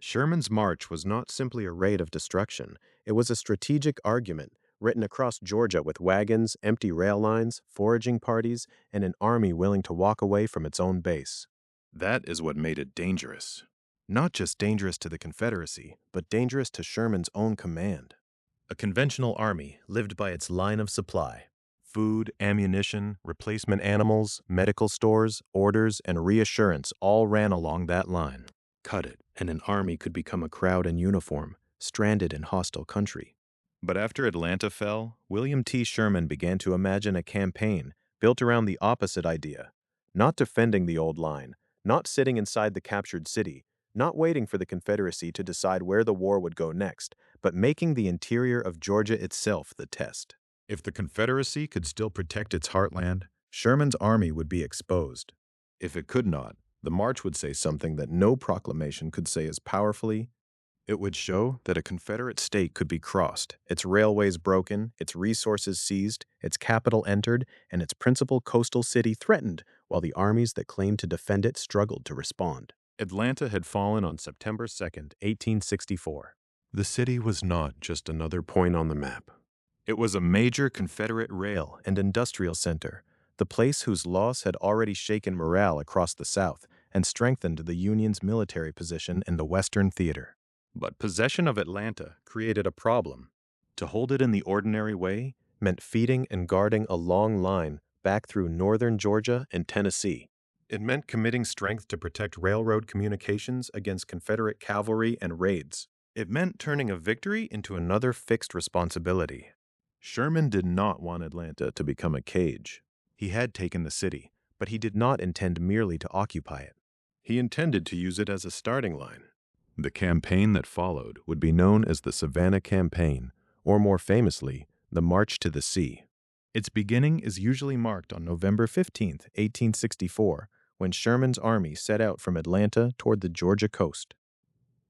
Sherman's march was not simply a raid of destruction, it was a strategic argument written across Georgia with wagons, empty rail lines, foraging parties, and an army willing to walk away from its own base. That is what made it dangerous. Not just dangerous to the Confederacy, but dangerous to Sherman's own command. A conventional army lived by its line of supply. Food, ammunition, replacement animals, medical stores, orders, and reassurance all ran along that line. Cut it, and an army could become a crowd in uniform, stranded in hostile country. But after Atlanta fell, William T. Sherman began to imagine a campaign built around the opposite idea. Not defending the old line, not sitting inside the captured city, not waiting for the Confederacy to decide where the war would go next, but making the interior of Georgia itself the test. If the Confederacy could still protect its heartland, Sherman's army would be exposed. If it could not, the march would say something that no proclamation could say as powerfully. It would show that a Confederate state could be crossed, its railways broken, its resources seized, its capital entered, and its principal coastal city threatened, while the armies that claimed to defend it struggled to respond. Atlanta had fallen on September 2, 1864. The city was not just another point on the map. It was a major Confederate rail and industrial center, the place whose loss had already shaken morale across the South and strengthened the Union's military position in the Western theater. But possession of Atlanta created a problem. To hold it in the ordinary way meant feeding and guarding a long line back through northern Georgia and Tennessee. It meant committing strength to protect railroad communications against Confederate cavalry and raids. It meant turning a victory into another fixed responsibility. Sherman did not want Atlanta to become a cage. He had taken the city, but he did not intend merely to occupy it. He intended to use it as a starting line. The campaign that followed would be known as the Savannah Campaign, or more famously, the March to the Sea. Its beginning is usually marked on November 15, 1864, when Sherman's army set out from Atlanta toward the Georgia coast.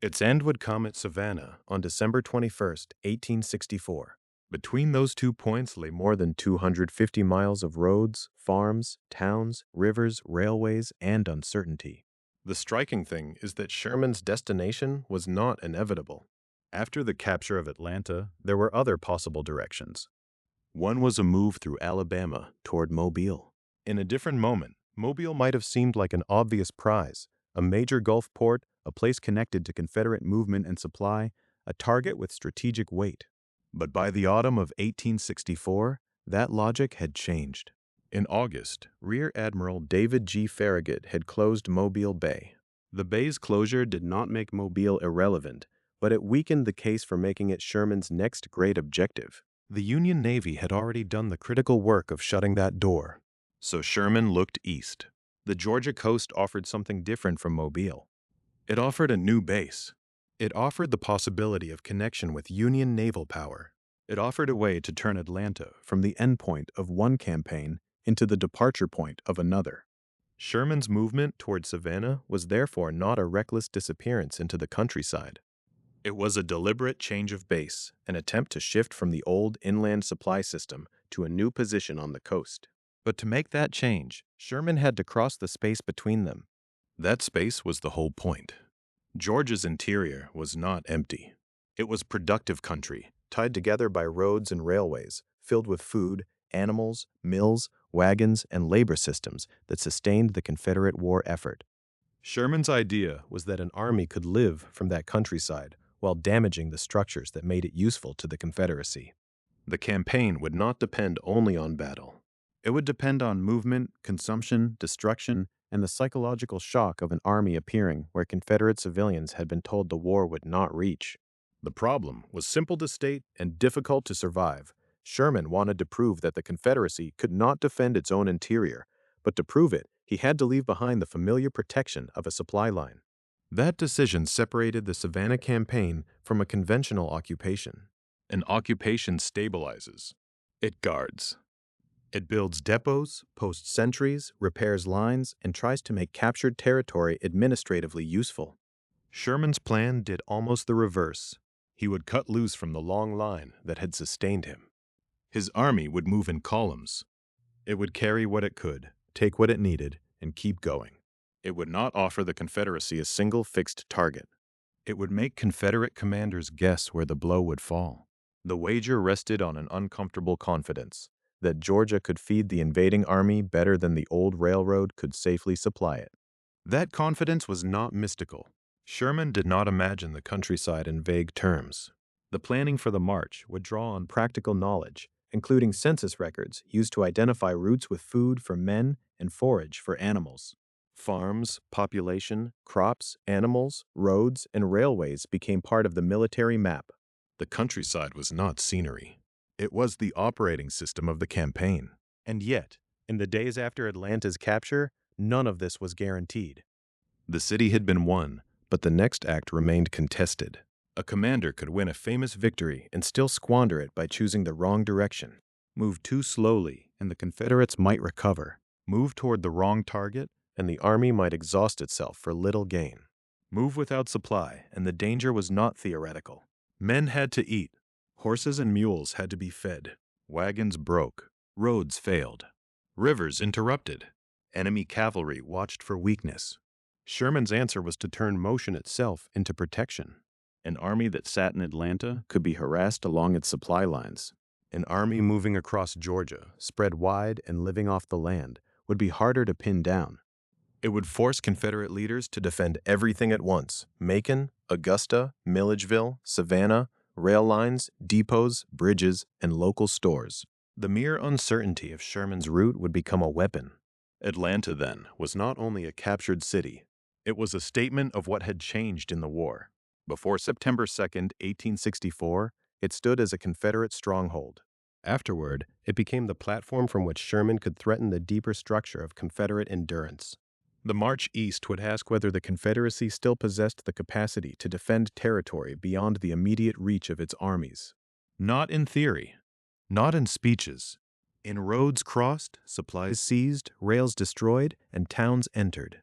Its end would come at Savannah on December 21, 1864. Between those 2 points lay more than 250 miles of roads, farms, towns, rivers, railways, and uncertainty. The striking thing is that Sherman's destination was not inevitable. After the capture of Atlanta, there were other possible directions. One was a move through Alabama toward Mobile. In a different moment, Mobile might have seemed like an obvious prize, a major Gulf port, a place connected to Confederate movement and supply, a target with strategic weight. But by the autumn of 1864, that logic had changed. In August, Rear Admiral David G. Farragut had closed Mobile Bay. The bay's closure did not make Mobile irrelevant, but it weakened the case for making it Sherman's next great objective. The Union Navy had already done the critical work of shutting that door. So Sherman looked east. The Georgia coast offered something different from Mobile. It offered a new base. It offered the possibility of connection with Union naval power. It offered a way to turn Atlanta from the endpoint of one campaign into the departure point of another. Sherman's movement toward Savannah was therefore not a reckless disappearance into the countryside. It was a deliberate change of base, an attempt to shift from the old inland supply system to a new position on the coast. But to make that change, Sherman had to cross the space between them. That space was the whole point. Georgia's interior was not empty. It was productive country, tied together by roads and railways, filled with food, animals, mills, wagons, and labor systems that sustained the Confederate war effort. Sherman's idea was that an army could live from that countryside while damaging the structures that made it useful to the Confederacy. The campaign would not depend only on battle. It would depend on movement, consumption, destruction, and the psychological shock of an army appearing where Confederate civilians had been told the war would not reach. The problem was simple to state and difficult to survive. Sherman wanted to prove that the Confederacy could not defend its own interior, but to prove it, he had to leave behind the familiar protection of a supply line. That decision separated the Savannah campaign from a conventional occupation. An occupation stabilizes. It guards. It builds depots, posts sentries, repairs lines, and tries to make captured territory administratively useful. Sherman's plan did almost the reverse. He would cut loose from the long line that had sustained him. His army would move in columns. It would carry what it could, take what it needed, and keep going. It would not offer the Confederacy a single fixed target. It would make Confederate commanders guess where the blow would fall. The wager rested on an uncomfortable confidence that Georgia could feed the invading army better than the old railroad could safely supply it. That confidence was not mystical. Sherman did not imagine the countryside in vague terms. The planning for the march would draw on practical knowledge, including census records used to identify routes with food for men and forage for animals. Farms, population, crops, animals, roads, and railways became part of the military map. The countryside was not scenery. It was the operating system of the campaign. And yet, in the days after Atlanta's capture, none of this was guaranteed. The city had been won, but the next act remained contested. A commander could win a famous victory and still squander it by choosing the wrong direction. Move too slowly, and the Confederates might recover. Move toward the wrong target, and the army might exhaust itself for little gain. Move without supply, and the danger was not theoretical. Men had to eat. Horses and mules had to be fed. Wagons broke. Roads failed. Rivers interrupted. Enemy cavalry watched for weakness. Sherman's answer was to turn motion itself into protection. An army that sat in Atlanta could be harassed along its supply lines. An army moving across Georgia, spread wide and living off the land, would be harder to pin down. It would force Confederate leaders to defend everything at once: Macon, Augusta, Milledgeville, Savannah, rail lines, depots, bridges, and local stores. The mere uncertainty of Sherman's route would become a weapon. Atlanta, then, was not only a captured city. It was a statement of what had changed in the war. Before September 2nd, 1864, it stood as a Confederate stronghold. Afterward, it became the platform from which Sherman could threaten the deeper structure of Confederate endurance. The march east would ask whether the Confederacy still possessed the capacity to defend territory beyond the immediate reach of its armies. Not in theory, not in speeches. In roads crossed, supplies seized, rails destroyed, and towns entered.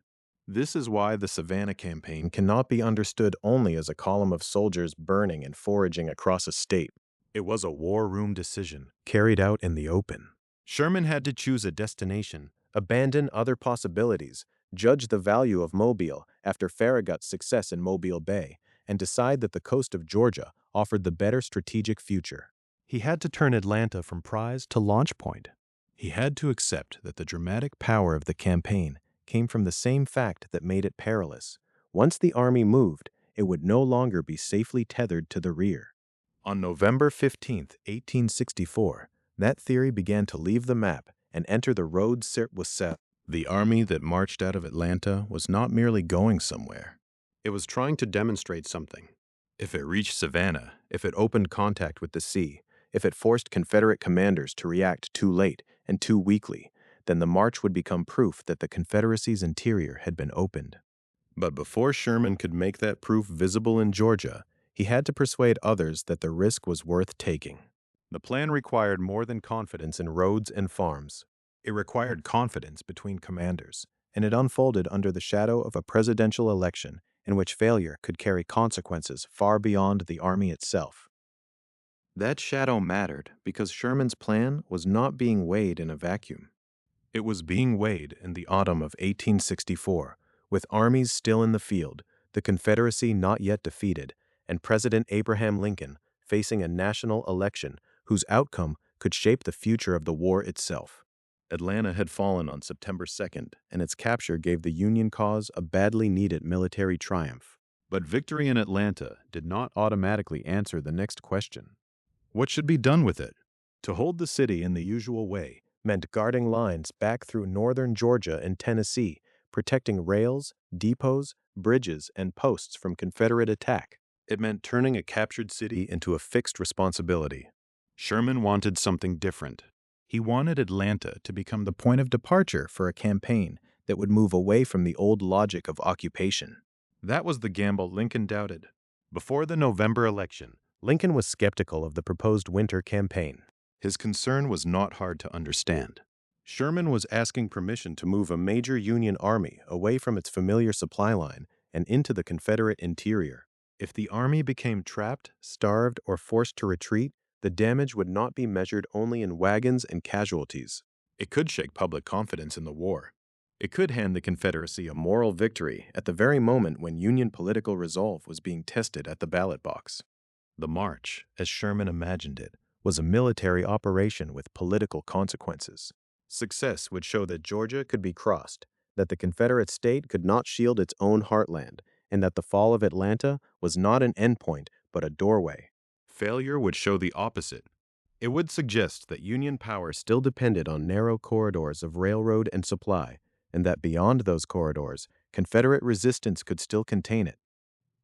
This is why the Savannah campaign cannot be understood only as a column of soldiers burning and foraging across a state. It was a war room decision, carried out in the open. Sherman had to choose a destination, abandon other possibilities, judge the value of Mobile after Farragut's success in Mobile Bay, and decide that the coast of Georgia offered the better strategic future. He had to turn Atlanta from prize to launch point. He had to accept that the dramatic power of the campaign came from the same fact that made it perilous. Once the army moved, it would no longer be safely tethered to the rear. On November 15, 1864, that theory began to leave the map and enter the road was set. The army that marched out of Atlanta was not merely going somewhere. It was trying to demonstrate something. If it reached Savannah, if it opened contact with the sea, if it forced Confederate commanders to react too late and too weakly, then the march would become proof that the Confederacy's interior had been opened. But before Sherman could make that proof visible in Georgia, he had to persuade others that the risk was worth taking. The plan required more than confidence in roads and farms. It required confidence between commanders, and it unfolded under the shadow of a presidential election in which failure could carry consequences far beyond the army itself. That shadow mattered because Sherman's plan was not being weighed in a vacuum. It was being weighed in the autumn of 1864, with armies still in the field, the Confederacy not yet defeated, and President Abraham Lincoln facing a national election whose outcome could shape the future of the war itself. Atlanta had fallen on September 2nd, and its capture gave the Union cause a badly needed military triumph. But victory in Atlanta did not automatically answer the next question. What should be done with it? To hold the city in the usual way meant guarding lines back through northern Georgia and Tennessee, protecting rails, depots, bridges, and posts from Confederate attack. It meant turning a captured city into a fixed responsibility. Sherman wanted something different. He wanted Atlanta to become the point of departure for a campaign that would move away from the old logic of occupation. That was the gamble Lincoln doubted. Before the November election, Lincoln was skeptical of the proposed winter campaign. His concern was not hard to understand. Sherman was asking permission to move a major Union army away from its familiar supply line and into the Confederate interior. If the army became trapped, starved, or forced to retreat, the damage would not be measured only in wagons and casualties. It could shake public confidence in the war. It could hand the Confederacy a moral victory at the very moment when Union political resolve was being tested at the ballot box. The march, as Sherman imagined it, was a military operation with political consequences. Success would show that Georgia could be crossed, that the Confederate state could not shield its own heartland, and that the fall of Atlanta was not an endpoint but a doorway. Failure would show the opposite. It would suggest that Union power still depended on narrow corridors of railroad and supply, and that beyond those corridors, Confederate resistance could still contain it.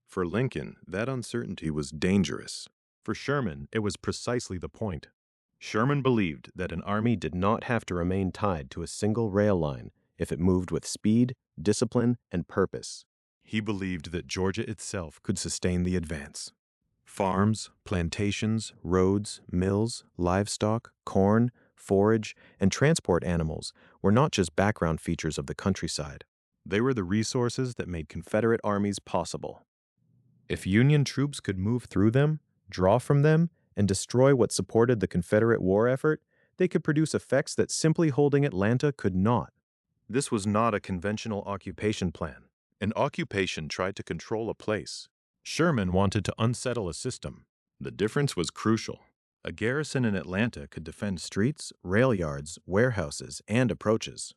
For Lincoln, that uncertainty was dangerous. For Sherman, it was precisely the point. Sherman believed that an army did not have to remain tied to a single rail line if it moved with speed, discipline, and purpose. He believed that Georgia itself could sustain the advance. Farms, plantations, roads, mills, livestock, corn, forage, and transport animals were not just background features of the countryside. They were the resources that made Confederate armies possible. If Union troops could move through them, draw from them, and destroy what supported the Confederate war effort, they could produce effects that simply holding Atlanta could not. This was not a conventional occupation plan. An occupation tried to control a place. Sherman wanted to unsettle a system. The difference was crucial. A garrison in Atlanta could defend streets, rail yards, warehouses, and approaches.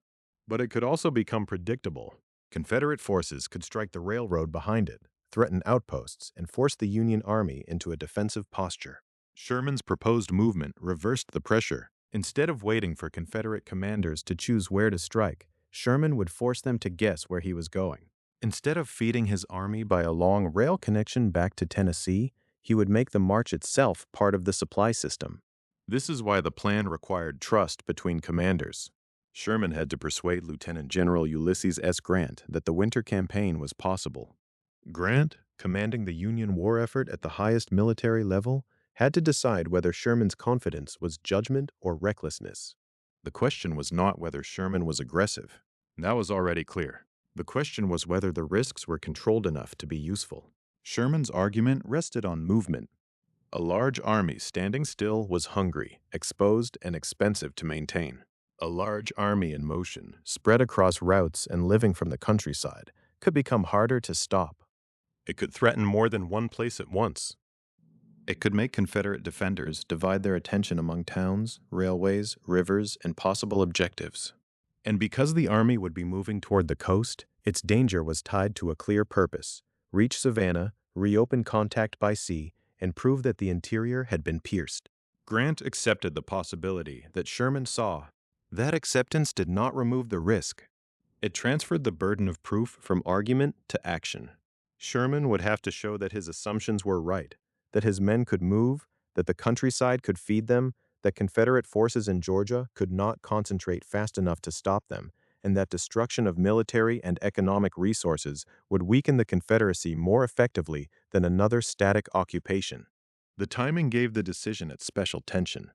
But it could also become predictable. Confederate forces could strike the railroad behind it, threaten outposts, and force the Union Army into a defensive posture. Sherman's proposed movement reversed the pressure. Instead of waiting for Confederate commanders to choose where to strike, Sherman would force them to guess where he was going. Instead of feeding his army by a long rail connection back to Tennessee, he would make the march itself part of the supply system. This is why the plan required trust between commanders. Sherman had to persuade Lieutenant General Ulysses S. Grant that the winter campaign was possible. Grant, commanding the Union war effort at the highest military level, had to decide whether Sherman's confidence was judgment or recklessness. The question was not whether Sherman was aggressive. That was already clear. The question was whether the risks were controlled enough to be useful. Sherman's argument rested on movement. A large army standing still was hungry, exposed, and expensive to maintain. A large army in motion, spread across routes and living from the countryside, could become harder to stop. It could threaten more than one place at once. It could make Confederate defenders divide their attention among towns, railways, rivers, and possible objectives. And because the army would be moving toward the coast, its danger was tied to a clear purpose: reach Savannah, reopen contact by sea, and prove that the interior had been pierced. Grant accepted the possibility that Sherman saw. That acceptance did not remove the risk. It transferred the burden of proof from argument to action. Sherman would have to show that his assumptions were right, that his men could move, that the countryside could feed them, that Confederate forces in Georgia could not concentrate fast enough to stop them, and that destruction of military and economic resources would weaken the Confederacy more effectively than another static occupation. The timing gave the decision its special tension.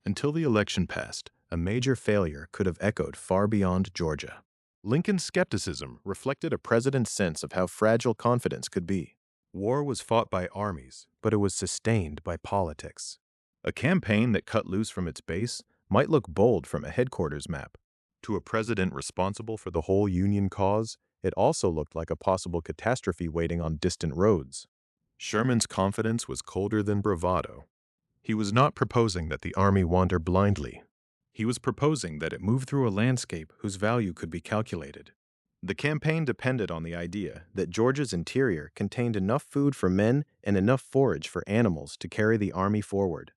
Until the election passed, a major failure could have echoed far beyond Georgia. Lincoln's skepticism reflected a president's sense of how fragile confidence could be. War was fought by armies, but it was sustained by politics. A campaign that cut loose from its base might look bold from a headquarters map. To a president responsible for the whole Union cause, it also looked like a possible catastrophe waiting on distant roads. Sherman's confidence was colder than bravado. He was not proposing that the army wander blindly. He was proposing that it move through a landscape whose value could be calculated. The campaign depended on the idea that Georgia's interior contained enough food for men and enough forage for animals to carry the army forward.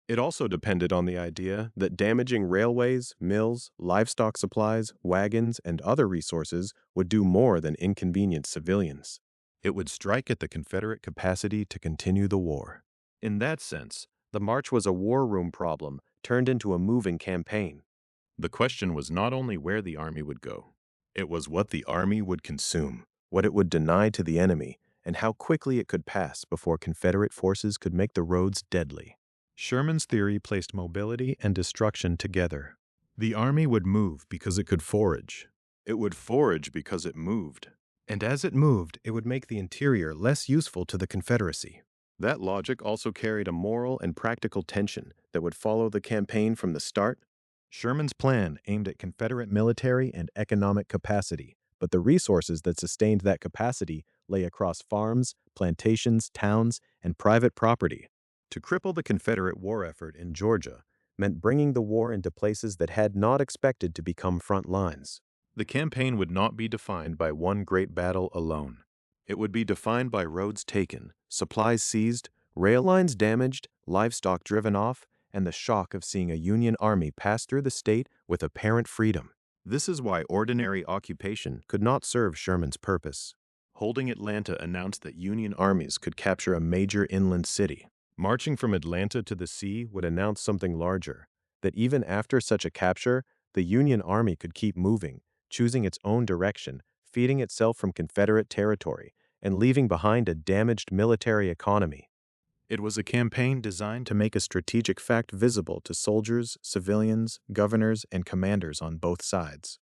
It also depended on the idea that damaging railways, mills, livestock supplies, wagons, and other resources would do more than inconvenience civilians. It would strike at the Confederate capacity to continue the war. In that sense, the march was a war room problem turned into a moving campaign. The question was not only where the army would go, it was what the army would consume, what it would deny to the enemy, and how quickly it could pass before Confederate forces could make the roads deadly. Sherman's theory placed mobility and destruction together. The army would move because it could forage. It would forage because it moved. And as it moved, it would make the interior less useful to the Confederacy. That logic also carried a moral and practical tension that would follow the campaign from the start. Sherman's plan aimed at Confederate military and economic capacity, but the resources that sustained that capacity lay across farms, plantations, towns, and private property. To cripple the Confederate war effort in Georgia meant bringing the war into places that had not expected to become front lines. The campaign would not be defined by one great battle alone. It would be defined by roads taken, supplies seized, rail lines damaged, livestock driven off, and the shock of seeing a Union army pass through the state with apparent freedom. This is why ordinary occupation could not serve Sherman's purpose. Holding Atlanta announced that Union armies could capture a major inland city. Marching from Atlanta to the sea would announce something larger, that even after such a capture, the Union army could keep moving, choosing its own direction, feeding itself from Confederate territory, and leaving behind a damaged military economy. It was a campaign designed to make a strategic fact visible to soldiers, civilians, governors, and commanders on both sides.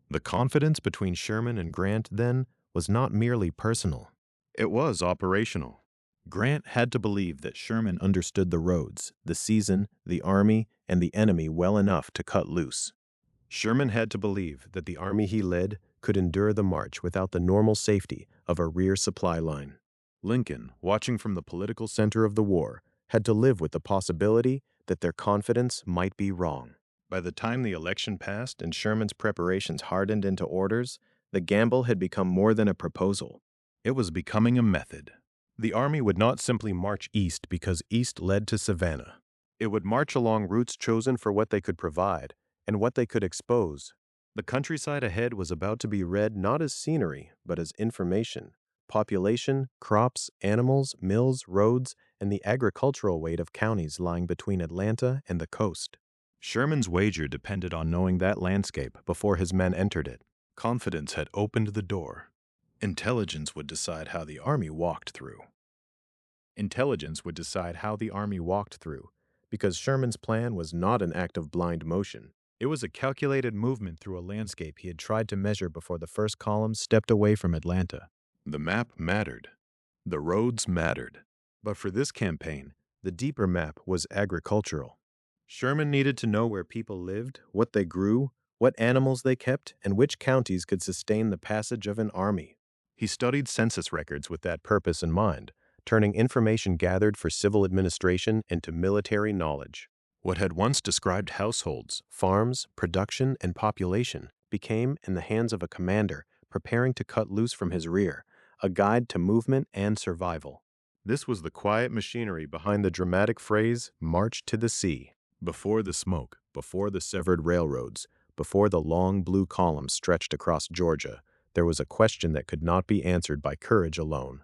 The confidence between Sherman and Grant, then, was not merely personal. It was operational. Grant had to believe that Sherman understood the roads, the season, the army, and the enemy well enough to cut loose. Sherman had to believe that the army he led could endure the march without the normal safety of a rear supply line. Lincoln, watching from the political center of the war, had to live with the possibility that their confidence might be wrong. By the time the election passed and Sherman's preparations hardened into orders, the gamble had become more than a proposal. It was becoming a method. The army would not simply march east because east led to Savannah. It would march along routes chosen for what they could provide and what they could expose. The countryside ahead was about to be read not as scenery, but as information. Population, crops, animals, mills, roads, and the agricultural weight of counties lying between Atlanta and the coast. Sherman's wager depended on knowing that landscape before his men entered it. Confidence had opened the door. Intelligence would decide how the army walked through. Because Sherman's plan was not an act of blind motion. It was a calculated movement through a landscape he had tried to measure before the first column stepped away from Atlanta. The map mattered. The roads mattered. But for this campaign, the deeper map was agricultural. Sherman needed to know where people lived, what they grew, what animals they kept, and which counties could sustain the passage of an army. He studied census records with that purpose in mind, turning information gathered for civil administration into military knowledge. What had once described households, farms, production, and population became, in the hands of a commander preparing to cut loose from his rear, a guide to movement and survival. This was the quiet machinery behind the dramatic phrase, "March to the sea." Before the smoke, before the severed railroads, before the long blue columns stretched across Georgia, there was a question that could not be answered by courage alone.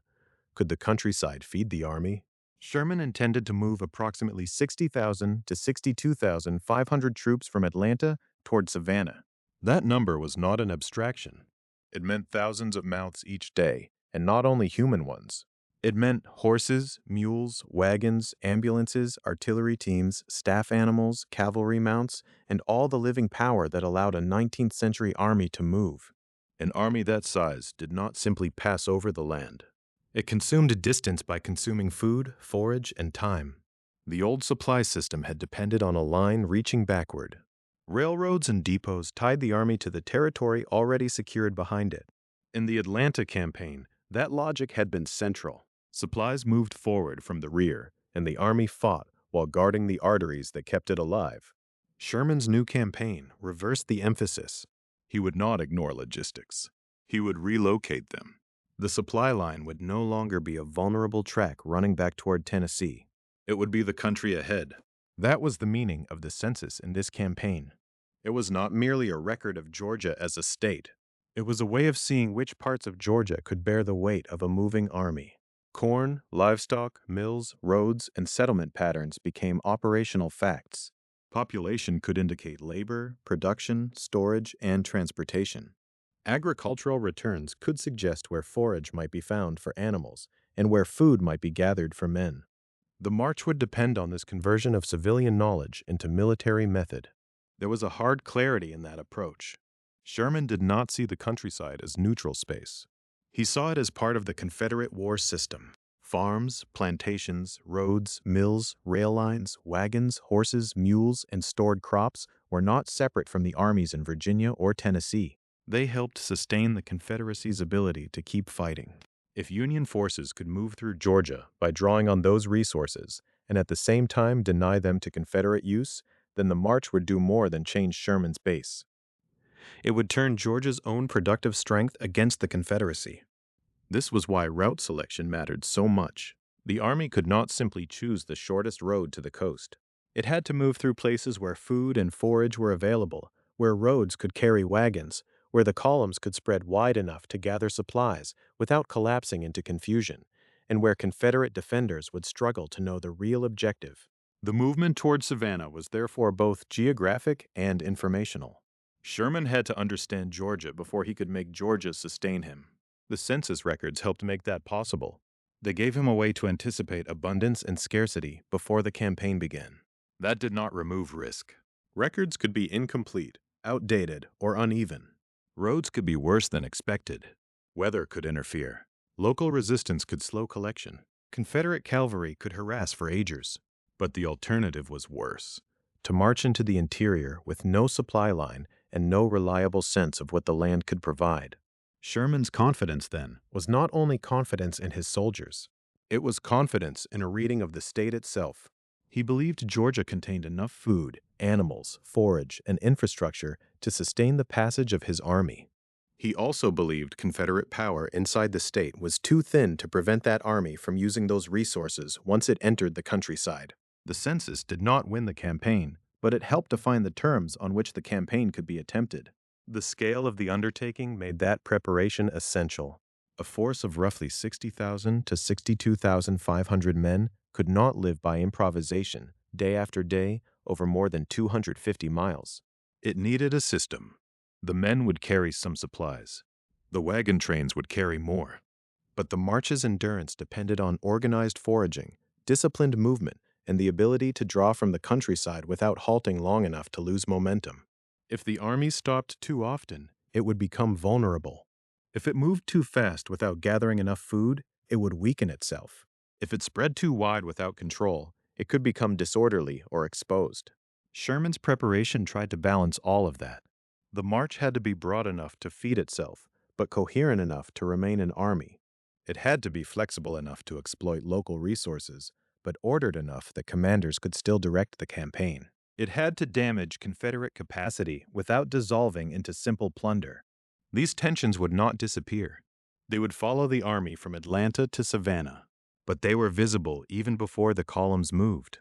Could the countryside feed the army? Sherman intended to move approximately 60,000 to 62,500 troops from Atlanta toward Savannah. That number was not an abstraction. It meant thousands of mouths each day, and not only human ones. It meant horses, mules, wagons, ambulances, artillery teams, staff animals, cavalry mounts, and all the living power that allowed a 19th century army to move. An army that size did not simply pass over the land. It consumed distance by consuming food, forage, and time. The old supply system had depended on a line reaching backward. Railroads and depots tied the army to the territory already secured behind it. In the Atlanta campaign, that logic had been central. Supplies moved forward from the rear, and the army fought while guarding the arteries that kept it alive. Sherman's new campaign reversed the emphasis. He would not ignore logistics. He would relocate them. The supply line would no longer be a vulnerable track running back toward Tennessee. It would be the country ahead. That was the meaning of the census in this campaign. It was not merely a record of Georgia as a state. It was a way of seeing which parts of Georgia could bear the weight of a moving army. Corn, livestock, mills, roads, and settlement patterns became operational facts. Population could indicate labor, production, storage, and transportation. Agricultural returns could suggest where forage might be found for animals and where food might be gathered for men. The march would depend on this conversion of civilian knowledge into military method. There was a hard clarity in that approach. Sherman did not see the countryside as neutral space. He saw it as part of the Confederate war system. Farms, plantations, roads, mills, rail lines, wagons, horses, mules, and stored crops were not separate from the armies in Virginia or Tennessee. They helped sustain the Confederacy's ability to keep fighting. If Union forces could move through Georgia by drawing on those resources and at the same time deny them to Confederate use, then the march would do more than change Sherman's base. It would turn Georgia's own productive strength against the Confederacy. This was why route selection mattered so much. The army could not simply choose the shortest road to the coast. It had to move through places where food and forage were available, where roads could carry wagons, where the columns could spread wide enough to gather supplies without collapsing into confusion, and where Confederate defenders would struggle to know the real objective. The movement toward Savannah was therefore both geographic and informational. Sherman had to understand Georgia before he could make Georgia sustain him. The census records helped make that possible. They gave him a way to anticipate abundance and scarcity before the campaign began. That did not remove risk. Records could be incomplete, outdated, or uneven. Roads could be worse than expected. Weather could interfere. Local resistance could slow collection. Confederate cavalry could harass foragers. But the alternative was worse: to march into the interior with no supply line and no reliable sense of what the land could provide. Sherman's confidence, then, was not only confidence in his soldiers. It was confidence in a reading of the state itself. He believed Georgia contained enough food, animals, forage, and infrastructure to sustain the passage of his army. He also believed Confederate power inside the state was too thin to prevent that army from using those resources once it entered the countryside. The census did not win the campaign, but it helped define the terms on which the campaign could be attempted. The scale of the undertaking made that preparation essential. A force of roughly 60,000 to 62,500 men could not live by improvisation, day after day, over more than 250 miles. It needed a system. The men would carry some supplies. The wagon trains would carry more. But the march's endurance depended on organized foraging, disciplined movement, and the ability to draw from the countryside without halting long enough to lose momentum. If the army stopped too often, it would become vulnerable. If it moved too fast without gathering enough food, it would weaken itself. If it spread too wide without control, it could become disorderly or exposed. Sherman's preparation tried to balance all of that. The march had to be broad enough to feed itself, but coherent enough to remain an army. It had to be flexible enough to exploit local resources, but ordered enough that commanders could still direct the campaign. It had to damage Confederate capacity without dissolving into simple plunder. These tensions would not disappear. They would follow the army from Atlanta to Savannah, but they were visible even before the columns moved.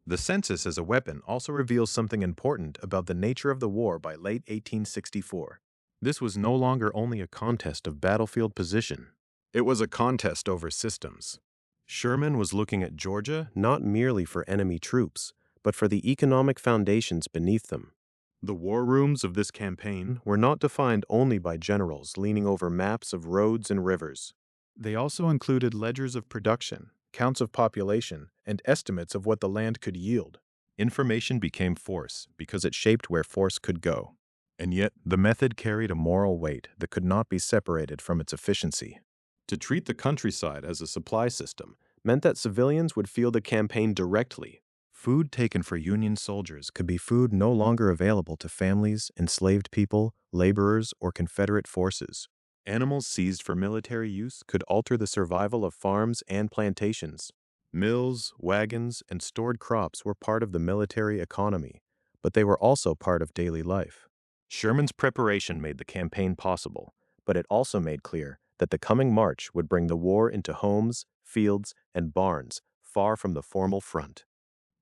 The census as a weapon also reveals something important about the nature of the war by late 1864. This was no longer only a contest of battlefield position. It was a contest over systems. Sherman was looking at Georgia not merely for enemy troops, but for the economic foundations beneath them. The war rooms of this campaign were not defined only by generals leaning over maps of roads and rivers. They also included ledgers of production, counts of population, and estimates of what the land could yield. Information became force because it shaped where force could go. And yet, the method carried a moral weight that could not be separated from its efficiency. To treat the countryside as a supply system meant that civilians would feel the campaign directly. Food taken for Union soldiers could be food no longer available to families, enslaved people, laborers, or Confederate forces. Animals seized for military use could alter the survival of farms and plantations. Mills, wagons, and stored crops were part of the military economy, but they were also part of daily life. Sherman's preparation made the campaign possible, but it also made clear that the coming march would bring the war into homes, fields, and barns far from the formal front.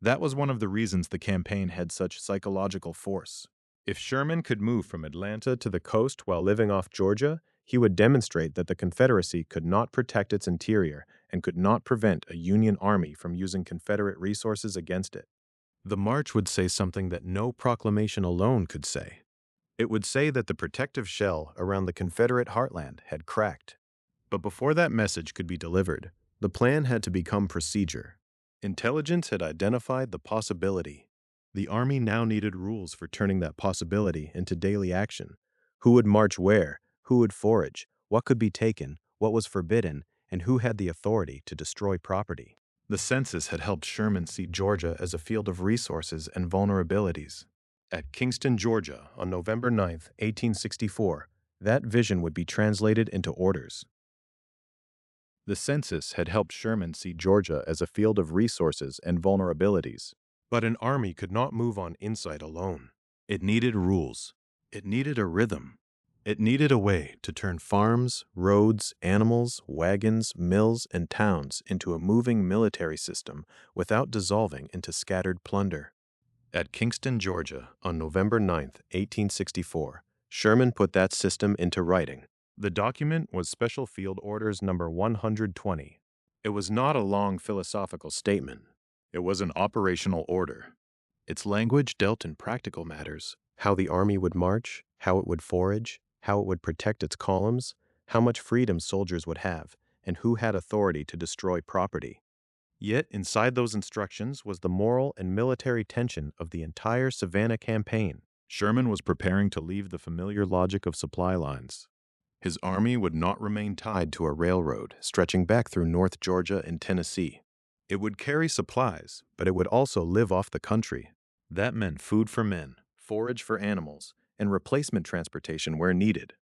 That was one of the reasons the campaign had such psychological force. If Sherman could move from Atlanta to the coast while living off Georgia, he would demonstrate that the Confederacy could not protect its interior and could not prevent a Union army from using Confederate resources against it. The march would say something that no proclamation alone could say. It would say that the protective shell around the Confederate heartland had cracked. But before that message could be delivered, the plan had to become procedure. Intelligence had identified the possibility. The army now needed rules for turning that possibility into daily action. Who would march where? Who would forage? What could be taken? What was forbidden? And who had the authority to destroy property? The census had helped Sherman see Georgia as a field of resources and vulnerabilities. At Kingston, Georgia, on November 9th, 1864, that vision would be translated into orders. The census had helped Sherman see Georgia as a field of resources and vulnerabilities. But an army could not move on insight alone. It needed rules. It needed a rhythm. It needed a way to turn farms, roads, animals, wagons, mills, and towns into a moving military system without dissolving into scattered plunder. At Kingston, Georgia, on November 9th, 1864, Sherman put that system into writing. The document was Special Field Orders Number 120. It was not a long philosophical statement. It was an operational order. Its language dealt in practical matters: how the army would march, how it would forage, how it would protect its columns, how much freedom soldiers would have, and who had authority to destroy property. Yet inside those instructions was the moral and military tension of the entire Savannah campaign. Sherman was preparing to leave the familiar logic of supply lines. His army would not remain tied to a railroad stretching back through North Georgia and Tennessee. It would carry supplies, but it would also live off the country. That meant food for men, forage for animals, and replacement transportation where needed.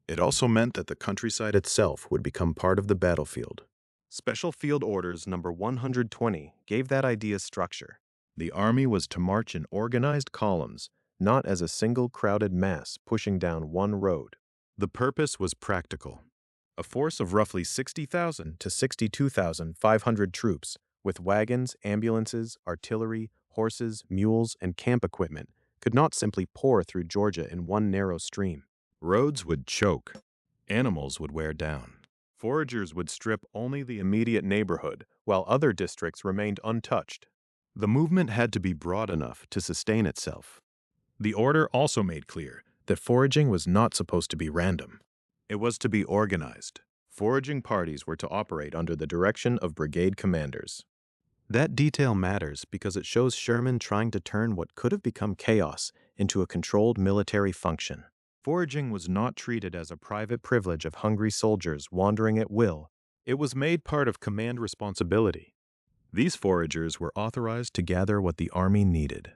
It also meant that the countryside itself would become part of the battlefield. Special Field Orders Number 120 gave that idea structure. The army was to march in organized columns, not as a single crowded mass pushing down one road. The purpose was practical. A force of roughly 60,000 to 62,500 troops, with wagons, ambulances, artillery, horses, mules, and camp equipment, could not simply pour through Georgia in one narrow stream. Roads would choke. Animals would wear down. Foragers would strip only the immediate neighborhood, while other districts remained untouched. The movement had to be broad enough to sustain itself. The order also made clear that foraging was not supposed to be random. It was to be organized. Foraging parties were to operate under the direction of brigade commanders. That detail matters because it shows Sherman trying to turn what could have become chaos into a controlled military function. Foraging was not treated as a private privilege of hungry soldiers wandering at will. It was made part of command responsibility. These foragers were authorized to gather what the army needed.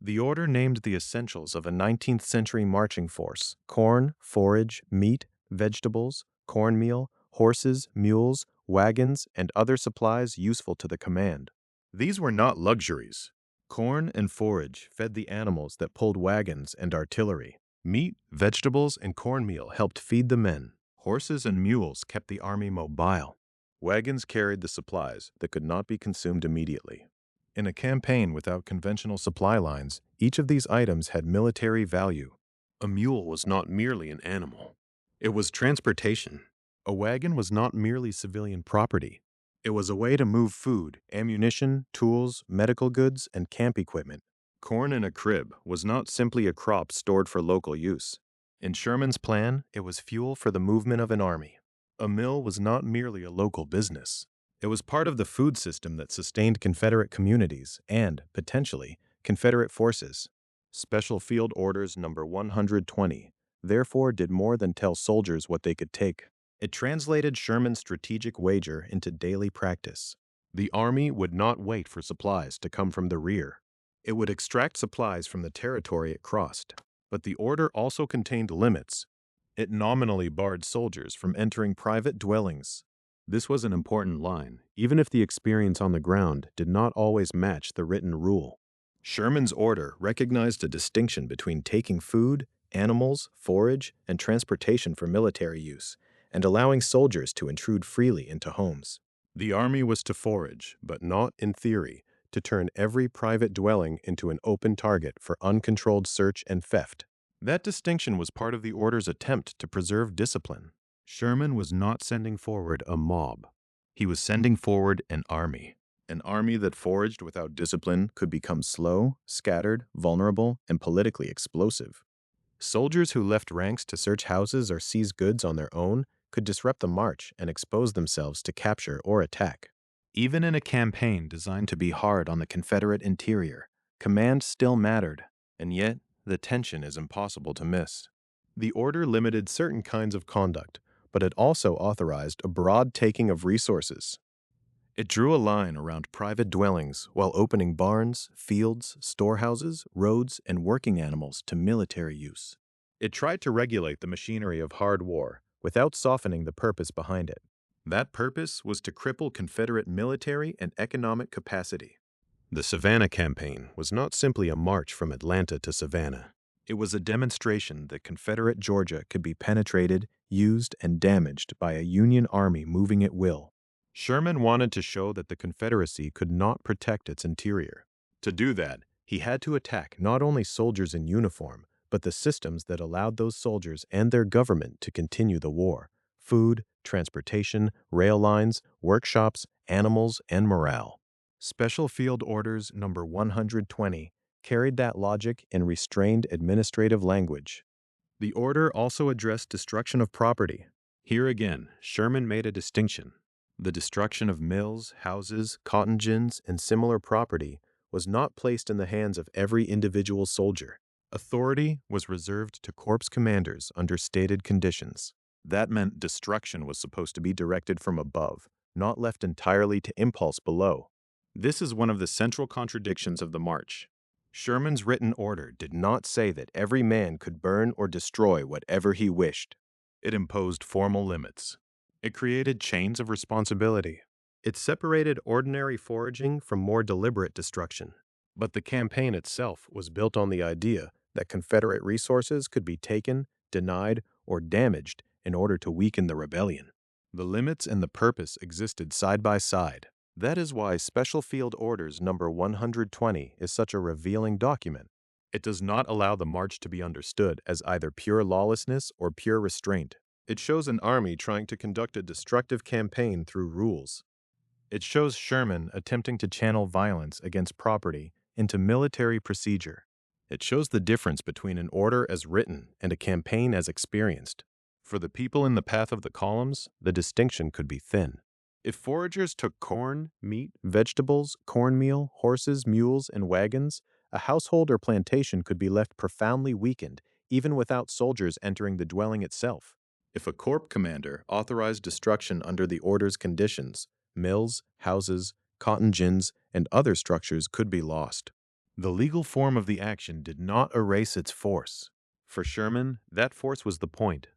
The order named the essentials of a 19th century marching force: corn, forage, meat, vegetables, cornmeal, horses, mules, wagons, and other supplies useful to the command. These were not luxuries. Corn and forage fed the animals that pulled wagons and artillery. Meat, vegetables, and cornmeal helped feed the men. Horses and mules kept the army mobile. Wagons carried the supplies that could not be consumed immediately. In a campaign without conventional supply lines, each of these items had military value. A mule was not merely an animal. It was transportation. A wagon was not merely civilian property. It was a way to move food, ammunition, tools, medical goods, and camp equipment. Corn in a crib was not simply a crop stored for local use. In Sherman's plan, it was fuel for the movement of an army. A mill was not merely a local business. It was part of the food system that sustained Confederate communities and, potentially, Confederate forces. Special Field Orders Number 120, therefore, did more than tell soldiers what they could take. It translated Sherman's strategic wager into daily practice. The army would not wait for supplies to come from the rear. It would extract supplies from the territory it crossed. But the order also contained limits. It nominally barred soldiers from entering private dwellings. This was an important line, even if the experience on the ground did not always match the written rule. Sherman's order recognized a distinction between taking food, animals, forage, and transportation for military use, and allowing soldiers to intrude freely into homes. The army was to forage, but not, in theory, to turn every private dwelling into an open target for uncontrolled search and theft. That distinction was part of the order's attempt to preserve discipline. Sherman was not sending forward a mob. He was sending forward an army. An army that foraged without discipline could become slow, scattered, vulnerable, and politically explosive. Soldiers who left ranks to search houses or seize goods on their own could disrupt the march and expose themselves to capture or attack. Even in a campaign designed to be hard on the Confederate interior, command still mattered, and yet the tension is impossible to miss. The order limited certain kinds of conduct, but it also authorized a broad taking of resources. It drew a line around private dwellings while opening barns, fields, storehouses, roads, and working animals to military use. It tried to regulate the machinery of hard war without softening the purpose behind it. That purpose was to cripple Confederate military and economic capacity. The Savannah Campaign was not simply a march from Atlanta to Savannah. It was a demonstration that Confederate Georgia could be penetrated, used, and damaged by a Union army moving at will. Sherman wanted to show that the Confederacy could not protect its interior. To do that, he had to attack not only soldiers in uniform, but the systems that allowed those soldiers and their government to continue the war: food, transportation, rail lines, workshops, animals, and morale. Special Field Orders Number 120 carried that logic in restrained administrative language. The order also addressed destruction of property. Here again, Sherman made a distinction. The destruction of mills, houses, cotton gins, and similar property was not placed in the hands of every individual soldier. Authority was reserved to corps commanders under stated conditions. That meant destruction was supposed to be directed from above, not left entirely to impulse below. This is one of the central contradictions of the march. Sherman's written order did not say that every man could burn or destroy whatever he wished. It imposed formal limits. It created chains of responsibility. It separated ordinary foraging from more deliberate destruction. But the campaign itself was built on the idea that Confederate resources could be taken, denied, or damaged in order to weaken the rebellion. The limits and the purpose existed side by side. That is why Special Field Orders Number 120 is such a revealing document. It does not allow the march to be understood as either pure lawlessness or pure restraint. It shows an army trying to conduct a destructive campaign through rules. It shows Sherman attempting to channel violence against property into military procedure. It shows the difference between an order as written and a campaign as experienced. For the people in the path of the columns, the distinction could be thin. If foragers took corn, meat, vegetables, cornmeal, horses, mules, and wagons, a household or plantation could be left profoundly weakened, even without soldiers entering the dwelling itself. If a corps commander authorized destruction under the order's conditions, mills, houses, cotton gins, and other structures could be lost. The legal form of the action did not erase its force. For Sherman, that force was the point.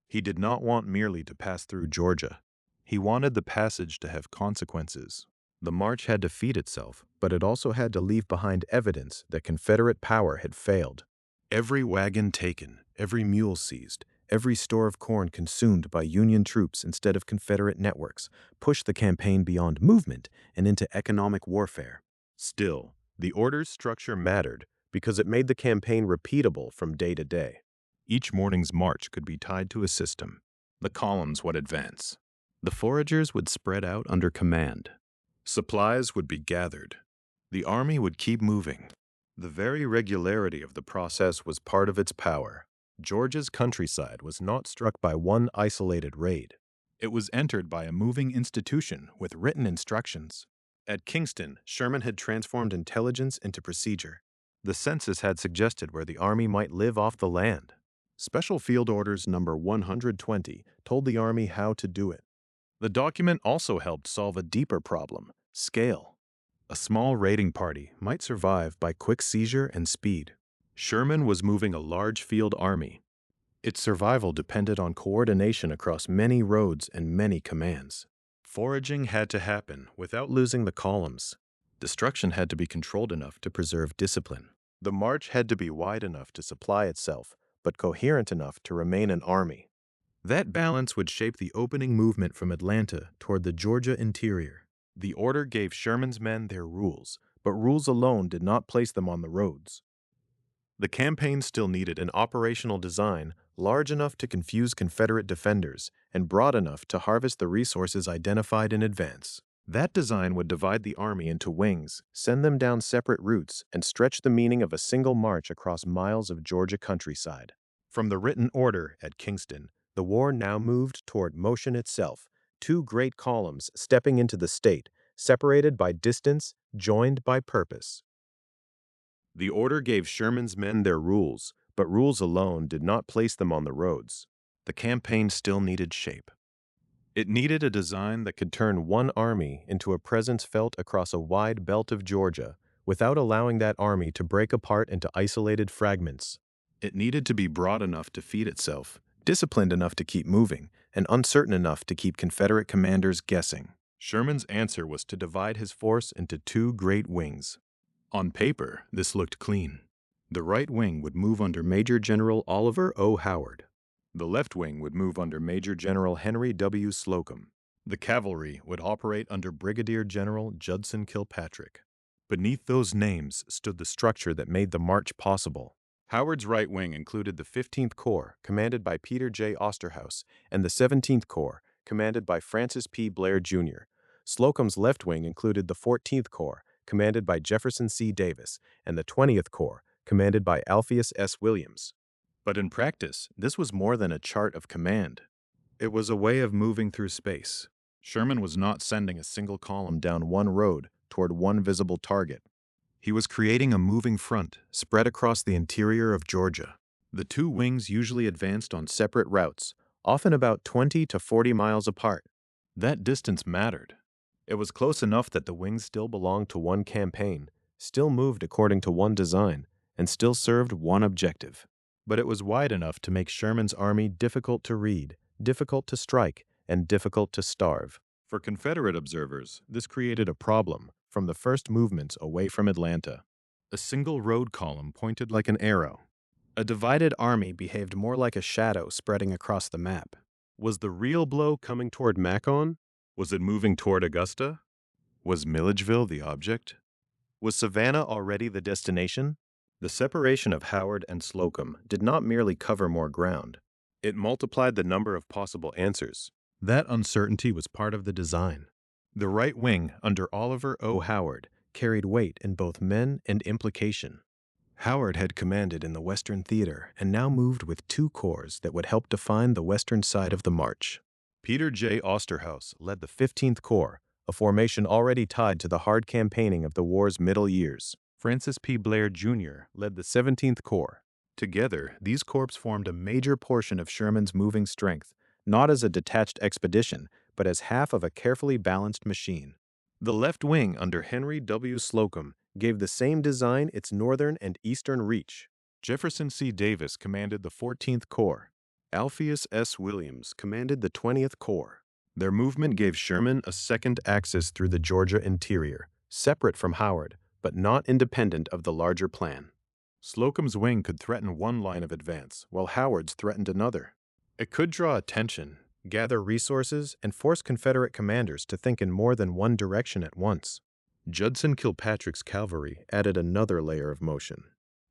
He did not want merely to pass through Georgia. He wanted the passage to have consequences. The march had to feed itself, but it also had to leave behind evidence that Confederate power had failed. Every wagon taken, every mule seized, every store of corn consumed by Union troops instead of Confederate networks pushed the campaign beyond movement and into economic warfare. Still, the order's structure mattered because it made the campaign repeatable from day to day. Each morning's march could be tied to a system. The columns would advance. The foragers would spread out under command. Supplies would be gathered. The army would keep moving. The very regularity of the process was part of its power. Georgia's countryside was not struck by one isolated raid. It was entered by a moving institution with written instructions. At Kingston, Sherman had transformed intelligence into procedure. The census had suggested where the army might live off the land. Special Field Orders Number 120 told the army how to do it. The document also helped solve a deeper problem: scale. A small raiding party might survive by quick seizure and speed. Sherman was moving a large field army. Its survival depended on coordination across many roads and many commands. Foraging had to happen without losing the columns. Destruction had to be controlled enough to preserve discipline. The march had to be wide enough to supply itself, but coherent enough to remain an army. That balance would shape the opening movement from Atlanta toward the Georgia interior. The order gave Sherman's men their rules, but rules alone did not place them on the roads. The campaign still needed an operational design large enough to confuse Confederate defenders and broad enough to harvest the resources identified in advance. That design would divide the army into wings, send them down separate routes, and stretch the meaning of a single march across miles of Georgia countryside. From the written order at Kingston, the war now moved toward motion itself, two great columns stepping into the state, separated by distance, joined by purpose. The order gave Sherman's men their rules, but rules alone did not place them on the roads. The campaign still needed shape. It needed a design that could turn one army into a presence felt across a wide belt of Georgia without allowing that army to break apart into isolated fragments. It needed to be broad enough to feed itself, disciplined enough to keep moving, and uncertain enough to keep Confederate commanders guessing. Sherman's answer was to divide his force into two great wings. On paper, this looked clean. The right wing would move under Major General Oliver O. Howard. The left wing would move under Major General Henry W. Slocum. The cavalry would operate under Brigadier General Judson Kilpatrick. Beneath those names stood the structure that made the march possible. Howard's right wing included the 15th Corps, commanded by Peter J. Osterhaus, and the 17th Corps, commanded by Francis P. Blair, Jr. Slocum's left wing included the 14th Corps, commanded by Jefferson C. Davis, and the 20th Corps, commanded by Alpheus S. Williams. But in practice, this was more than a chart of command. It was a way of moving through space. Sherman was not sending a single column down one road toward one visible target. He was creating a moving front spread across the interior of Georgia. The two wings usually advanced on separate routes, often about 20 to 40 miles apart. That distance mattered. It was close enough that the wings still belonged to one campaign, still moved according to one design, and still served one objective. But it was wide enough to make Sherman's army difficult to read, difficult to strike, and difficult to starve. For Confederate observers, this created a problem from the first movements away from Atlanta. A single road column pointed like an arrow. A divided army behaved more like a shadow spreading across the map. Was the real blow coming toward Macon? Was it moving toward Augusta? Was Milledgeville the object? Was Savannah already the destination? The separation of Howard and Slocum did not merely cover more ground. It multiplied the number of possible answers. That uncertainty was part of the design. The right wing, under Oliver O. Howard, carried weight in both men and implication. Howard had commanded in the Western Theater and now moved with two corps that would help define the western side of the march. Peter J. Osterhaus led the 15th Corps, a formation already tied to the hard campaigning of the war's middle years. Francis P. Blair, Jr. led the 17th Corps. Together, these corps formed a major portion of Sherman's moving strength, not as a detached expedition, but as half of a carefully balanced machine. The left wing under Henry W. Slocum gave the same design its northern and eastern reach. Jefferson C. Davis commanded the 14th Corps. Alpheus S. Williams commanded the 20th Corps. Their movement gave Sherman a second axis through the Georgia interior, separate from Howard, but not independent of the larger plan. Slocum's wing could threaten one line of advance, while Howard's threatened another. It could draw attention, gather resources, and force Confederate commanders to think in more than one direction at once. Judson Kilpatrick's cavalry added another layer of motion.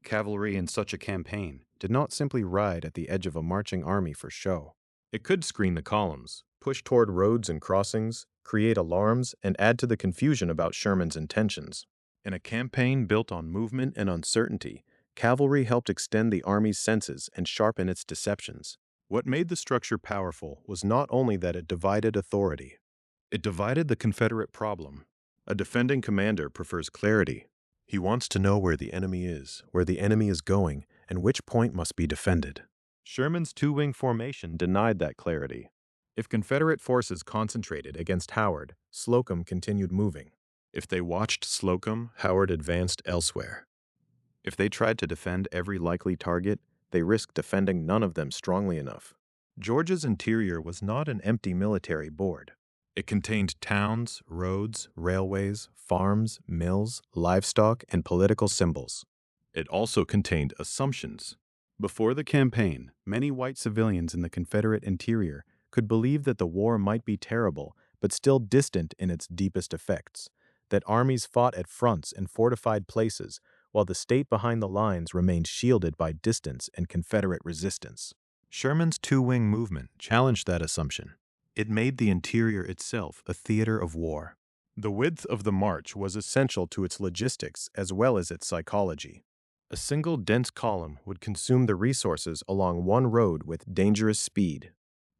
Cavalry in such a campaign did not simply ride at the edge of a marching army for show. It could screen the columns, push toward roads and crossings, create alarms, and add to the confusion about Sherman's intentions. In a campaign built on movement and uncertainty, cavalry helped extend the army's senses and sharpen its deceptions. What made the structure powerful was not only that it divided authority. It divided the Confederate problem. A defending commander prefers clarity. He wants to know where the enemy is going, and which point must be defended. Sherman's two-wing formation denied that clarity. If Confederate forces concentrated against Howard, Slocum continued moving. If they watched Slocum, Howard advanced elsewhere. If they tried to defend every likely target, they risked defending none of them strongly enough. Georgia's interior was not an empty military board. It contained towns, roads, railways, farms, mills, livestock, and political symbols. It also contained assumptions. Before the campaign, many white civilians in the Confederate interior could believe that the war might be terrible, but still distant in its deepest effects, that armies fought at fronts and fortified places, while the state behind the lines remained shielded by distance and Confederate resistance. Sherman's two-wing movement challenged that assumption. It made the interior itself a theater of war. The width of the march was essential to its logistics as well as its psychology. A single dense column would consume the resources along one road with dangerous speed.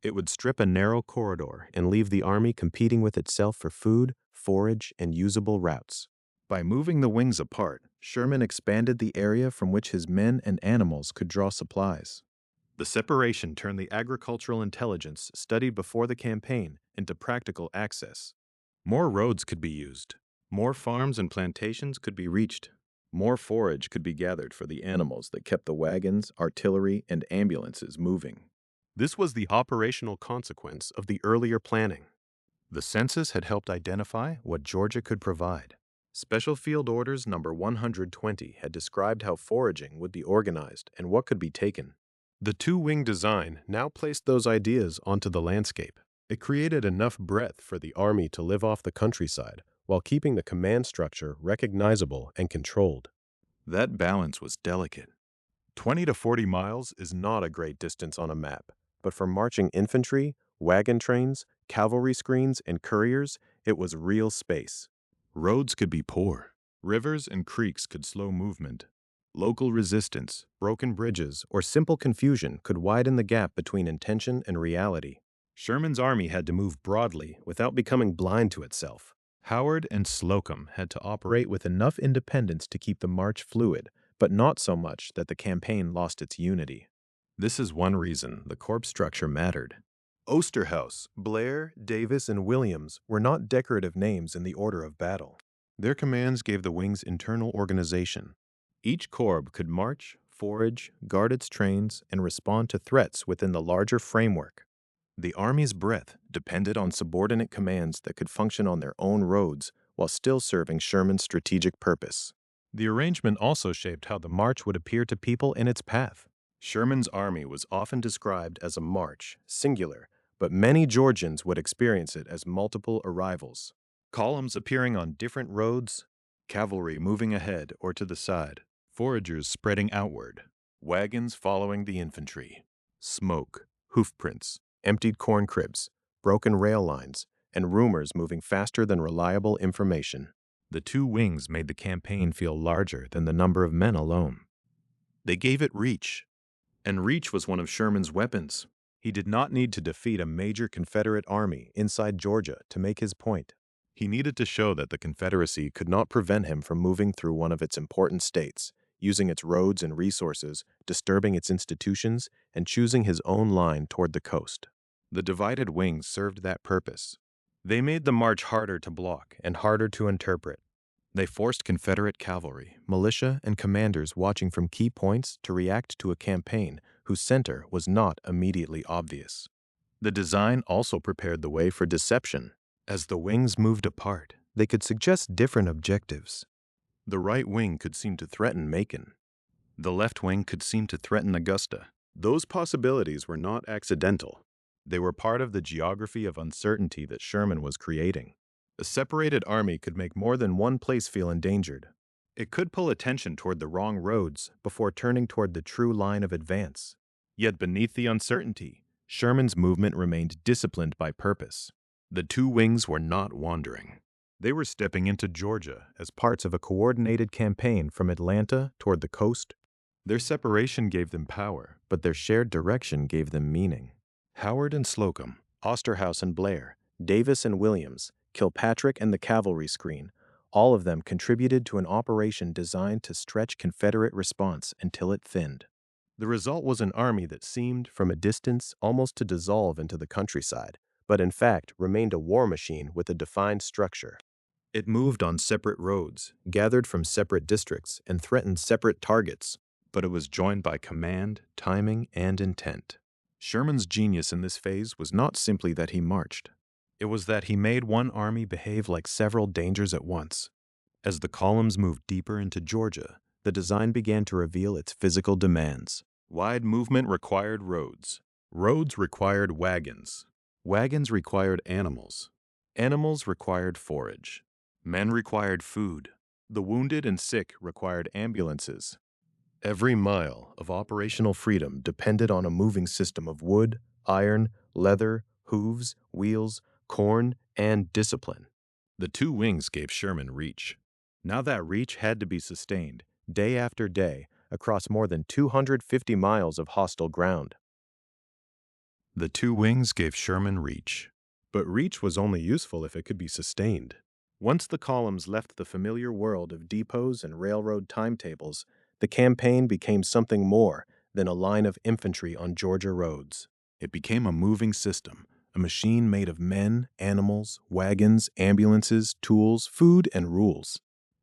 It would strip a narrow corridor and leave the army competing with itself for food, forage, and usable routes. By moving the wings apart, Sherman expanded the area from which his men and animals could draw supplies. The separation turned the agricultural intelligence studied before the campaign into practical access. More roads could be used. More farms and plantations could be reached. More forage could be gathered for the animals that kept the wagons, artillery, and ambulances moving. This was the operational consequence of the earlier planning. The census had helped identify what Georgia could provide. Special Field Orders Number 120 had described how foraging would be organized and what could be taken. The two-wing design now placed those ideas onto the landscape. It created enough breadth for the Army to live off the countryside while keeping the command structure recognizable and controlled. That balance was delicate. 20 to 40 miles is not a great distance on a map, but for marching infantry, wagon trains, cavalry screens, and couriers, it was real space. Roads could be poor. Rivers and creeks could slow movement. Local resistance, broken bridges, or simple confusion could widen the gap between intention and reality. Sherman's army had to move broadly without becoming blind to itself. Howard and Slocum had to operate with enough independence to keep the march fluid, but not so much that the campaign lost its unity. This is one reason the corps structure mattered. Osterhaus, Blair, Davis, and Williams were not decorative names in the order of battle. Their commands gave the wings internal organization. Each corps could march, forage, guard its trains, and respond to threats within the larger framework. The Army's breadth depended on subordinate commands that could function on their own roads while still serving Sherman's strategic purpose. The arrangement also shaped how the march would appear to people in its path. Sherman's army was often described as a march, singular, but many Georgians would experience it as multiple arrivals. Columns appearing on different roads, cavalry moving ahead or to the side, foragers spreading outward, wagons following the infantry, smoke, hoofprints, emptied corn cribs, broken rail lines, and rumors moving faster than reliable information. The two wings made the campaign feel larger than the number of men alone. They gave it reach, and reach was one of Sherman's weapons. He did not need to defeat a major Confederate army inside Georgia to make his point. He needed to show that the Confederacy could not prevent him from moving through one of its important states, using its roads and resources, disturbing its institutions, and choosing his own line toward the coast. The divided wings served that purpose. They made the march harder to block and harder to interpret. They forced Confederate cavalry, militia, and commanders watching from key points to react to a campaign whose center was not immediately obvious. The design also prepared the way for deception. As the wings moved apart, they could suggest different objectives. The right wing could seem to threaten Macon. The left wing could seem to threaten Augusta. Those possibilities were not accidental. They were part of the geography of uncertainty that Sherman was creating. A separated army could make more than one place feel endangered. It could pull attention toward the wrong roads before turning toward the true line of advance. Yet beneath the uncertainty, Sherman's movement remained disciplined by purpose. The two wings were not wandering. They were stepping into Georgia as parts of a coordinated campaign from Atlanta toward the coast. Their separation gave them power, but their shared direction gave them meaning. Howard and Slocum, Osterhaus and Blair, Davis and Williams, Kilpatrick and the cavalry screen, all of them contributed to an operation designed to stretch Confederate response until it thinned. The result was an army that seemed, from a distance, almost to dissolve into the countryside, but in fact remained a war machine with a defined structure. It moved on separate roads, gathered from separate districts, and threatened separate targets, but it was joined by command, timing, and intent. Sherman's genius in this phase was not simply that he marched. It was that he made one army behave like several dangers at once. As the columns moved deeper into Georgia, the design began to reveal its physical demands. Wide movement required roads. Roads required wagons. Wagons required animals. Animals required forage. Men required food. The wounded and sick required ambulances. Every mile of operational freedom depended on a moving system of wood, iron, leather, hooves, wheels, corn, and discipline. The two wings gave Sherman reach. Now that reach had to be sustained, day after day, across more than 250 miles of hostile ground. The two wings gave Sherman reach. But reach was only useful if it could be sustained. Once the columns left the familiar world of depots and railroad timetables, the campaign became something more than a line of infantry on Georgia roads. It became a moving system, a machine made of men, animals, wagons, ambulances, tools, food, and rules.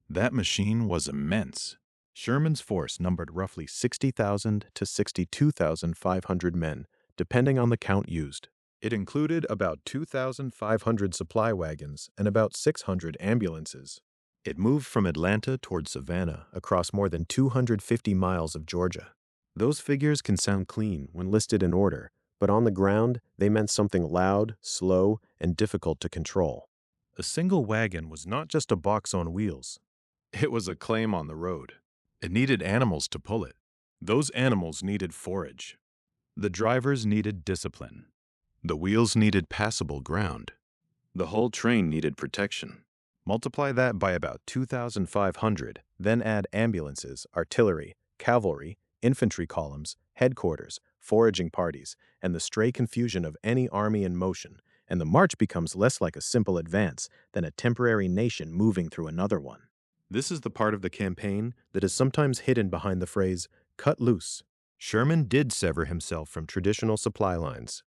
That machine was immense. Sherman's force numbered roughly 60,000 to 62,500 men, depending on the count used. It included about 2,500 supply wagons and about 600 ambulances. It moved from Atlanta toward Savannah across more than 250 miles of Georgia. Those figures can sound clean when listed in order, but on the ground, they meant something loud, slow, and difficult to control. A single wagon was not just a box on wheels. It was a claim on the road. It needed animals to pull it. Those animals needed forage. The drivers needed discipline. The wheels needed passable ground. The whole train needed protection. Multiply that by about 2,500, then add ambulances, artillery, cavalry, infantry columns, headquarters, foraging parties, and the stray confusion of any army in motion, and the march becomes less like a simple advance than a temporary nation moving through another one. This is the part of the campaign that is sometimes hidden behind the phrase, cut loose. Sherman did sever himself from traditional supply lines.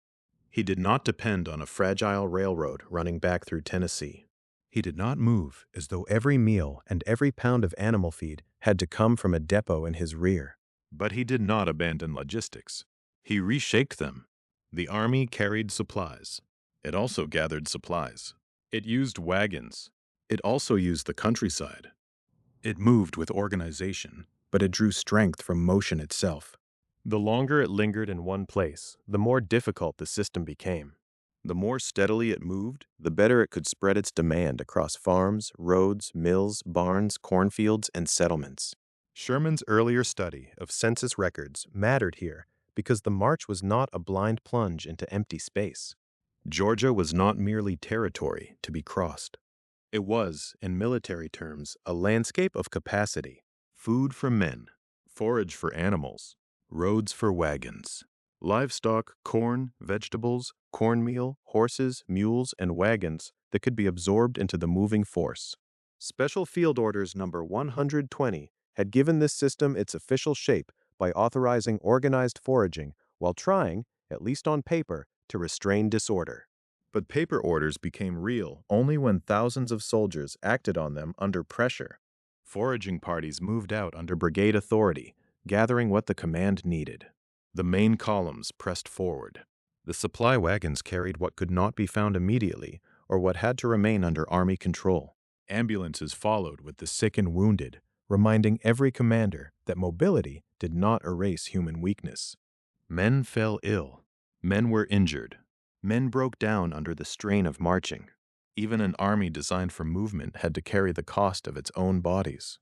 He did not depend on a fragile railroad running back through Tennessee. He did not move as though every meal and every pound of animal feed had to come from a depot in his rear. But he did not abandon logistics. He reshaped them. The army carried supplies. It also gathered supplies. It used wagons. It also used the countryside. It moved with organization, but it drew strength from motion itself. The longer it lingered in one place, the more difficult the system became. The more steadily it moved, the better it could spread its demand across farms, roads, mills, barns, cornfields, and settlements. Sherman's earlier study of census records mattered here because the march was not a blind plunge into empty space. Georgia was not merely territory to be crossed. It was, in military terms, a landscape of capacity: food for men, forage for animals, roads for wagons, livestock, corn, vegetables, cornmeal, horses, mules, and wagons that could be absorbed into the moving force. Special Field Orders Number 120 had given this system its official shape by authorizing organized foraging while trying, at least on paper, to restrain disorder. But paper orders became real only when thousands of soldiers acted on them under pressure. Foraging parties moved out under brigade authority, gathering what the command needed. The main columns pressed forward. The supply wagons carried what could not be found immediately or what had to remain under army control. Ambulances followed with the sick and wounded, reminding every commander that mobility did not erase human weakness. Men fell ill. Men were injured. Men broke down under the strain of marching. Even an army designed for movement had to carry the cost of its own bodies.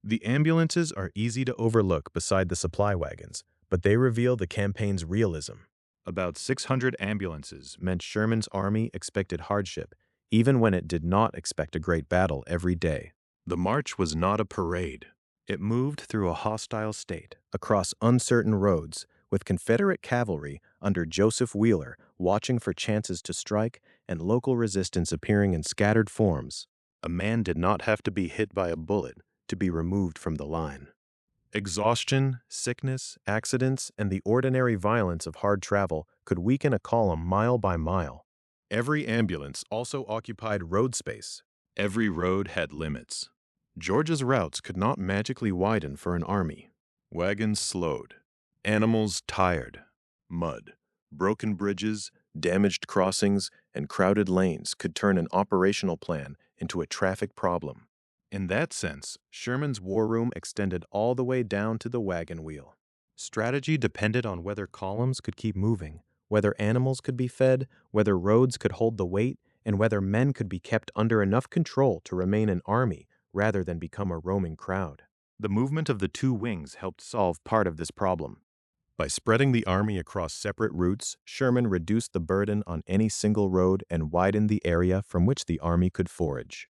The ambulances are easy to overlook beside the supply wagons, but they reveal the campaign's realism. About 600 ambulances meant Sherman's army expected hardship, even when it did not expect a great battle every day. The march was not a parade. It moved through a hostile state, across uncertain roads, with Confederate cavalry under Joseph Wheeler watching for chances to strike and local resistance appearing in scattered forms. A man did not have to be hit by a bullet to be removed from the line. Exhaustion, sickness, accidents, and the ordinary violence of hard travel could weaken a column mile by mile. Every ambulance also occupied road space. Every road had limits. Georgia's routes could not magically widen for an army. Wagons slowed. Animals tired. Mud, broken bridges, damaged crossings, and crowded lanes could turn an operational plan into a traffic problem. In that sense, Sherman's war room extended all the way down to the wagon wheel. Strategy depended on whether columns could keep moving, whether animals could be fed, whether roads could hold the weight, and whether men could be kept under enough control to remain an army rather than become a roaming crowd. The movement of the two wings helped solve part of this problem. By spreading the army across separate routes, Sherman reduced the burden on any single road and widened the area from which the army could forage.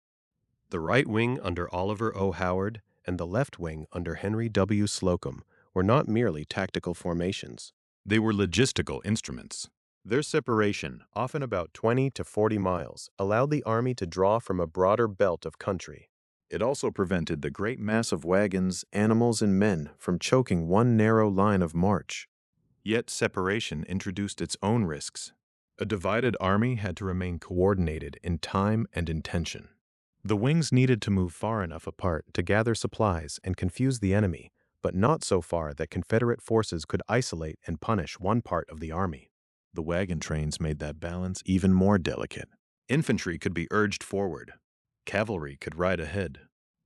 The right wing under Oliver O. Howard and the left wing under Henry W. Slocum were not merely tactical formations. They were logistical instruments. Their separation, often about 20 to 40 miles, allowed the army to draw from a broader belt of country. It also prevented the great mass of wagons, animals, and men from choking one narrow line of march. Yet separation introduced its own risks. A divided army had to remain coordinated in time and intention. The wings needed to move far enough apart to gather supplies and confuse the enemy, but not so far that Confederate forces could isolate and punish one part of the army. The wagon trains made that balance even more delicate. Infantry could be urged forward. Cavalry could ride ahead.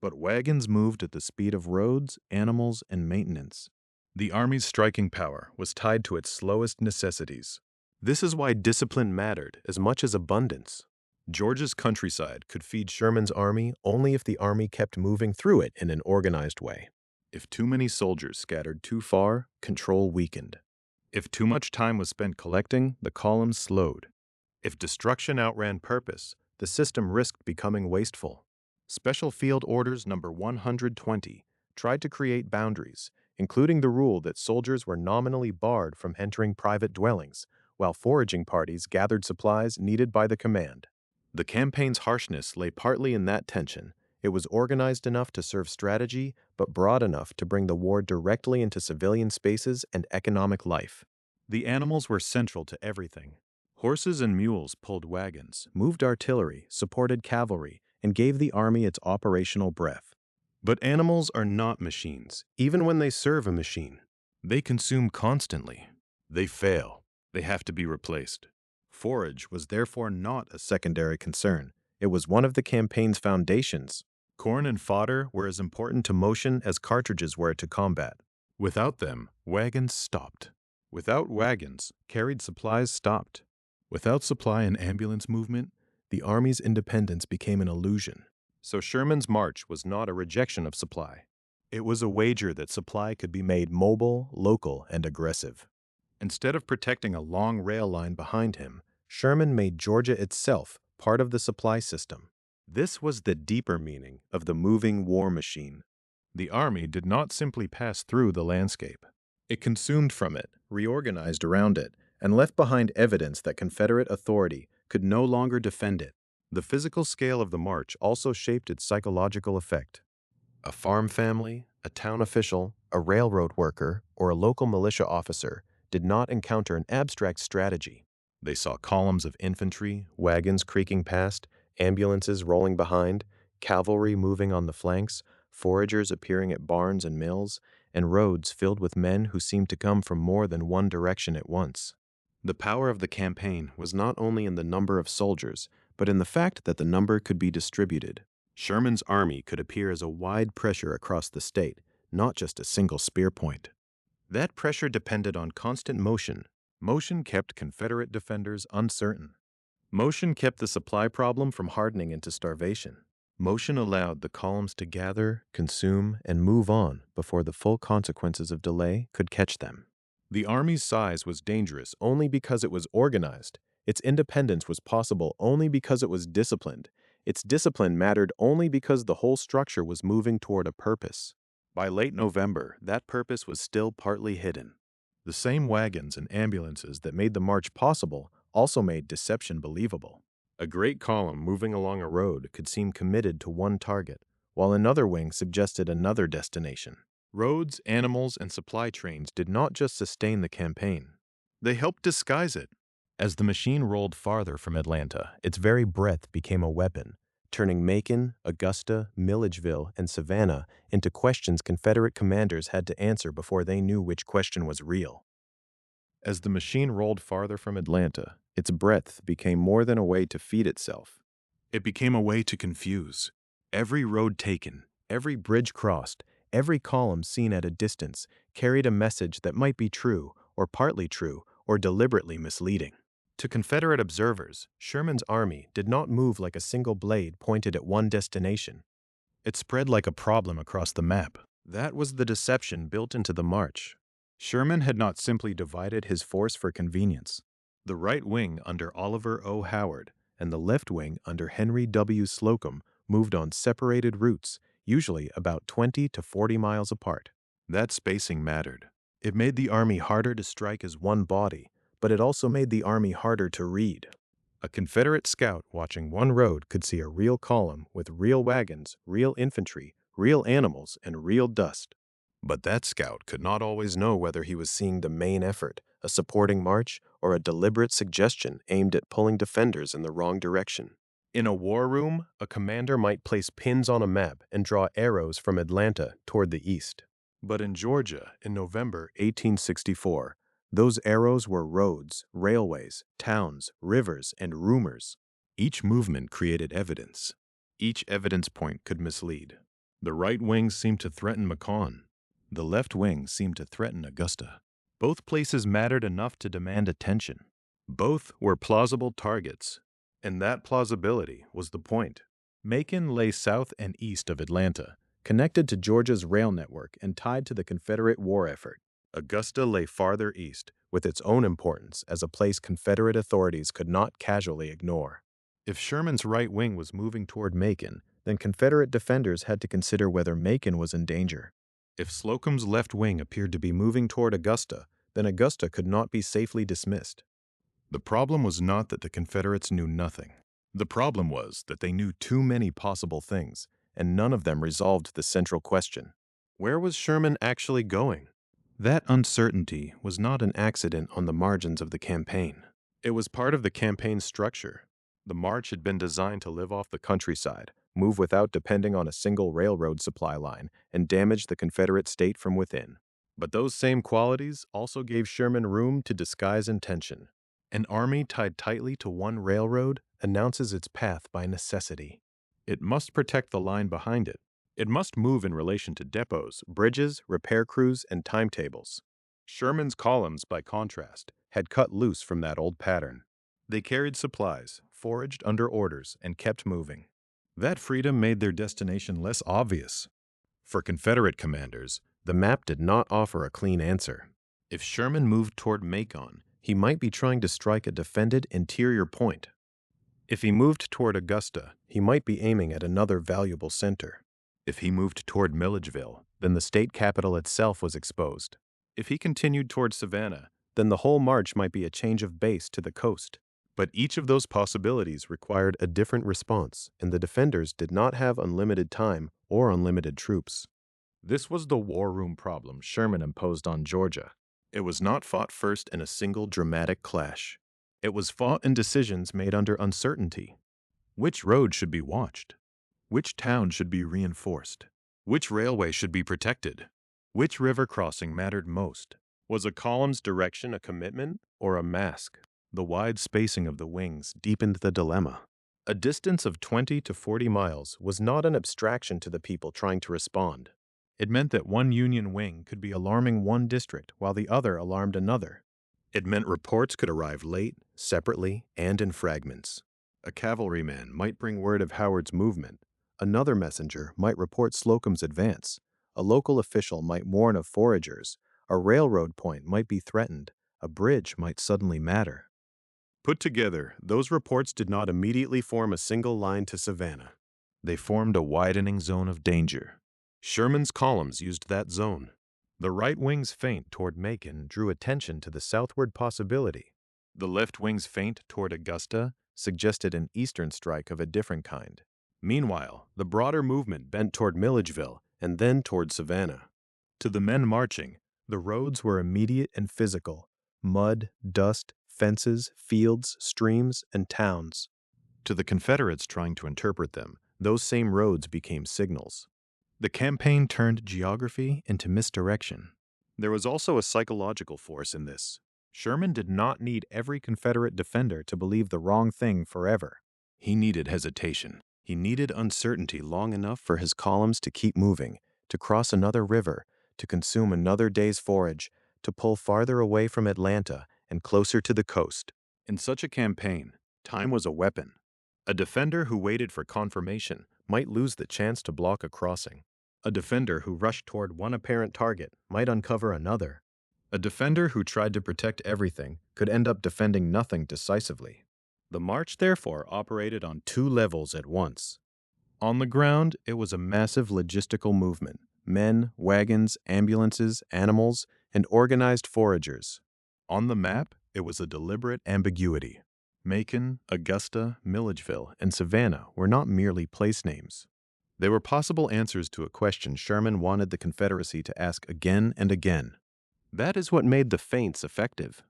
But wagons moved at the speed of roads, animals, and maintenance. The army's striking power was tied to its slowest necessities. This is why discipline mattered as much as abundance. Georgia's countryside could feed Sherman's army only if the army kept moving through it in an organized way. If too many soldiers scattered too far, control weakened. If too much time was spent collecting, the columns slowed. If destruction outran purpose, the system risked becoming wasteful. Special Field Orders Number 120 tried to create boundaries, including the rule that soldiers were nominally barred from entering private dwellings, while foraging parties gathered supplies needed by the command. The campaign's harshness lay partly in that tension. It was organized enough to serve strategy, but broad enough to bring the war directly into civilian spaces and economic life. The animals were central to everything. Horses and mules pulled wagons, moved artillery, supported cavalry, and gave the army its operational breadth. But animals are not machines, even when they serve a machine. They consume constantly. They fail. They have to be replaced. Forage was therefore not a secondary concern. It was one of the campaign's foundations. Corn and fodder were as important to motion as cartridges were to combat. Without them, wagons stopped. Without wagons, carried supplies stopped. Without supply and ambulance movement, the Army's independence became an illusion. So Sherman's march was not a rejection of supply. It was a wager that supply could be made mobile, local, and aggressive. Instead of protecting a long rail line behind him, Sherman made Georgia itself part of the supply system. This was the deeper meaning of the moving war machine. The Army did not simply pass through the landscape. It consumed from it, reorganized around it, and left behind evidence that Confederate authority could no longer defend it. The physical scale of the march also shaped its psychological effect. A farm family, a town official, a railroad worker, or a local militia officer did not encounter an abstract strategy. They saw columns of infantry, wagons creaking past, ambulances rolling behind, cavalry moving on the flanks, foragers appearing at barns and mills, and roads filled with men who seemed to come from more than one direction at once. The power of the campaign was not only in the number of soldiers, but in the fact that the number could be distributed. Sherman's army could appear as a wide pressure across the state, not just a single spear point. That pressure depended on constant motion. Motion kept Confederate defenders uncertain. Motion kept the supply problem from hardening into starvation. Motion allowed the columns to gather, consume, and move on before the full consequences of delay could catch them. The Army's size was dangerous only because it was organized. Its independence was possible only because it was disciplined. Its discipline mattered only because the whole structure was moving toward a purpose. By late November, that purpose was still partly hidden. The same wagons and ambulances that made the march possible also made deception believable. A great column moving along a road could seem committed to one target, while another wing suggested another destination. Roads, animals, and supply trains did not just sustain the campaign. They helped disguise it. As the machine rolled farther from Atlanta, its very breadth became a weapon, turning Macon, Augusta, Milledgeville, and Savannah into questions Confederate commanders had to answer before they knew which question was real. As the machine rolled farther from Atlanta, its breadth became more than a way to feed itself. It became a way to confuse. Every road taken, every bridge crossed, every column seen at a distance carried a message that might be true, or partly true, or deliberately misleading. To Confederate observers, Sherman's army did not move like a single blade pointed at one destination. It spread like a problem across the map. That was the deception built into the march. Sherman had not simply divided his force for convenience. The right wing under Oliver O. Howard and the left wing under Henry W. Slocum moved on separated routes, usually about 20 to 40 miles apart. That spacing mattered. It made the army harder to strike as one body, but it also made the army harder to read. A Confederate scout watching one road could see a real column with real wagons, real infantry, real animals, and real dust. But that scout could not always know whether he was seeing the main effort, a supporting march, or a deliberate suggestion aimed at pulling defenders in the wrong direction. In a war room, a commander might place pins on a map and draw arrows from Atlanta toward the east. But in Georgia, in November 1864, those arrows were roads, railways, towns, rivers, and rumors. Each movement created evidence. Each evidence point could mislead. The right wing seemed to threaten Macon. The left wing seemed to threaten Augusta. Both places mattered enough to demand attention. Both were plausible targets, and that plausibility was the point. Macon lay south and east of Atlanta, connected to Georgia's rail network and tied to the Confederate war effort. Augusta lay farther east, with its own importance as a place Confederate authorities could not casually ignore. If Sherman's right wing was moving toward Macon, then Confederate defenders had to consider whether Macon was in danger. If Slocum's left wing appeared to be moving toward Augusta, then Augusta could not be safely dismissed. The problem was not that the Confederates knew nothing. The problem was that they knew too many possible things, and none of them resolved the central question. Where was Sherman actually going? That uncertainty was not an accident on the margins of the campaign. It was part of the campaign's structure. The march had been designed to live off the countryside, move without depending on a single railroad supply line, and damage the Confederate state from within. But those same qualities also gave Sherman room to disguise intention. An army tied tightly to one railroad announces its path by necessity. It must protect the line behind it. It must move in relation to depots, bridges, repair crews, and timetables. Sherman's columns, by contrast, had cut loose from that old pattern. They carried supplies, foraged under orders, and kept moving. That freedom made their destination less obvious. For Confederate commanders, the map did not offer a clean answer. If Sherman moved toward Macon, he might be trying to strike a defended interior point. If he moved toward Augusta, he might be aiming at another valuable center. If he moved toward Milledgeville, then the state capital itself was exposed. If he continued toward Savannah, then the whole march might be a change of base to the coast. But each of those possibilities required a different response, and the defenders did not have unlimited time or unlimited troops. This was the war room problem Sherman imposed on Georgia. It was not fought first in a single dramatic clash. It was fought in decisions made under uncertainty. Which road should be watched? Which town should be reinforced? Which railway should be protected? Which river crossing mattered most? Was a column's direction a commitment or a mask? The wide spacing of the wings deepened the dilemma. A distance of 20 to 40 miles was not an abstraction to the people trying to respond. It meant that one Union wing could be alarming one district while the other alarmed another. It meant reports could arrive late, separately, and in fragments. A cavalryman might bring word of Howard's movement. Another messenger might report Slocum's advance. A local official might warn of foragers. A railroad point might be threatened. A bridge might suddenly matter. Put together, those reports did not immediately form a single line to Savannah. They formed a widening zone of danger. Sherman's columns used that zone. The right wing's feint toward Macon drew attention to the southward possibility. The left wing's feint toward Augusta suggested an eastern strike of a different kind. Meanwhile, the broader movement bent toward Milledgeville and then toward Savannah. To the men marching, the roads were immediate and physical: mud, dust, fences, fields, streams, and towns. To the Confederates trying to interpret them, those same roads became signals. The campaign turned geography into misdirection. There was also a psychological force in this. Sherman did not need every Confederate defender to believe the wrong thing forever. He needed hesitation. He needed uncertainty long enough for his columns to keep moving, to cross another river, to consume another day's forage, to pull farther away from Atlanta and closer to the coast. In such a campaign, time was a weapon. A defender who waited for confirmation might lose the chance to block a crossing. A defender who rushed toward one apparent target might uncover another. A defender who tried to protect everything could end up defending nothing decisively. The march, therefore, operated on two levels at once. On the ground, it was a massive logistical movement: men, wagons, ambulances, animals, and organized foragers. On the map, it was a deliberate ambiguity. Macon, Augusta, Milledgeville, and Savannah were not merely place names. They were possible answers to a question Sherman wanted the Confederacy to ask again and again. That is what made the feints effective.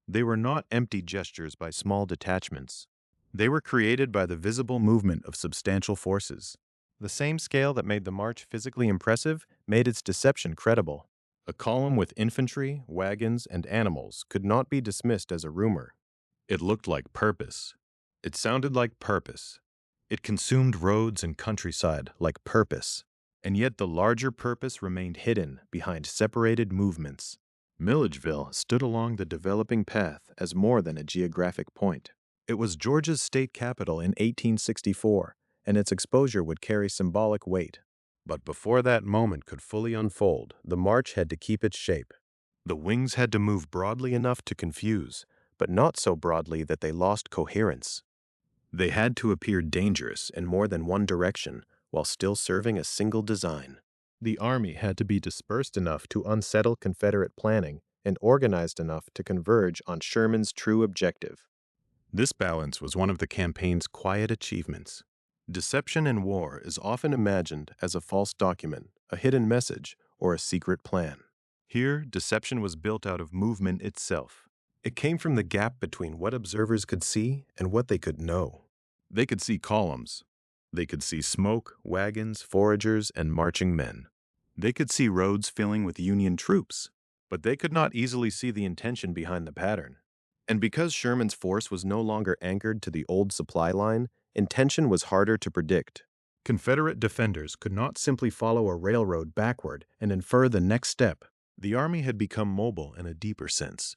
They were not empty gestures by small detachments. They were created by the visible movement of substantial forces. The same scale that made the march physically impressive made its deception credible. A column with infantry, wagons, and animals could not be dismissed as a rumor. It looked like purpose. It sounded like purpose. It consumed roads and countryside like purpose. And yet the larger purpose remained hidden behind separated movements. Milledgeville stood along the developing path as more than a geographic point. It was Georgia's state capital in 1864, and its exposure would carry symbolic weight. But before that moment could fully unfold, the march had to keep its shape. The wings had to move broadly enough to confuse, but not so broadly that they lost coherence. They had to appear dangerous in more than one direction, while still serving a single design. The army had to be dispersed enough to unsettle Confederate planning and organized enough to converge on Sherman's true objective. This balance was one of the campaign's quiet achievements. Deception in war is often imagined as a false document, a hidden message, or a secret plan. Here, deception was built out of movement itself. It came from the gap between what observers could see and what they could know. They could see columns. They could see smoke, wagons, foragers, and marching men. They could see roads filling with Union troops, but they could not easily see the intention behind the pattern. And because Sherman's force was no longer anchored to the old supply line, intention was harder to predict. Confederate defenders could not simply follow a railroad backward and infer the next step. The army had become mobile in a deeper sense.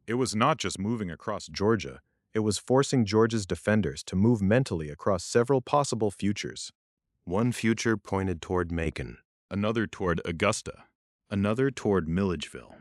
It was not just moving across Georgia, it was forcing Georgia's defenders to move mentally across several possible futures. One future pointed toward Macon, another toward Augusta, another toward Milledgeville.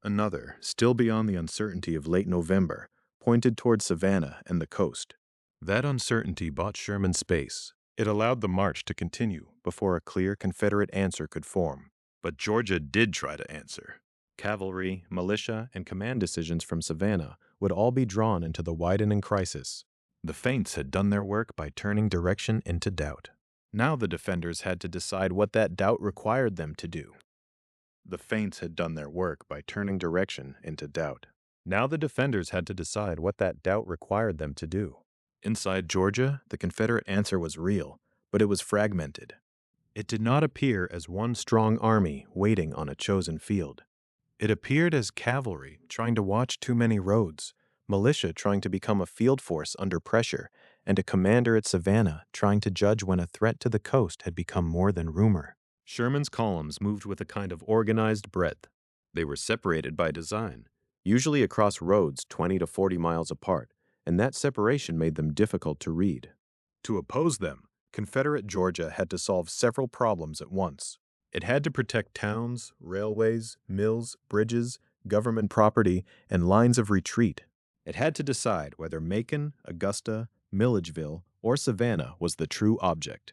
Another, still beyond the uncertainty of late November, pointed toward Savannah and the coast. That uncertainty bought Sherman space. It allowed the march to continue before a clear Confederate answer could form. But Georgia did try to answer. Cavalry, militia, and command decisions from Savannah would all be drawn into the widening crisis. The Feints had done their work by turning direction into doubt. Now the defenders had to decide what that doubt required them to do. The Feints had done their work by turning direction into doubt. Now the defenders had to decide what that doubt required them to do. Inside Georgia, the Confederate answer was real, but it was fragmented. It did not appear as one strong army waiting on a chosen field. It appeared as cavalry trying to watch too many roads, militia trying to become a field force under pressure, and a commander at Savannah trying to judge when a threat to the coast had become more than rumor. Sherman's columns moved with a kind of organized breadth. They were separated by design, usually across roads 20 to 40 miles apart, and that separation made them difficult to read. To oppose them, Confederate Georgia had to solve several problems at once. It had to protect towns, railways, mills, bridges, government property, and lines of retreat. It had to decide whether Macon, Augusta, Milledgeville, or Savannah was the true object.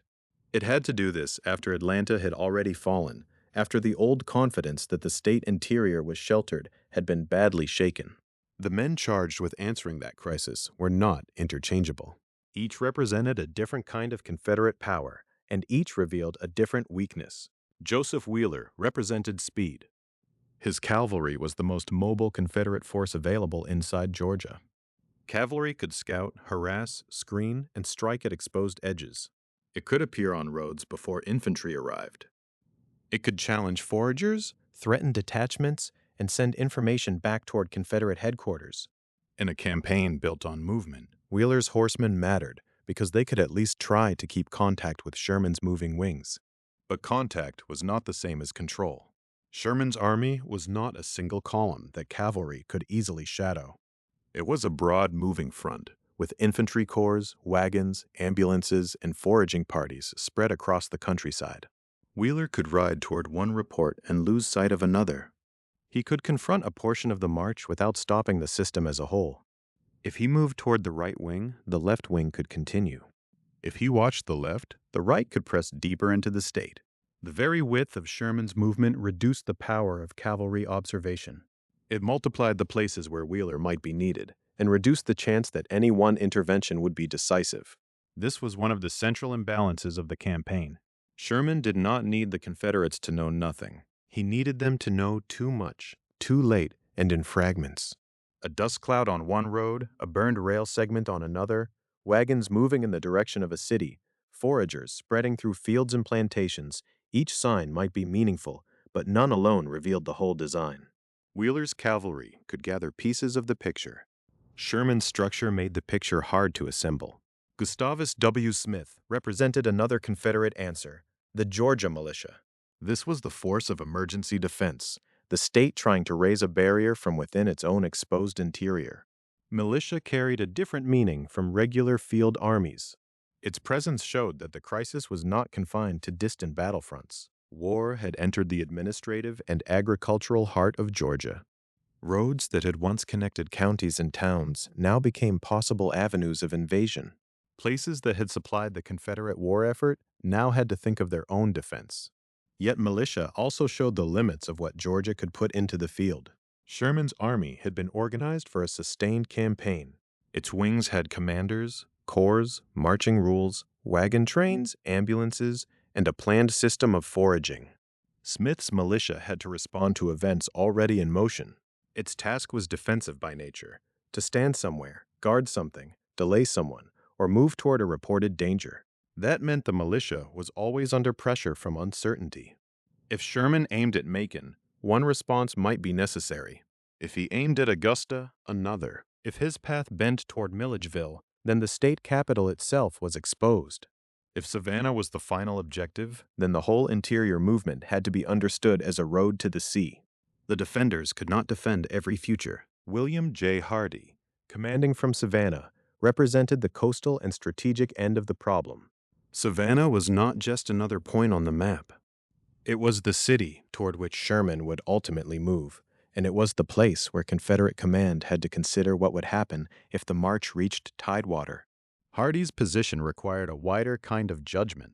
It had to do this after Atlanta had already fallen, after the old confidence that the state interior was sheltered had been badly shaken. The men charged with answering that crisis were not interchangeable. Each represented a different kind of Confederate power, and each revealed a different weakness. Joseph Wheeler represented speed. His cavalry was the most mobile Confederate force available inside Georgia. Cavalry could scout, harass, screen, and strike at exposed edges. It could appear on roads before infantry arrived. It could challenge foragers, threaten detachments, and send information back toward Confederate headquarters. In a campaign built on movement, Wheeler's horsemen mattered because they could at least try to keep contact with Sherman's moving wings. But contact was not the same as control. Sherman's army was not a single column that cavalry could easily shadow. It was a broad moving front, with infantry corps, wagons, ambulances, and foraging parties spread across the countryside. Wheeler could ride toward one report and lose sight of another. He could confront a portion of the march without stopping the system as a whole. If he moved toward the right wing, the left wing could continue. If he watched the left, the right could press deeper into the state. The very width of Sherman's movement reduced the power of cavalry observation. It multiplied the places where Wheeler might be needed, and reduced the chance that any one intervention would be decisive. This was one of the central imbalances of the campaign. Sherman did not need the Confederates to know nothing. He needed them to know too much, too late, and in fragments. A dust cloud on one road, a burned rail segment on another, wagons moving in the direction of a city, foragers spreading through fields and plantations. Each sign might be meaningful, but none alone revealed the whole design. Wheeler's cavalry could gather pieces of the picture. Sherman's structure made the picture hard to assemble. Gustavus W. Smith represented another Confederate answer, the Georgia militia. This was the force of emergency defense, the state trying to raise a barrier from within its own exposed interior. Militia carried a different meaning from regular field armies. Its presence showed that the crisis was not confined to distant battlefronts. War had entered the administrative and agricultural heart of Georgia. Roads that had once connected counties and towns now became possible avenues of invasion. Places that had supplied the Confederate war effort now had to think of their own defense. Yet militia also showed the limits of what Georgia could put into the field. Sherman's army had been organized for a sustained campaign. Its wings had commanders, corps, marching rules, wagon trains, ambulances, and a planned system of foraging. Smith's militia had to respond to events already in motion. Its task was defensive by nature, to stand somewhere, guard something, delay someone, or move toward a reported danger. That meant the militia was always under pressure from uncertainty. If Sherman aimed at Macon, one response might be necessary. If he aimed at Augusta, another. If his path bent toward Milledgeville, then the state capital itself was exposed. If Savannah was the final objective, then the whole interior movement had to be understood as a road to the sea. The defenders could not defend every future. William J. Hardee, commanding from Savannah, represented the coastal and strategic end of the problem. Savannah was not just another point on the map. It was the city toward which Sherman would ultimately move, and it was the place where Confederate command had to consider what would happen if the march reached tidewater. Hardee's position required a wider kind of judgment.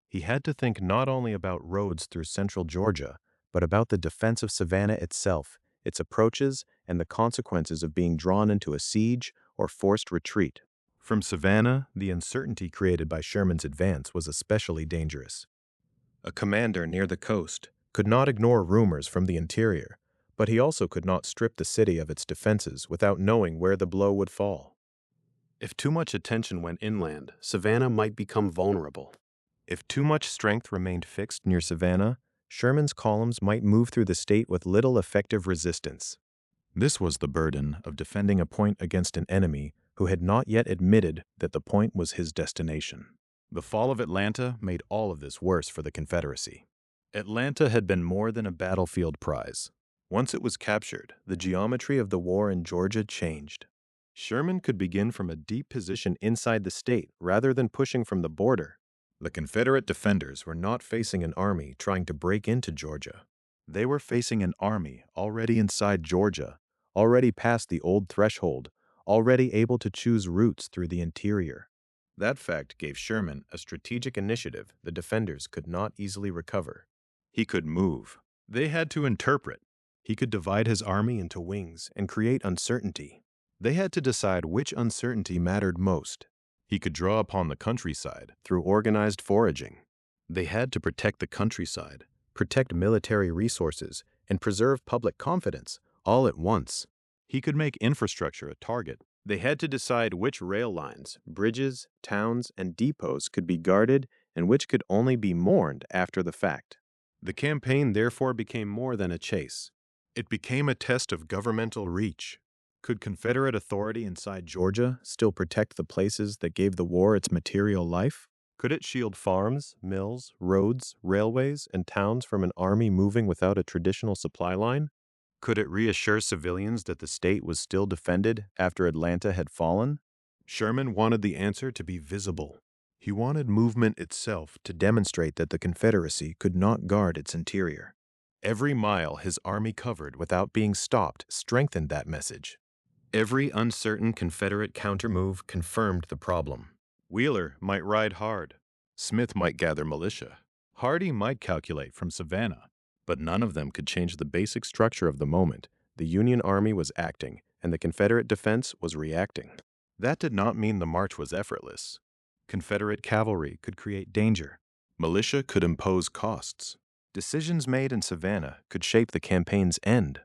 He had to think not only about roads through central Georgia, but about the defense of Savannah itself, its approaches, and the consequences of being drawn into a siege or forced retreat. From Savannah, the uncertainty created by Sherman's advance was especially dangerous. A commander near the coast could not ignore rumors from the interior, but he also could not strip the city of its defenses without knowing where the blow would fall. If too much attention went inland, Savannah might become vulnerable. If too much strength remained fixed near Savannah, Sherman's columns might move through the state with little effective resistance. This was the burden of defending a point against an enemy who had not yet admitted that the point was his destination. The fall of Atlanta made all of this worse for the Confederacy. Atlanta had been more than a battlefield prize. Once it was captured, the geometry of the war in Georgia changed. Sherman could begin from a deep position inside the state rather than pushing from the border. The Confederate defenders were not facing an army trying to break into Georgia. They were facing an army already inside Georgia, already past the old threshold, already able to choose routes through the interior. That fact gave Sherman a strategic initiative the defenders could not easily recover. He could move. They had to interpret. He could divide his army into wings and create uncertainty. They had to decide which uncertainty mattered most. He could draw upon the countryside through organized foraging. They had to protect the countryside, protect military resources, and preserve public confidence all at once. He could make infrastructure a target. They had to decide which rail lines, bridges, towns, and depots could be guarded and which could only be mourned after the fact. The campaign therefore became more than a chase. It became a test of governmental reach. Could Confederate authority inside Georgia still protect the places that gave the war its material life? Could it shield farms, mills, roads, railways, and towns from an army moving without a traditional supply line? Could it reassure civilians that the state was still defended after Atlanta had fallen? Sherman wanted the answer to be visible. He wanted movement itself to demonstrate that the Confederacy could not guard its interior. Every mile his army covered without being stopped strengthened that message. Every uncertain Confederate countermove confirmed the problem. Wheeler might ride hard. Smith might gather militia. Hardee might calculate from Savannah. But none of them could change the basic structure of the moment. The Union Army was acting, and the Confederate defense was reacting. That did not mean the march was effortless. Confederate cavalry could create danger. Militia could impose costs. Decisions made in Savannah could shape the campaign's end.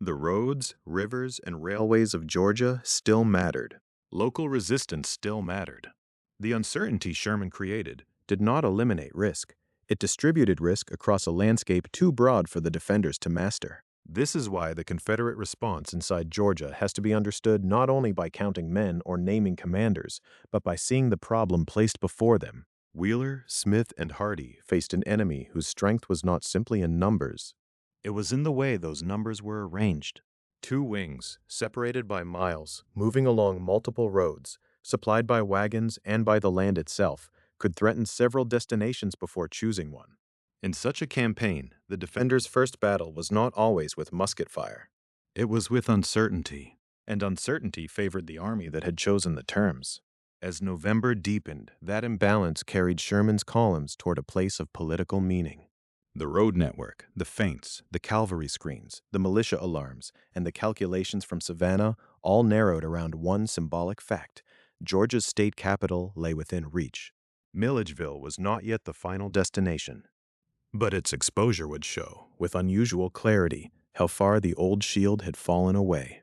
The roads, rivers, and railways of Georgia still mattered. Local resistance still mattered. The uncertainty Sherman created did not eliminate risk. It distributed risk across a landscape too broad for the defenders to master. This is why the Confederate response inside Georgia has to be understood not only by counting men or naming commanders, but by seeing the problem placed before them. Wheeler, Smith, and Hardee faced an enemy whose strength was not simply in numbers. It was in the way those numbers were arranged. Two wings, separated by miles, moving along multiple roads, supplied by wagons and by the land itself, could threaten several destinations before choosing one. In such a campaign, the defenders' first battle was not always with musket fire. It was with uncertainty, and uncertainty favored the army that had chosen the terms. As November deepened, that imbalance carried Sherman's columns toward a place of political meaning. The road network, the feints, the cavalry screens, the militia alarms, and the calculations from Savannah all narrowed around one symbolic fact: Georgia's state capital lay within reach. Milledgeville was not yet the final destination, but its exposure would show, with unusual clarity, how far the old shield had fallen away.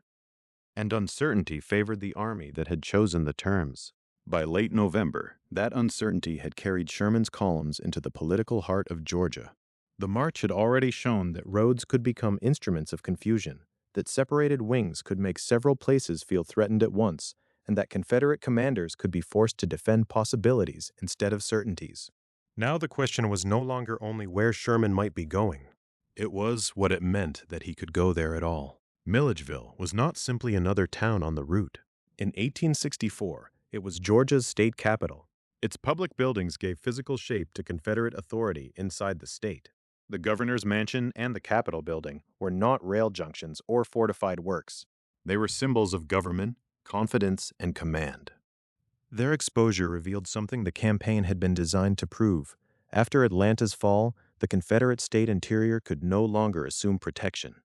And uncertainty favored the army that had chosen the terms. By late November, that uncertainty had carried Sherman's columns into the political heart of Georgia. The march had already shown that roads could become instruments of confusion, that separated wings could make several places feel threatened at once, and that Confederate commanders could be forced to defend possibilities instead of certainties. Now the question was no longer only where Sherman might be going. It was what it meant that he could go there at all. Milledgeville was not simply another town on the route. In 1864, it was Georgia's state capital. Its public buildings gave physical shape to Confederate authority inside the state. The governor's mansion and the Capitol building were not rail junctions or fortified works. They were symbols of government, confidence, and command. Their exposure revealed something the campaign had been designed to prove. After Atlanta's fall, the Confederate state interior could no longer assume protection.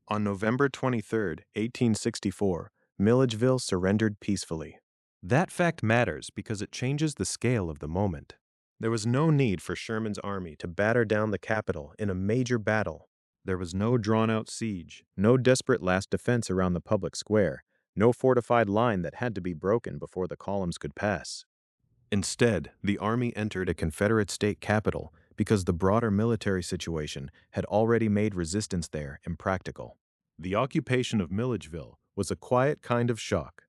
On November 23, 1864, Milledgeville surrendered peacefully. That fact matters because it changes the scale of the moment. There was no need for Sherman's army to batter down the capital in a major battle. There was no drawn-out siege, no desperate last defense around the public square, no fortified line that had to be broken before the columns could pass. Instead, the army entered a Confederate state capital because the broader military situation had already made resistance there impractical. The occupation of Milledgeville was a quiet kind of shock.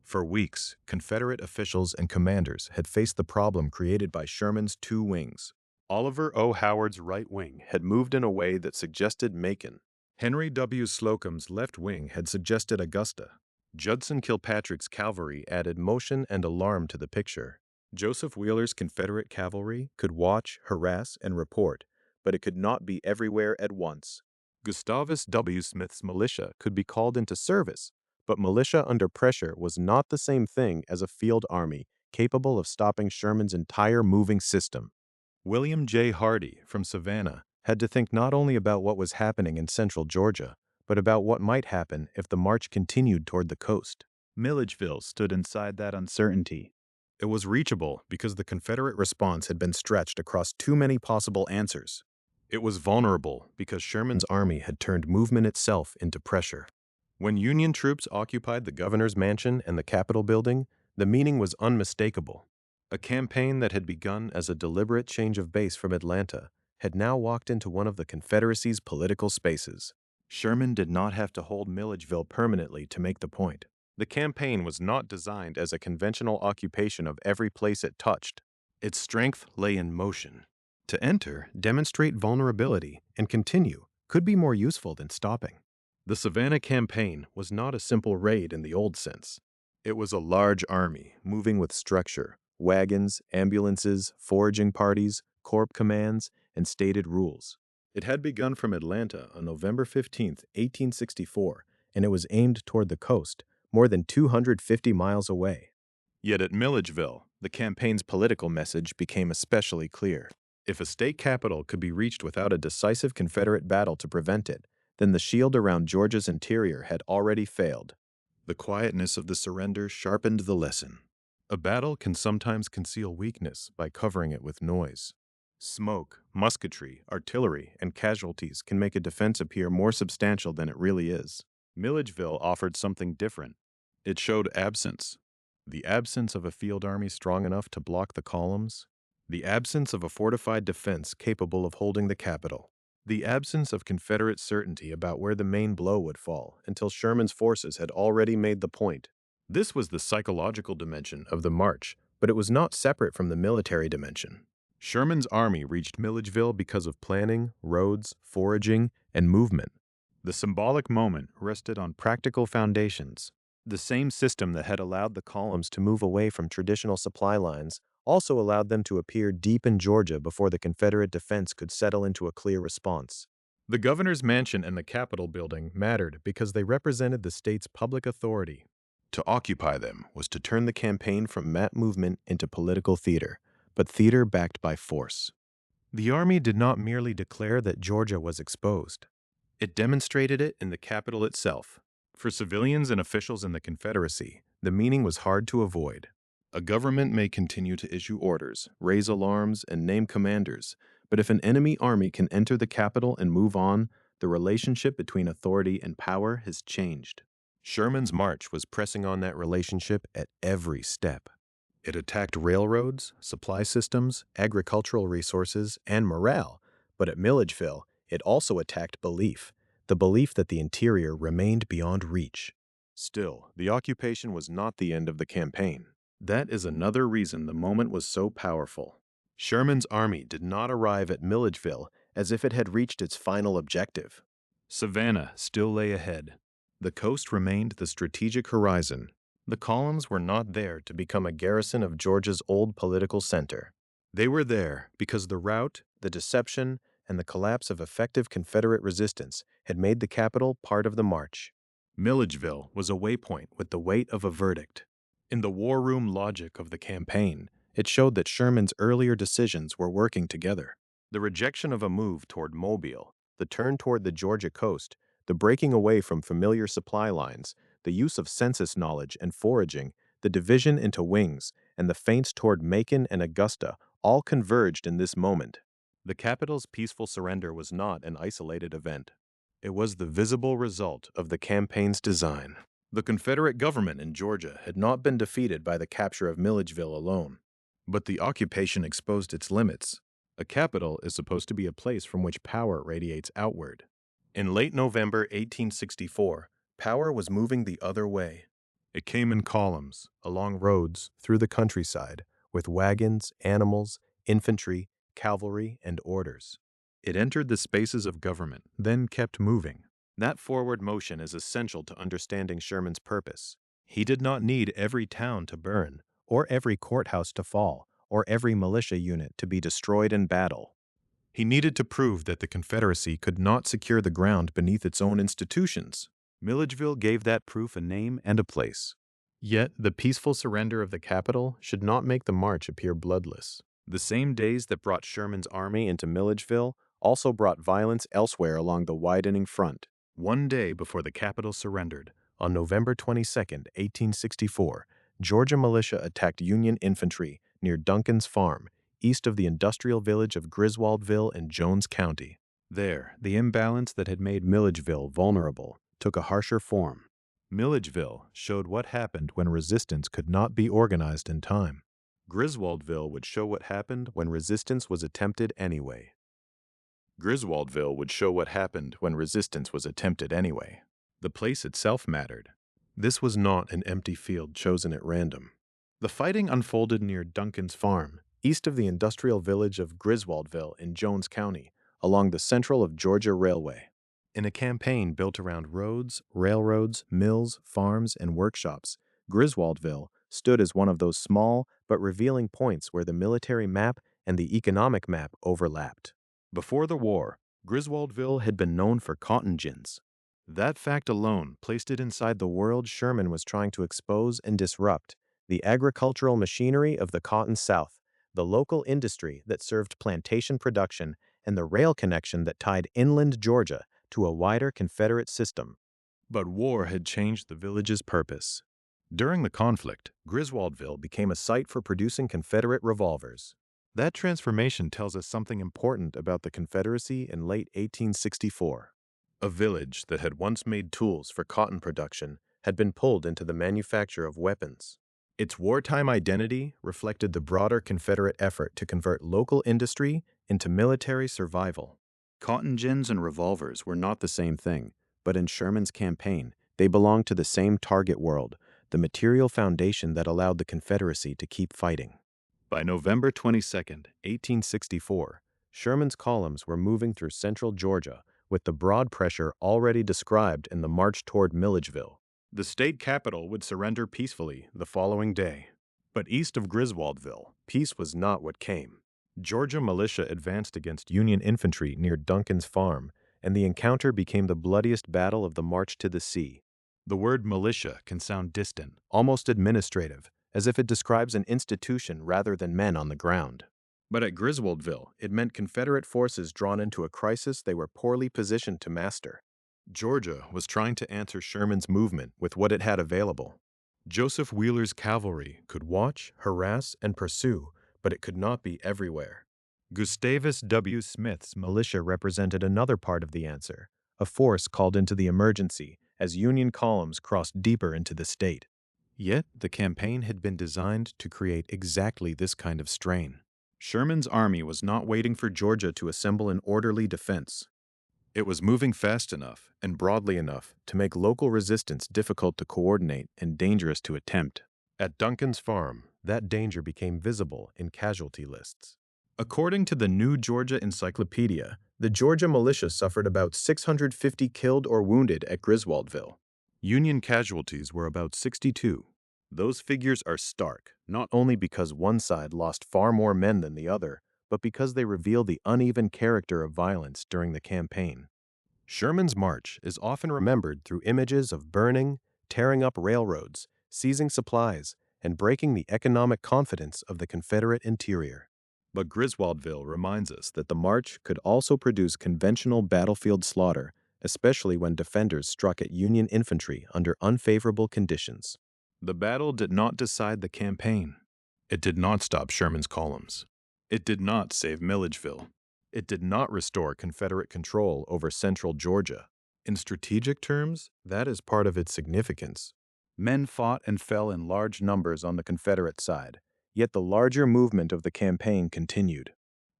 For weeks, Confederate officials and commanders had faced the problem created by Sherman's two wings. Oliver O. Howard's right wing had moved in a way that suggested Macon. Henry W. Slocum's left wing had suggested Augusta. Judson Kilpatrick's cavalry added motion and alarm to the picture. Joseph Wheeler's Confederate cavalry could watch, harass, and report, but it could not be everywhere at once. Gustavus W. Smith's militia could be called into service, but militia under pressure was not the same thing as a field army capable of stopping Sherman's entire moving system. William J. Hardee from Savannah had to think not only about what was happening in central Georgia, but about what might happen if the march continued toward the coast. Milledgeville stood inside that uncertainty. It was reachable because the Confederate response had been stretched across too many possible answers. It was vulnerable because Sherman's army had turned movement itself into pressure. When Union troops occupied the governor's mansion and the Capitol building, the meaning was unmistakable. A campaign that had begun as a deliberate change of base from Atlanta had now walked into one of the Confederacy's political spaces. Sherman did not have to hold Milledgeville permanently to make the point. The campaign was not designed as a conventional occupation of every place it touched. Its strength lay in motion. To enter, demonstrate vulnerability, and continue could be more useful than stopping. The Savannah campaign was not a simple raid in the old sense. It was a large army moving with structure, wagons, ambulances, foraging parties, corps commands, and stated rules. It had begun from Atlanta on November 15, 1864, and it was aimed toward the coast, more than 250 miles away. Yet at Milledgeville, the campaign's political message became especially clear. If a state capital could be reached without a decisive Confederate battle to prevent it, then the shield around Georgia's interior had already failed. The quietness of the surrender sharpened the lesson. A battle can sometimes conceal weakness by covering it with noise. Smoke, musketry, artillery, and casualties can make a defense appear more substantial than it really is. Milledgeville offered something different. It showed absence. The absence of a field army strong enough to block the columns. The absence of a fortified defense capable of holding the capital. The absence of Confederate certainty about where the main blow would fall until Sherman's forces had already made the point. This was the psychological dimension of the march, but it was not separate from the military dimension. Sherman's army reached Milledgeville because of planning, roads, foraging, and movement. The symbolic moment rested on practical foundations. The same system that had allowed the columns to move away from traditional supply lines also allowed them to appear deep in Georgia before the Confederate defense could settle into a clear response. The governor's mansion and the Capitol building mattered because they represented the state's public authority. To occupy them was to turn the campaign from map movement into political theater, but theater backed by force. The Army did not merely declare that Georgia was exposed. It demonstrated it in the Capitol itself. For civilians and officials in the Confederacy, the meaning was hard to avoid. A government may continue to issue orders, raise alarms, and name commanders, but if an enemy army can enter the Capitol and move on, the relationship between authority and power has changed. Sherman's march was pressing on that relationship at every step. It attacked railroads, supply systems, agricultural resources, and morale, but at Milledgeville, it also attacked belief, the belief that the interior remained beyond reach. Still, the occupation was not the end of the campaign. That is another reason the moment was so powerful. Sherman's army did not arrive at Milledgeville as if it had reached its final objective. Savannah still lay ahead. The coast remained the strategic horizon. The columns were not there to become a garrison of Georgia's old political center. They were there because the rout, the deception, and the collapse of effective Confederate resistance had made the capital part of the march. Milledgeville was a waypoint with the weight of a verdict. In the war room logic of the campaign, it showed that Sherman's earlier decisions were working together. The rejection of a move toward Mobile, the turn toward the Georgia coast, the breaking away from familiar supply lines, the use of census knowledge and foraging, the division into wings, and the feints toward Macon and Augusta all converged in this moment. The capital's peaceful surrender was not an isolated event. It was the visible result of the campaign's design. The Confederate government in Georgia had not been defeated by the capture of Milledgeville alone, but the occupation exposed its limits. A capital is supposed to be a place from which power radiates outward. In late November 1864, power was moving the other way. It came in columns, along roads, through the countryside, with wagons, animals, infantry, cavalry, and orders. It entered the spaces of government, then kept moving. That forward motion is essential to understanding Sherman's purpose. He did not need every town to burn, or every courthouse to fall, or every militia unit to be destroyed in battle. He needed to prove that the Confederacy could not secure the ground beneath its own institutions. Milledgeville gave that proof a name and a place. Yet, the peaceful surrender of the capital should not make the march appear bloodless. The same days that brought Sherman's army into Milledgeville also brought violence elsewhere along the widening front. One day before the capital surrendered, on November 22, 1864, Georgia militia attacked Union infantry near Duncan's Farm, east of the industrial village of Griswoldville in Jones County. There, the imbalance that had made Milledgeville vulnerable took a harsher form. Milledgeville showed what happened when resistance could not be organized in time. Griswoldville would show what happened when resistance was attempted anyway. Griswoldville would show what happened when resistance was attempted anyway. The place itself mattered. This was not an empty field chosen at random. The fighting unfolded near Duncan's Farm, east of the industrial village of Griswoldville in Jones County, along the Central of Georgia Railway. In a campaign built around roads, railroads, mills, farms, and workshops, Griswoldville stood as one of those small but revealing points where the military map and the economic map overlapped. Before the war, Griswoldville had been known for cotton gins. That fact alone placed it inside the world Sherman was trying to expose and disrupt, the agricultural machinery of the Cotton South, the local industry that served plantation production, and the rail connection that tied inland Georgia to a wider Confederate system. But war had changed the village's purpose. During the conflict, Griswoldville became a site for producing Confederate revolvers. That transformation tells us something important about the Confederacy in late 1864. A village that had once made tools for cotton production had been pulled into the manufacture of weapons. Its wartime identity reflected the broader Confederate effort to convert local industry into military survival. Cotton gins and revolvers were not the same thing, but in Sherman's campaign, they belonged to the same target world, the material foundation that allowed the Confederacy to keep fighting. By November 22, 1864, Sherman's columns were moving through central Georgia with the broad pressure already described in the march toward Milledgeville. The state capital would surrender peacefully the following day. But east of Griswoldville, peace was not what came. Georgia militia advanced against Union infantry near Duncan's farm, and the encounter became the bloodiest battle of the March to the Sea. The word militia can sound distant, almost administrative, as if it describes an institution rather than men on the ground. But at Griswoldville, it meant Confederate forces drawn into a crisis they were poorly positioned to master. Georgia was trying to answer Sherman's movement with what it had available. Joseph Wheeler's cavalry could watch, harass, and pursue, but it could not be everywhere. Gustavus W. Smith's militia represented another part of the answer, a force called into the emergency as Union columns crossed deeper into the state. Yet the campaign had been designed to create exactly this kind of strain. Sherman's army was not waiting for Georgia to assemble an orderly defense. It was moving fast enough and broadly enough to make local resistance difficult to coordinate and dangerous to attempt. At Duncan's farm, that danger became visible in casualty lists. According to the New Georgia Encyclopedia, the Georgia militia suffered about 650 killed or wounded at Griswoldville. Union casualties were about 62. Those figures are stark, not only because one side lost far more men than the other, but because they reveal the uneven character of violence during the campaign. Sherman's march is often remembered through images of burning, tearing up railroads, seizing supplies, and breaking the economic confidence of the Confederate interior. But Griswoldville reminds us that the march could also produce conventional battlefield slaughter, especially when defenders struck at Union infantry under unfavorable conditions. The battle did not decide the campaign. It did not stop Sherman's columns. It did not save Milledgeville. It did not restore Confederate control over central Georgia. In strategic terms, that is part of its significance. Men fought and fell in large numbers on the Confederate side, yet the larger movement of the campaign continued.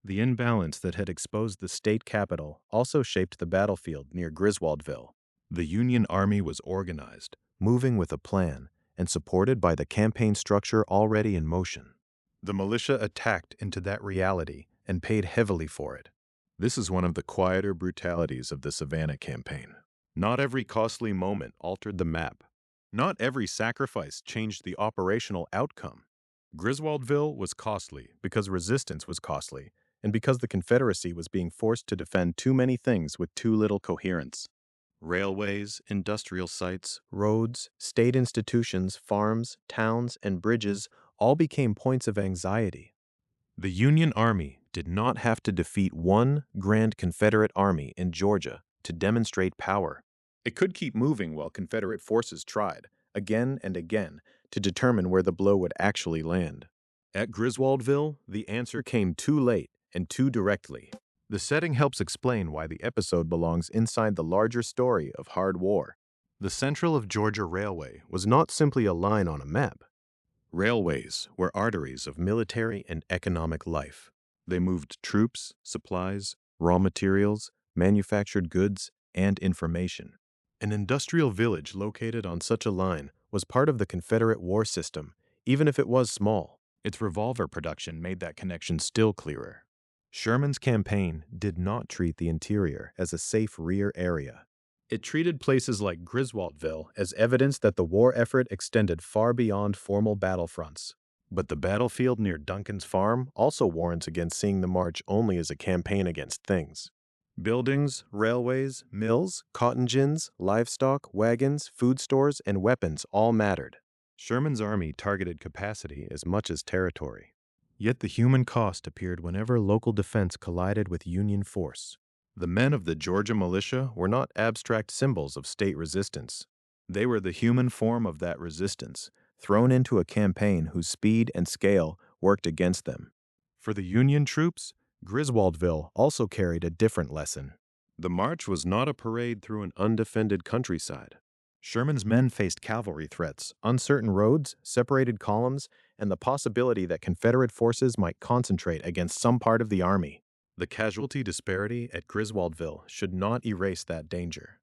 The imbalance that had exposed the state capital also shaped the battlefield near Griswoldville. The Union Army was organized, moving with a plan, and supported by the campaign structure already in motion. The militia attacked into that reality and paid heavily for it. This is one of the quieter brutalities of the Savannah campaign. Not every costly moment altered the map. Not every sacrifice changed the operational outcome. Griswoldville was costly because resistance was costly, and because the Confederacy was being forced to defend too many things with too little coherence. Railways, industrial sites, roads, state institutions, farms, towns, and bridges all became points of anxiety. The Union Army did not have to defeat one grand Confederate army in Georgia to demonstrate power. It could keep moving while Confederate forces tried, again and again, to determine where the blow would actually land. At Griswoldville, the answer came too late and too directly. The setting helps explain why the episode belongs inside the larger story of hard war. The Central of Georgia Railway was not simply a line on a map. Railways were arteries of military and economic life. They moved troops, supplies, raw materials, manufactured goods, and information. An industrial village located on such a line was part of the Confederate war system, even if it was small. Its revolver production made that connection still clearer. Sherman's campaign did not treat the interior as a safe rear area. It treated places like Griswoldville as evidence that the war effort extended far beyond formal battlefronts. But the battlefield near Duncan's farm also warns against seeing the march only as a campaign against things. Buildings, railways, mills, cotton gins, livestock, wagons, food stores, and weapons all mattered. Sherman's army targeted capacity as much as territory. Yet the human cost appeared whenever local defense collided with Union force. The men of the Georgia militia were not abstract symbols of state resistance. They were the human form of that resistance, thrown into a campaign whose speed and scale worked against them. For the Union troops, Griswoldville also carried a different lesson. The march was not a parade through an undefended countryside. Sherman's men faced cavalry threats, uncertain roads, separated columns, and the possibility that Confederate forces might concentrate against some part of the army. The casualty disparity at Griswoldville should not erase that danger.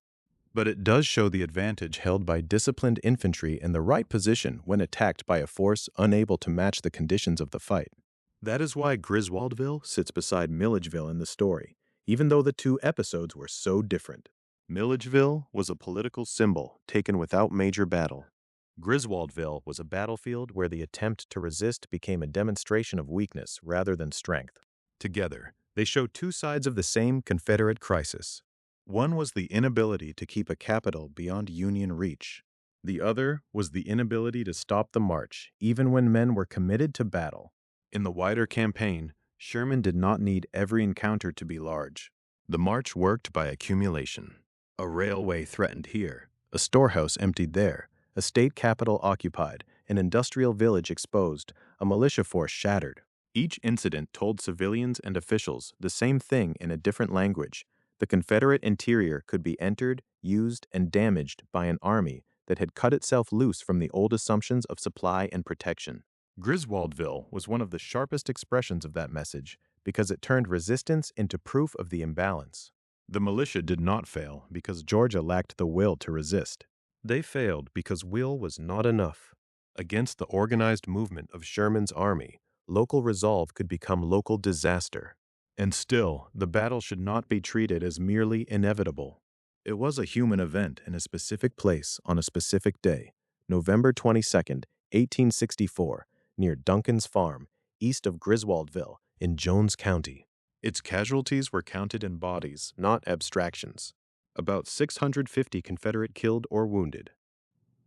But it does show the advantage held by disciplined infantry in the right position when attacked by a force unable to match the conditions of the fight. That is why Griswoldville sits beside Milledgeville in the story, even though the two episodes were so different. Milledgeville was a political symbol taken without major battle. Griswoldville was a battlefield where the attempt to resist became a demonstration of weakness rather than strength. Together, they show two sides of the same Confederate crisis. One was the inability to keep a capital beyond Union reach. The other was the inability to stop the march, even when men were committed to battle. In the wider campaign, Sherman did not need every encounter to be large. The march worked by accumulation. A railway threatened here, a storehouse emptied there, a state capital occupied, an industrial village exposed, a militia force shattered. Each incident told civilians and officials the same thing in a different language. The Confederate interior could be entered, used, and damaged by an army that had cut itself loose from the old assumptions of supply and protection. Griswoldville was one of the sharpest expressions of that message because it turned resistance into proof of the imbalance. The militia did not fail because Georgia lacked the will to resist. They failed because will was not enough. Against the organized movement of Sherman's army, local resolve could become local disaster. And still, the battle should not be treated as merely inevitable. It was a human event in a specific place on a specific day, November 22nd, 1864, near Duncan's Farm, east of Griswoldville, in Jones County. Its casualties were counted in bodies, not abstractions. About 650 Confederate killed or wounded.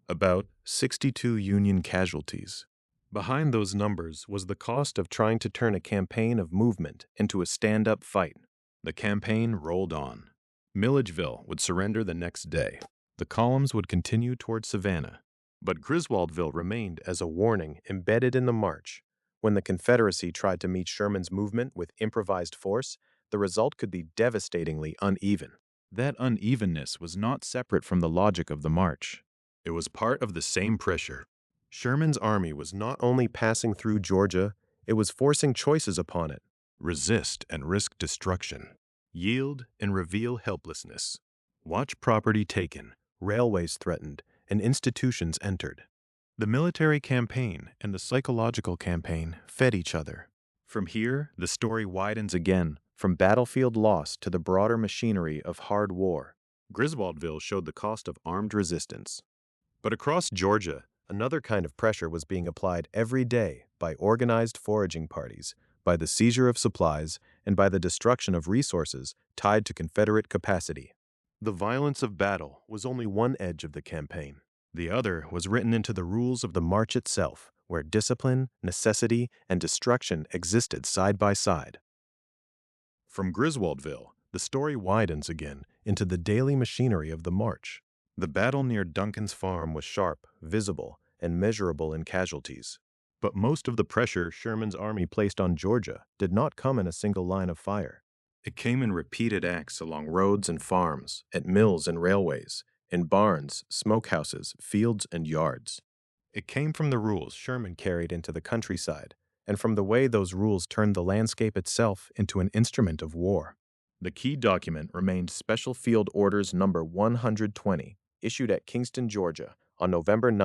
About 62 Union casualties. Behind those numbers was the cost of trying to turn a campaign of movement into a stand-up fight. The campaign rolled on. Milledgeville would surrender the next day. The columns would continue toward Savannah. But Griswoldville remained as a warning embedded in the march. When the Confederacy tried to meet Sherman's movement with improvised force, the result could be devastatingly uneven. That unevenness was not separate from the logic of the march. It was part of the same pressure. Sherman's army was not only passing through Georgia, it was forcing choices upon it. Resist and risk destruction. Yield and reveal helplessness. Watch property taken, railways threatened, and institutions entered. The military campaign and the psychological campaign fed each other. From here, the story widens again, from battlefield loss to the broader machinery of hard war. Griswoldville showed the cost of armed resistance. But across Georgia, another kind of pressure was being applied every day by organized foraging parties, by the seizure of supplies, and by the destruction of resources tied to Confederate capacity. The violence of battle was only one edge of the campaign. The other was written into the rules of the march itself, where discipline, necessity, and destruction existed side by side. From Griswoldville, the story widens again into the daily machinery of the march. The battle near Duncan's Farm was sharp, visible, and measurable in casualties. But most of the pressure Sherman's army placed on Georgia did not come in a single line of fire. It came in repeated acts along roads and farms, at mills and railways, in barns, smokehouses, fields, and yards. It came from the rules Sherman carried into the countryside, and from the way those rules turned the landscape itself into an instrument of war. The key document remained Special Field Orders Number 120, issued at Kingston, Georgia, on November 9,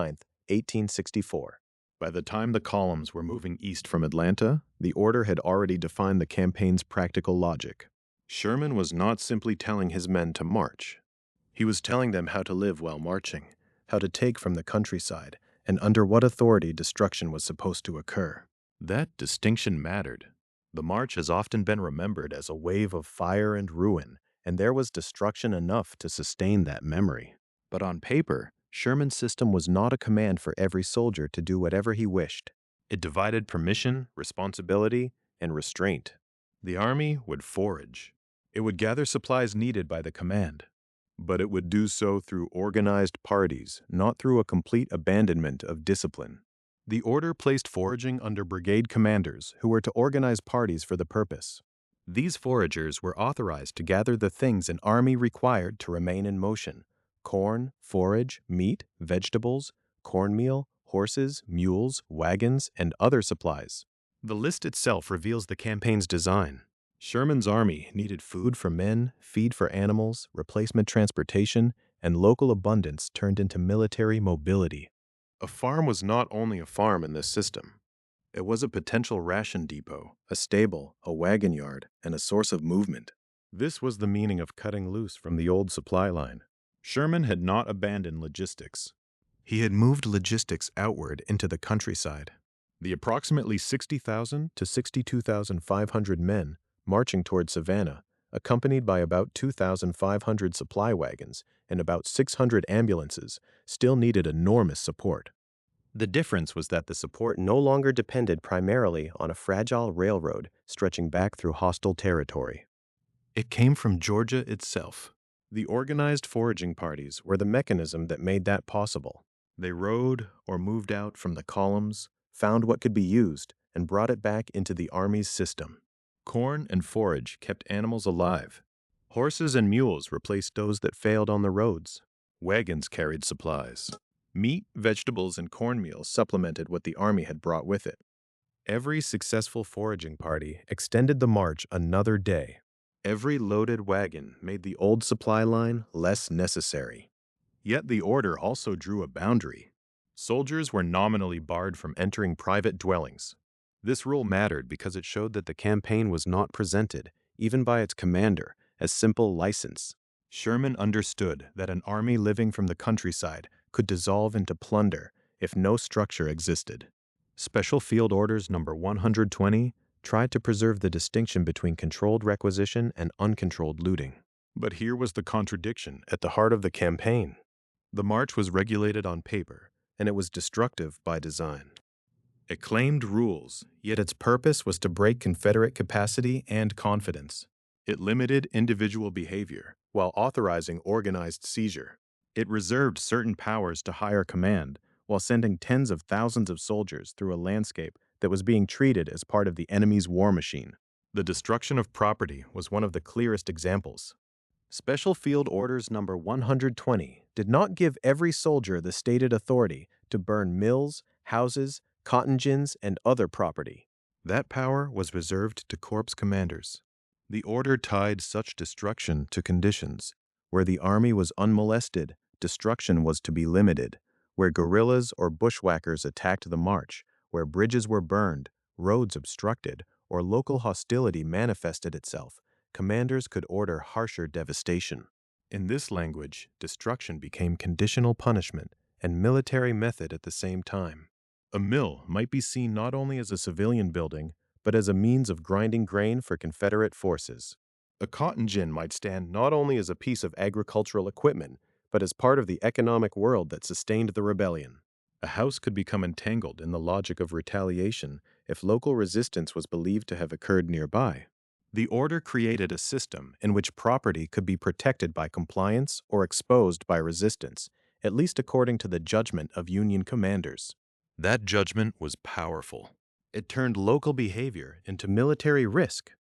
1864. By the time the columns were moving east from Atlanta, the order had already defined the campaign's practical logic. Sherman was not simply telling his men to march. He was telling them how to live while marching, how to take from the countryside, and under what authority destruction was supposed to occur. That distinction mattered. The march has often been remembered as a wave of fire and ruin, and there was destruction enough to sustain that memory. But on paper, Sherman's system was not a command for every soldier to do whatever he wished. It divided permission, responsibility, and restraint. The army would forage. It would gather supplies needed by the command. But it would do so through organized parties, not through a complete abandonment of discipline. The order placed foraging under brigade commanders who were to organize parties for the purpose. These foragers were authorized to gather the things an army required to remain in motion: corn, forage, meat, vegetables, cornmeal, horses, mules, wagons, and other supplies. The list itself reveals the campaign's design. Sherman's army needed food for men, feed for animals, replacement transportation, and local abundance turned into military mobility. A farm was not only a farm in this system. It was a potential ration depot, a stable, a wagon yard, and a source of movement. This was the meaning of cutting loose from the old supply line. Sherman had not abandoned logistics. He had moved logistics outward into the countryside. The approximately 60,000 to 62,500 men marching toward Savannah, accompanied by about 2,500 supply wagons and about 600 ambulances, still needed enormous support. The difference was that the support no longer depended primarily on a fragile railroad stretching back through hostile territory. It came from Georgia itself. The organized foraging parties were the mechanism that made that possible. They rode or moved out from the columns, found what could be used, and brought it back into the Army's system. Corn and forage kept animals alive. Horses and mules replaced those that failed on the roads. Wagons carried supplies. Meat, vegetables, and cornmeal supplemented what the Army had brought with it. Every successful foraging party extended the march another day. Every loaded wagon made the old supply line less necessary. Yet the order also drew a boundary. Soldiers were nominally barred from entering private dwellings. This rule mattered because it showed that the campaign was not presented, even by its commander, as simple license. Sherman understood that an army living from the countryside could dissolve into plunder if no structure existed. Special Field Orders No. 120 tried to preserve the distinction between controlled requisition and uncontrolled looting. But here was the contradiction at the heart of the campaign. The march was regulated on paper, and it was destructive by design. It claimed rules, yet its purpose was to break Confederate capacity and confidence. It limited individual behavior while authorizing organized seizure. It reserved certain powers to higher command while sending tens of thousands of soldiers through a landscape that was being treated as part of the enemy's war machine. The destruction of property was one of the clearest examples. Special Field Orders No. 120 did not give every soldier the stated authority to burn mills, houses, cotton gins, and other property. That power was reserved to corps commanders. The order tied such destruction to conditions. Where the army was unmolested, destruction was to be limited. Where guerrillas or bushwhackers attacked the march, where bridges were burned, roads obstructed, or local hostility manifested itself, commanders could order harsher devastation. In this language, destruction became conditional punishment and military method at the same time. A mill might be seen not only as a civilian building, but as a means of grinding grain for Confederate forces. A cotton gin might stand not only as a piece of agricultural equipment, but as part of the economic world that sustained the rebellion. A house could become entangled in the logic of retaliation if local resistance was believed to have occurred nearby. The order created a system in which property could be protected by compliance or exposed by resistance, at least according to the judgment of Union commanders. That judgment was powerful. It turned local behavior into military risk.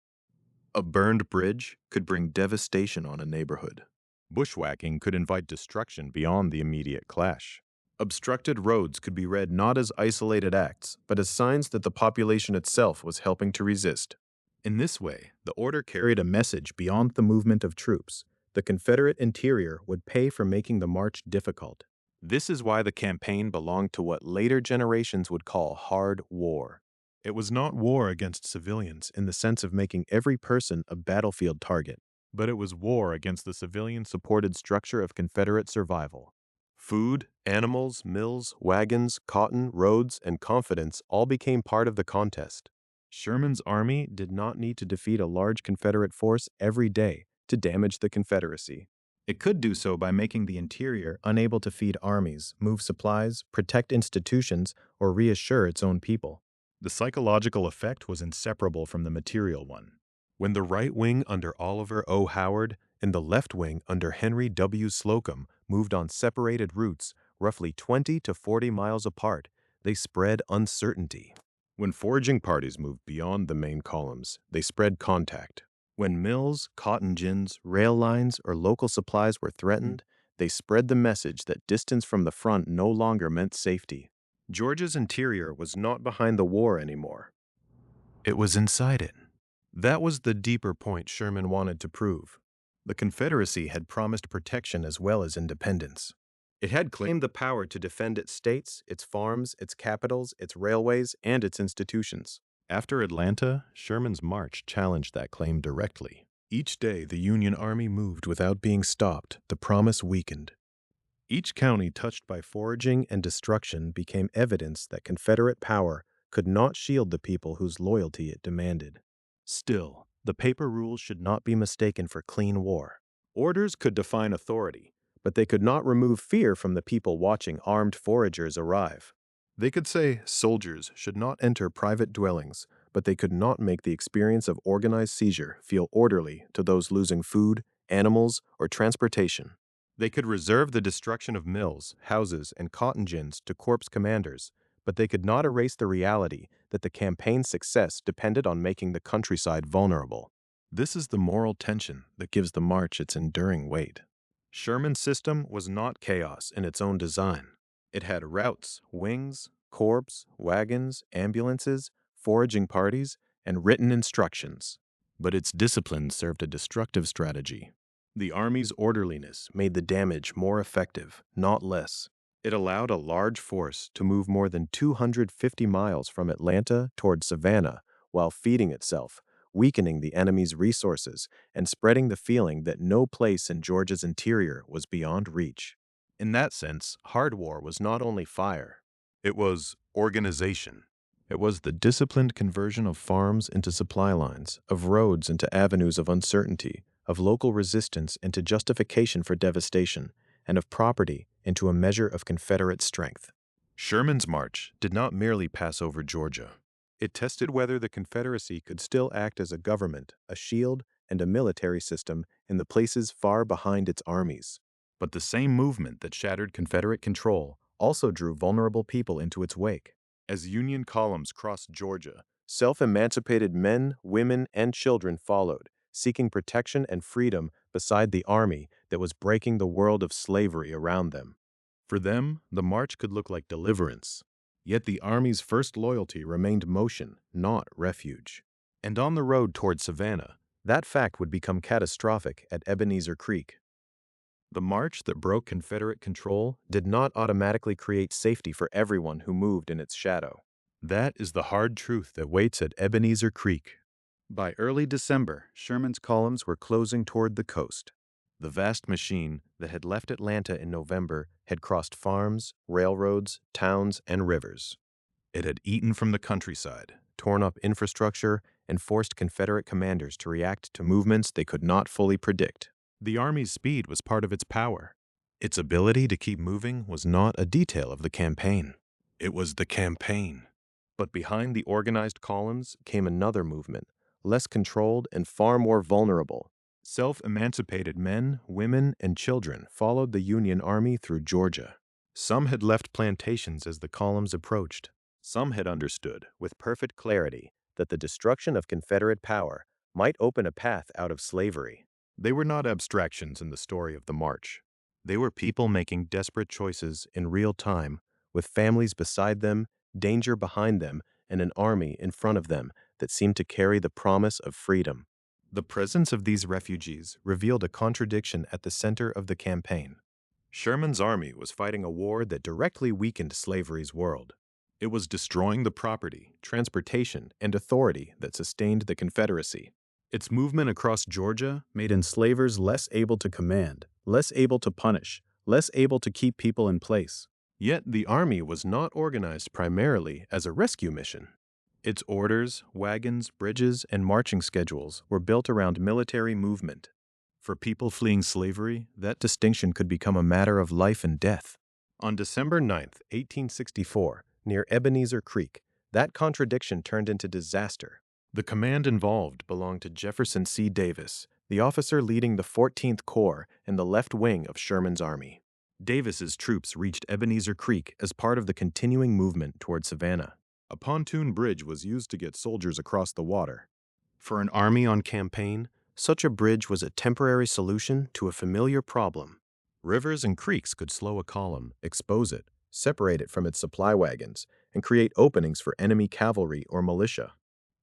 A burned bridge could bring devastation on a neighborhood. Bushwhacking could invite destruction beyond the immediate clash. Obstructed roads could be read not as isolated acts, but as signs that the population itself was helping to resist. In this way, the order carried a message beyond the movement of troops. The Confederate interior would pay for making the march difficult. This is why the campaign belonged to what later generations would call hard war. It was not war against civilians in the sense of making every person a battlefield target, but it was war against the civilian-supported structure of Confederate survival. Food, animals, mills, wagons, cotton, roads, and confidence all became part of the contest. Sherman's army did not need to defeat a large Confederate force every day to damage the Confederacy. It could do so by making the interior unable to feed armies, move supplies, protect institutions, or reassure its own people. The psychological effect was inseparable from the material one. When the right wing under Oliver O. Howard and the left wing under Henry W. Slocum moved on separated routes, roughly 20 to 40 miles apart, they spread uncertainty. When foraging parties moved beyond the main columns, they spread contact. When mills, cotton gins, rail lines, or local supplies were threatened, they spread the message that distance from the front no longer meant safety. Georgia's interior was not behind the war anymore. It was inside it. That was the deeper point Sherman wanted to prove. The Confederacy had promised protection as well as independence. It had claimed the power to defend its states, its farms, its capitals, its railways, and its institutions. After Atlanta, Sherman's march challenged that claim directly. Each day, the Union Army moved without being stopped, the promise weakened. Each county touched by foraging and destruction became evidence that Confederate power could not shield the people whose loyalty it demanded. Still, the paper rules should not be mistaken for clean war. Orders could define authority, but they could not remove fear from the people watching armed foragers arrive. They could say soldiers should not enter private dwellings, but they could not make the experience of organized seizure feel orderly to those losing food, animals, or transportation. They could reserve the destruction of mills, houses, and cotton gins to corps commanders, but they could not erase the reality that the campaign's success depended on making the countryside vulnerable. This is the moral tension that gives the march its enduring weight. Sherman's system was not chaos in its own design. It had routes, wings, corps, wagons, ambulances, foraging parties, and written instructions. But its discipline served a destructive strategy. The Army's orderliness made the damage more effective, not less. It allowed a large force to move more than 250 miles from Atlanta toward Savannah while feeding itself, weakening the enemy's resources and spreading the feeling that no place in Georgia's interior was beyond reach. In that sense, hard war was not only fire, it was organization. It was the disciplined conversion of farms into supply lines, of roads into avenues of uncertainty, of local resistance into justification for devastation, and of property into a measure of Confederate strength. Sherman's march did not merely pass over Georgia. It tested whether the Confederacy could still act as a government, a shield, and a military system in the places far behind its armies. But the same movement that shattered Confederate control also drew vulnerable people into its wake. As Union columns crossed Georgia, self-emancipated men, women, and children followed, seeking protection and freedom beside the army that was breaking the world of slavery around them. For them, the march could look like deliverance. Yet the Army's first loyalty remained motion, not refuge. And on the road toward Savannah, that fact would become catastrophic at Ebenezer Creek. The march that broke Confederate control did not automatically create safety for everyone who moved in its shadow. That is the hard truth that waits at Ebenezer Creek. By early December, Sherman's columns were closing toward the coast. The vast machine that had left Atlanta in November had crossed farms, railroads, towns, and rivers. It had eaten from the countryside, torn up infrastructure, and forced Confederate commanders to react to movements they could not fully predict. The Army's speed was part of its power. Its ability to keep moving was not a detail of the campaign. It was the campaign. But behind the organized columns came another movement, less controlled and far more vulnerable. Self-emancipated men, women, and children followed the Union Army through Georgia. Some had left plantations as the columns approached. Some had understood, with perfect clarity, that the destruction of Confederate power might open a path out of slavery. They were not abstractions in the story of the march. They were people making desperate choices in real time, with families beside them, danger behind them, and an army in front of them that seemed to carry the promise of freedom. The presence of these refugees revealed a contradiction at the center of the campaign. Sherman's army was fighting a war that directly weakened slavery's world. It was destroying the property, transportation, and authority that sustained the Confederacy. Its movement across Georgia made enslavers less able to command, less able to punish, less able to keep people in place. Yet the army was not organized primarily as a rescue mission. Its orders, wagons, bridges, and marching schedules were built around military movement. For people fleeing slavery, that distinction could become a matter of life and death. On December 9, 1864, near Ebenezer Creek, that contradiction turned into disaster. The command involved belonged to Jefferson C. Davis, the officer leading the 14th Corps and the left wing of Sherman's army. Davis's troops reached Ebenezer Creek as part of the continuing movement toward Savannah. A pontoon bridge was used to get soldiers across the water. For an army on campaign, Such a bridge was a temporary solution to a familiar problem. Rivers and creeks could slow a column, expose it, separate it from its supply wagons, and create openings for enemy cavalry or militia.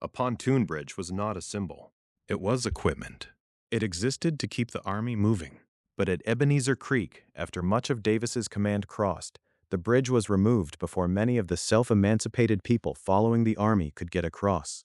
A pontoon bridge was not a symbol. It was equipment. It existed to keep the army moving. But at Ebenezer Creek, after much of Davis's command crossed, the bridge was removed before many of the self-emancipated people following the army could get across.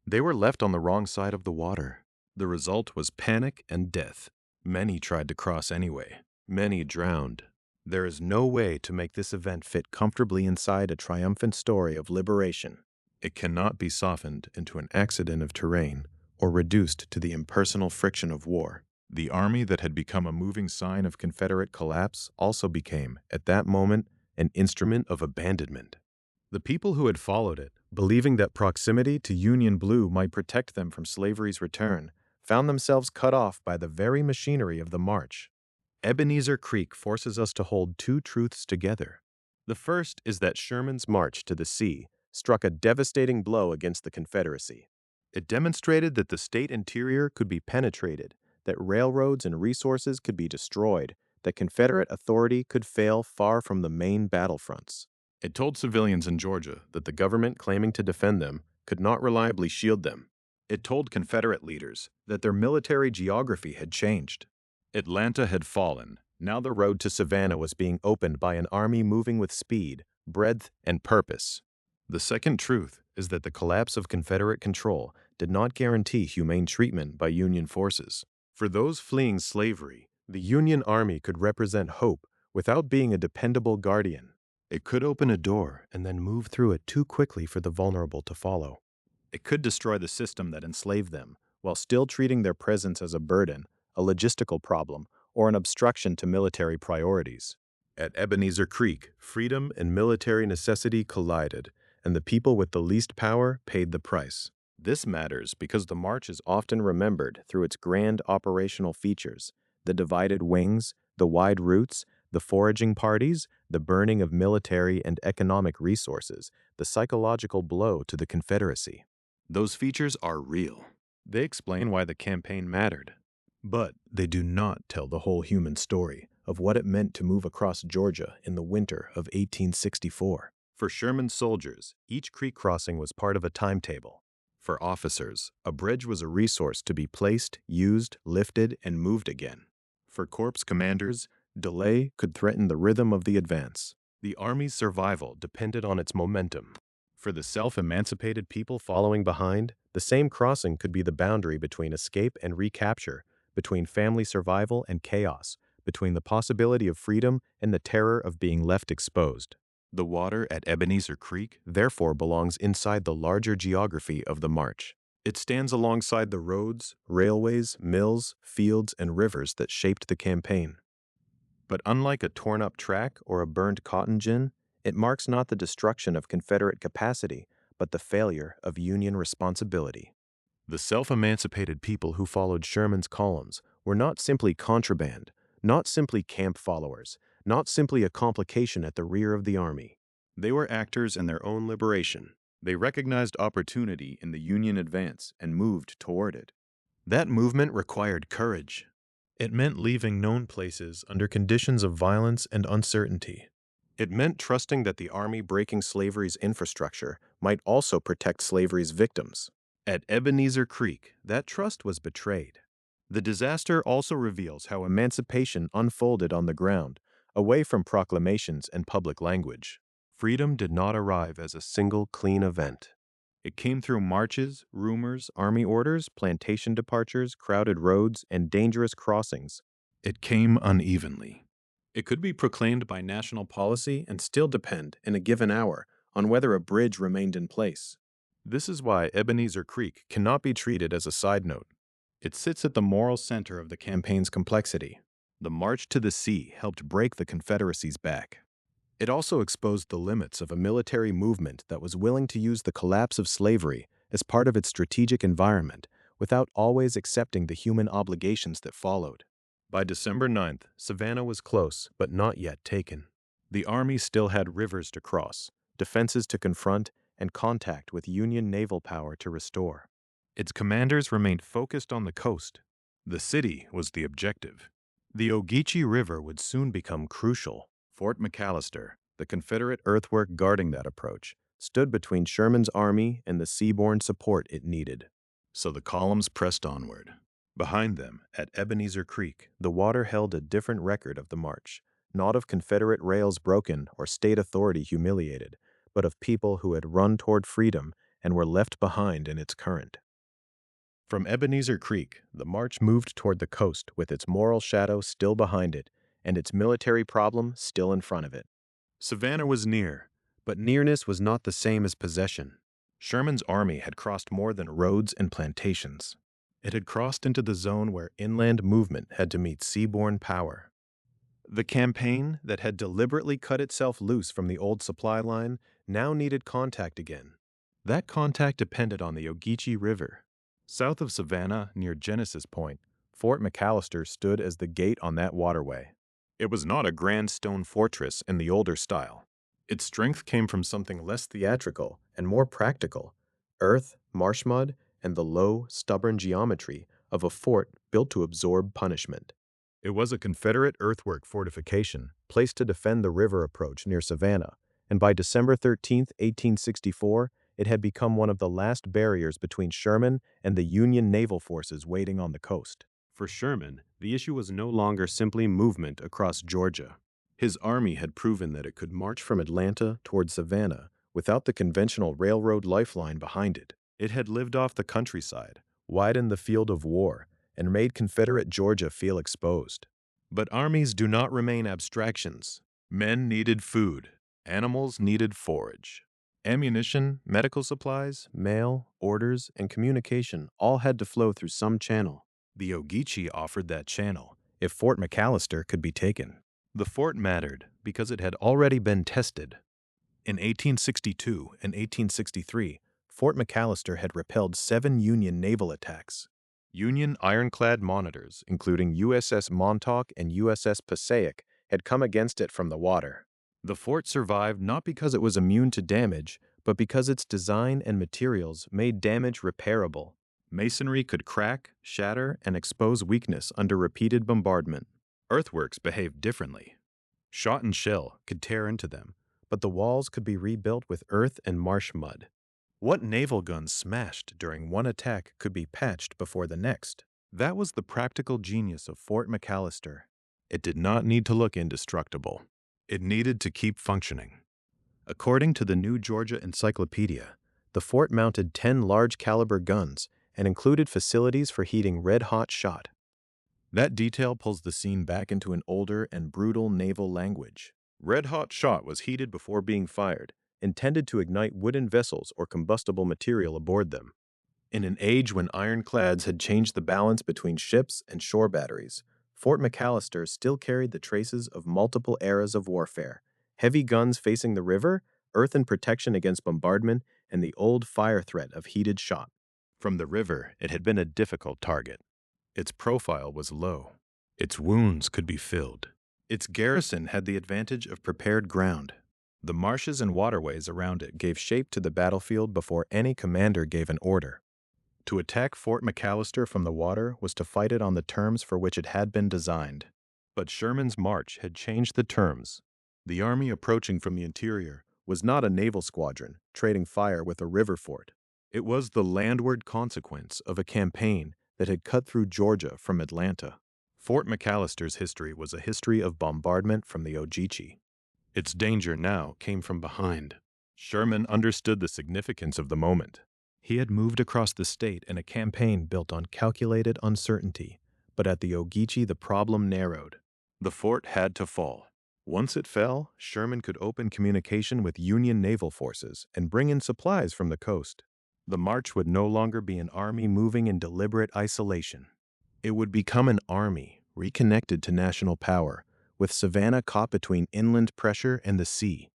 They were left on the wrong side of the water. The result was panic and death. Many tried to cross anyway. Many drowned. There is no way to make this event fit comfortably inside a triumphant story of liberation. It cannot be softened into an accident of terrain or reduced to the impersonal friction of war. The army that had become a moving sign of Confederate collapse also became, at that moment, an instrument of abandonment. The people who had followed it, believing that proximity to Union blue might protect them from slavery's return, found themselves cut off by the very machinery of the march. Ebenezer Creek forces us to hold two truths together. The first is that Sherman's march to the sea struck a devastating blow against the Confederacy. It demonstrated that the state interior could be penetrated, that railroads and resources could be destroyed, that Confederate authority could fail far from the main battlefronts. It told civilians in Georgia that the government claiming to defend them could not reliably shield them. It told Confederate leaders that their military geography had changed. Atlanta had fallen. Now the road to Savannah was being opened by an army moving with speed, breadth, and purpose. The second truth is that the collapse of Confederate control did not guarantee humane treatment by Union forces. For those fleeing slavery, the Union Army could represent hope without being a dependable guardian. It could open a door and then move through it too quickly for the vulnerable to follow. It could destroy the system that enslaved them, while still treating their presence as a burden, a logistical problem, or an obstruction to military priorities. At Ebenezer Creek, freedom and military necessity collided, and the people with the least power paid the price. This matters because the march is often remembered through its grand operational features: the divided wings, the wide routes, the foraging parties, the burning of military and economic resources, the psychological blow to the Confederacy. Those features are real. They explain why the campaign mattered. But they do not tell the whole human story of what it meant to move across Georgia in the winter of 1864. For Sherman's soldiers, each creek crossing was part of a timetable. For officers, a bridge was a resource to be placed, used, lifted, and moved again. For corps commanders, delay could threaten the rhythm of the advance. The army's survival depended on its momentum. For the self-emancipated people following behind, the same crossing could be the boundary between escape and recapture, between family survival and chaos, between the possibility of freedom and the terror of being left exposed. The water at Ebenezer Creek therefore belongs inside the larger geography of the march. It stands alongside the roads, railways, mills, fields, and rivers that shaped the campaign. But unlike a torn-up track or a burned cotton gin, it marks not the destruction of Confederate capacity, but the failure of Union responsibility. The self-emancipated people who followed Sherman's columns were not simply contraband, not simply camp followers, not simply a complication at the rear of the army. They were actors in their own liberation. They recognized opportunity in the Union advance and moved toward it. That movement required courage. It meant leaving known places under conditions of violence and uncertainty. It meant trusting that the army breaking slavery's infrastructure might also protect slavery's victims. At Ebenezer Creek, that trust was betrayed. The disaster also reveals how emancipation unfolded on the ground, away from proclamations and public language. Freedom did not arrive as a single clean event. It came through marches, rumors, army orders, plantation departures, crowded roads, and dangerous crossings. It came unevenly. It could be proclaimed by national policy and still depend, in a given hour, on whether a bridge remained in place. This is why Ebenezer Creek cannot be treated as a side note. It sits at the moral center of the campaign's complexity. The march to the sea helped break the Confederacy's back. It also exposed the limits of a military movement that was willing to use the collapse of slavery as part of its strategic environment without always accepting the human obligations that followed. By December 9th, Savannah was close, but not yet taken. The army still had rivers to cross, defenses to confront, and contact with Union naval power to restore. Its commanders remained focused on the coast, The city was the objective. The Ogeechee River would soon become crucial. Fort McAllister, the Confederate earthwork guarding that approach, stood between Sherman's army and the seaborne support it needed. So the columns pressed onward. Behind them, at Ebenezer Creek, the water held a different record of the march, not of Confederate rails broken or state authority humiliated, but of people who had run toward freedom and were left behind in its current. From Ebenezer Creek, the march moved toward the coast with its moral shadow still behind it and its military problem still in front of it. Savannah was near, but nearness was not the same as possession. Sherman's army had crossed more than roads and plantations. It had crossed into the zone where inland movement had to meet seaborne power. The campaign that had deliberately cut itself loose from the old supply line now needed contact again. That contact depended on the Ogeechee River. South of Savannah, near Genesis Point, Fort McAllister stood as the gate on that waterway. It was not a grand stone fortress in the older style. Its strength came from something less theatrical and more practical: earth, marsh mud, and the low, stubborn geometry of a fort built to absorb punishment. It was a Confederate earthwork fortification placed to defend the river approach near Savannah, and by December 13, 1864, it had become one of the last barriers between Sherman and the Union naval forces waiting on the coast. For Sherman, the issue was no longer simply movement across Georgia. His army had proven that it could march from Atlanta toward Savannah without the conventional railroad lifeline behind it. It had lived off the countryside, widened the field of war, and made Confederate Georgia feel exposed. But armies do not remain abstractions. Men needed food. Animals needed forage. Ammunition, medical supplies, mail, orders, and communication all had to flow through some channel. The Ogeechee offered that channel, if Fort McAllister could be taken. The fort mattered because it had already been tested. In 1862 and 1863, Fort McAllister had repelled 7 Union naval attacks. Union ironclad monitors, including USS Montauk and USS Passaic, had come against it from the water. The fort survived not because it was immune to damage, but because its design and materials made damage repairable. Masonry could crack, shatter, and expose weakness under repeated bombardment. Earthworks behaved differently. Shot and shell could tear into them, but the walls could be rebuilt with earth and marsh mud. What naval guns smashed during one attack could be patched before the next. That was the practical genius of Fort McAllister. It did not need to look indestructible. It needed to keep functioning. According to the New Georgia Encyclopedia, the fort mounted 10 large-caliber guns and included facilities for heating red-hot shot. That detail pulls the scene back into an older and brutal naval language. Red-hot shot was heated before being fired, intended to ignite wooden vessels or combustible material aboard them. In an age when ironclads had changed the balance between ships and shore batteries, Fort McAllister still carried the traces of multiple eras of warfare: heavy guns facing the river, earthen protection against bombardment, and the old fire threat of heated shot. From the river, it had been a difficult target. Its profile was low. Its wounds could be filled. Its garrison had the advantage of prepared ground. The marshes and waterways around it gave shape to the battlefield before any commander gave an order. To attack Fort McAllister from the water was to fight it on the terms for which it had been designed. But Sherman's march had changed the terms. The army approaching from the interior was not a naval squadron trading fire with a river fort. It was the landward consequence of a campaign that had cut through Georgia from Atlanta. Fort McAllister's history was a history of bombardment from the Ogeechee. Its danger now came from behind. Sherman understood the significance of the moment. He had moved across the state in a campaign built on calculated uncertainty, but at the Ogeechee the problem narrowed. The fort had to fall. Once it fell, Sherman could open communication with Union naval forces and bring in supplies from the coast. The march would no longer be an army moving in deliberate isolation. It would become an army reconnected to national power, with Savannah caught between inland pressure and the sea.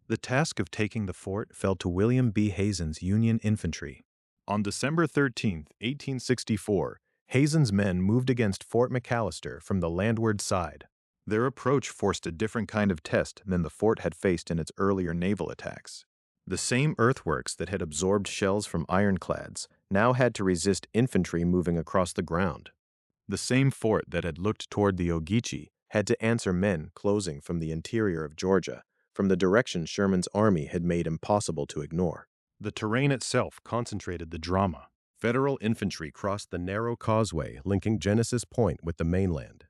The task of taking the fort fell to William B. Hazen's Union infantry. On December 13, 1864, Hazen's men moved against Fort McAllister from the landward side. Their approach forced a different kind of test than the fort had faced in its earlier naval attacks. The same earthworks that had absorbed shells from ironclads now had to resist infantry moving across the ground. The same fort that had looked toward the Ogeechee had to answer men closing from the interior of Georgia, from the direction Sherman's army had made impossible to ignore. The terrain itself concentrated the drama. Federal infantry crossed the narrow causeway linking Genesis Point with the mainland.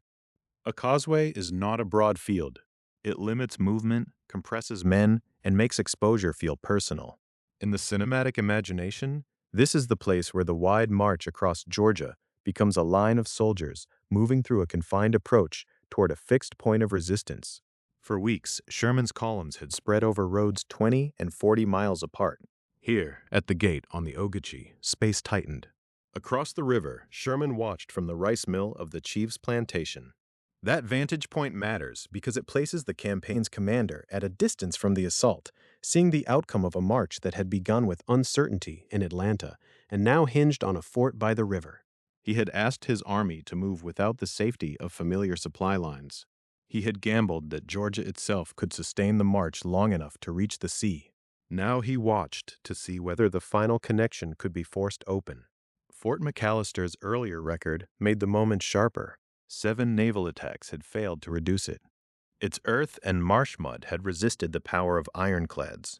A causeway is not a broad field. It limits movement, compresses men, and makes exposure feel personal. In the cinematic imagination, this is the place where the wide march across Georgia becomes a line of soldiers moving through a confined approach toward a fixed point of resistance. For weeks, Sherman's columns had spread over roads 20 and 40 miles apart. Here, at the gate on the Ogeechee, space tightened. Across the river, Sherman watched from the rice mill of the chief's plantation. That vantage point matters because it places the campaign's commander at a distance from the assault, seeing the outcome of a march that had begun with uncertainty in Atlanta and now hinged on a fort by the river. He had asked his army to move without the safety of familiar supply lines. He had gambled that Georgia itself could sustain the march long enough to reach the sea. Now he watched to see whether the final connection could be forced open. Fort McAllister's earlier record made the moment sharper. 7 naval attacks had failed to reduce it. Its earth and marsh mud had resisted the power of ironclads.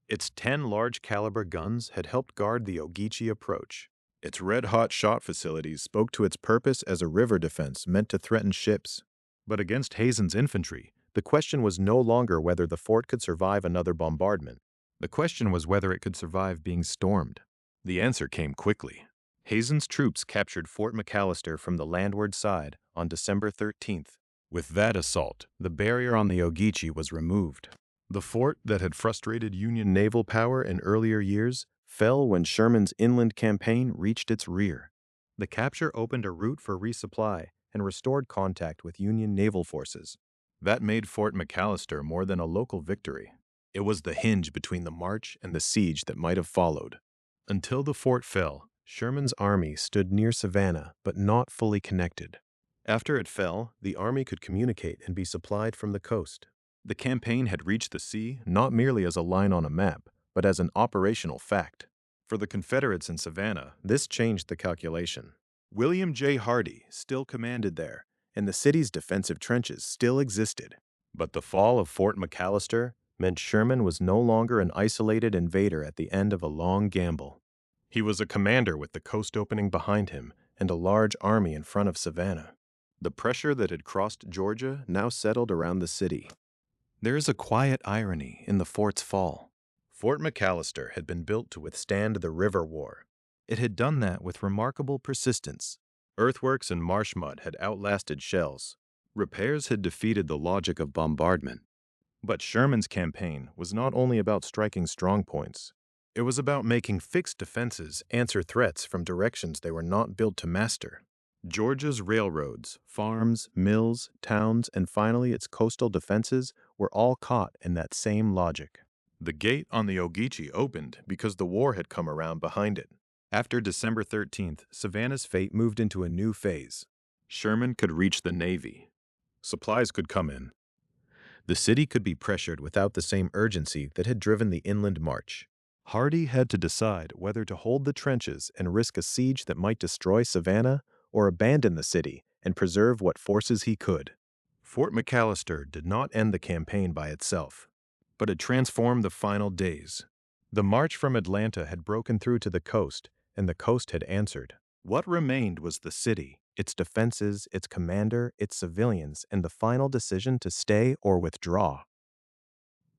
Its 10 large-caliber guns had helped guard the Ogeechee approach. Its red-hot shot facilities spoke to its purpose as a river defense meant to threaten ships. But against Hazen's infantry, the question was no longer whether the fort could survive another bombardment. The question was whether it could survive being stormed. The answer came quickly. Hazen's troops captured Fort McAllister from the landward side on December 13th. With that assault, the barrier on the Ogeechee was removed. The fort that had frustrated Union naval power in earlier years fell when Sherman's inland campaign reached its rear. The capture opened a route for resupply and restored contact with Union naval forces. That made Fort McAllister more than a local victory. It was the hinge between the march and the siege that might have followed. Until the fort fell, Sherman's army stood near Savannah, but not fully connected. After it fell, the army could communicate and be supplied from the coast. The campaign had reached the sea not merely as a line on a map, but as an operational fact. For the Confederates in Savannah, this changed the calculation. William J. Hardee still commanded there, and the city's defensive trenches still existed. But the fall of Fort McAllister meant Sherman was no longer an isolated invader at the end of a long gamble. He was a commander with the coast opening behind him and a large army in front of Savannah. The pressure that had crossed Georgia now settled around the city. There is a quiet irony in the fort's fall. Fort McAllister had been built to withstand the River War. It had done that with remarkable persistence. Earthworks and marsh mud had outlasted shells. Repairs had defeated the logic of bombardment. But Sherman's campaign was not only about striking strong points. It was about making fixed defenses answer threats from directions they were not built to master. Georgia's railroads, farms, mills, towns, and finally its coastal defenses were all caught in that same logic. The gate on the Ogeechee opened because the war had come around behind it. After December 13th, Savannah's fate moved into a new phase. Sherman could reach the Navy. Supplies could come in. The city could be pressured without the same urgency that had driven the inland march. Hardee had to decide whether to hold the trenches and risk a siege that might destroy Savannah or abandon the city and preserve what forces he could. Fort McAllister did not end the campaign by itself, but it transformed the final days. The march from Atlanta had broken through to the coast, and the coast had answered. What remained was the city, its defenses, its commander, its civilians, and the final decision to stay or withdraw.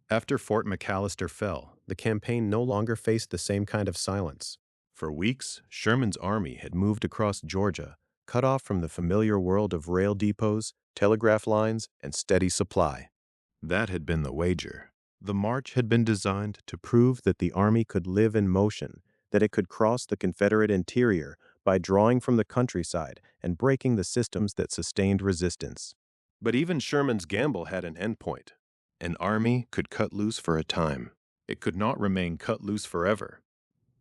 After Fort McAllister fell, the campaign no longer faced the same kind of silence. For weeks, Sherman's army had moved across Georgia, cut off from the familiar world of rail depots, telegraph lines, and steady supply. That had been the wager. The march had been designed to prove that the army could live in motion, that it could cross the Confederate interior by drawing from the countryside and breaking the systems that sustained resistance. But even Sherman's gamble had an endpoint. An army could cut loose for a time. It could not remain cut loose forever.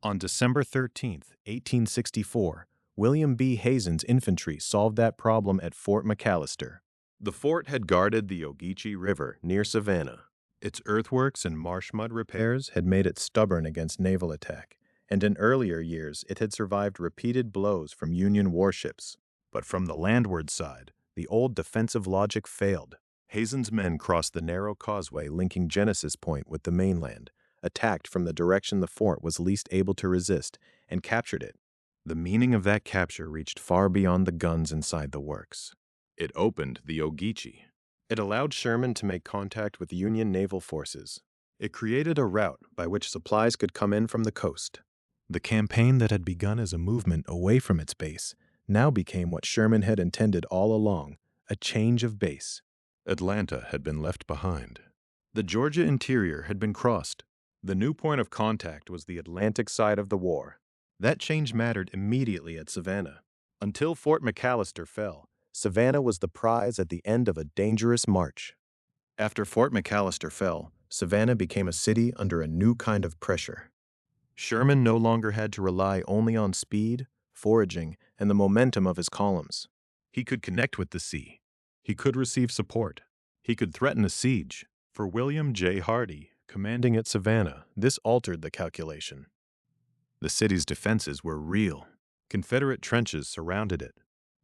On December 13th, 1864, William B. Hazen's infantry solved that problem at Fort McAllister. The fort had guarded the Ogeechee River near Savannah. Its earthworks and marsh mud repairs had made it stubborn against naval attack, and in earlier years it had survived repeated blows from Union warships. But from the landward side, the old defensive logic failed. Hazen's men crossed the narrow causeway linking Genesis Point with the mainland, attacked from the direction the fort was least able to resist, and captured it. The meaning of that capture reached far beyond the guns inside the works. It opened the Ogeechee. It allowed Sherman to make contact with Union naval forces. It created a route by which supplies could come in from the coast. The campaign that had begun as a movement away from its base now became what Sherman had intended all along, a change of base. Atlanta had been left behind. The Georgia interior had been crossed. The new point of contact was the Atlantic side of the war. That change mattered immediately at Savannah. Until Fort McAllister fell, Savannah was the prize at the end of a dangerous march. After Fort McAllister fell, Savannah became a city under a new kind of pressure. Sherman no longer had to rely only on speed, foraging, and the momentum of his columns. He could connect with the sea. He could receive support. He could threaten a siege. For William J. Hardee, commanding at Savannah, this altered the calculation. The city's defenses were real. Confederate trenches surrounded it.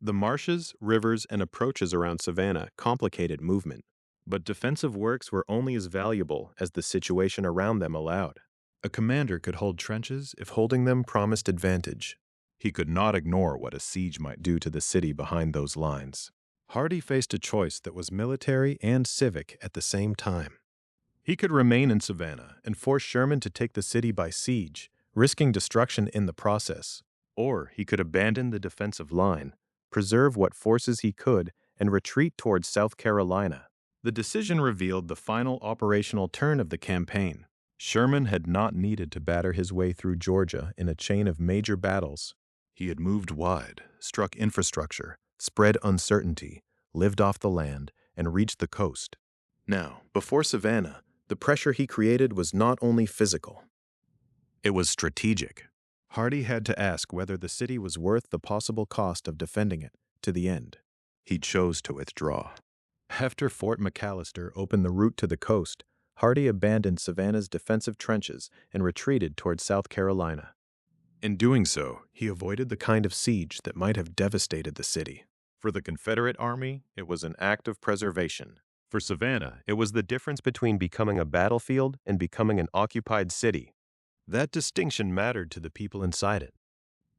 The marshes, rivers, and approaches around Savannah complicated movement, but defensive works were only as valuable as the situation around them allowed. A commander could hold trenches if holding them promised advantage. He could not ignore what a siege might do to the city behind those lines. Hardee faced a choice that was military and civic at the same time. He could remain in Savannah and force Sherman to take the city by siege, risking destruction in the process. Or he could abandon the defensive line, preserve what forces he could, and retreat towards South Carolina. The decision revealed the final operational turn of the campaign. Sherman had not needed to batter his way through Georgia in a chain of major battles. He had moved wide, struck infrastructure, spread uncertainty, lived off the land, and reached the coast. Now, before Savannah, the pressure he created was not only physical. It was strategic. Hardee had to ask whether the city was worth the possible cost of defending it to the end. He chose to withdraw. After Fort McAllister opened the route to the coast, Hardee abandoned Savannah's defensive trenches and retreated toward South Carolina. In doing so, he avoided the kind of siege that might have devastated the city. For the Confederate Army, it was an act of preservation. For Savannah, it was the difference between becoming a battlefield and becoming an occupied city. That distinction mattered to the people inside it.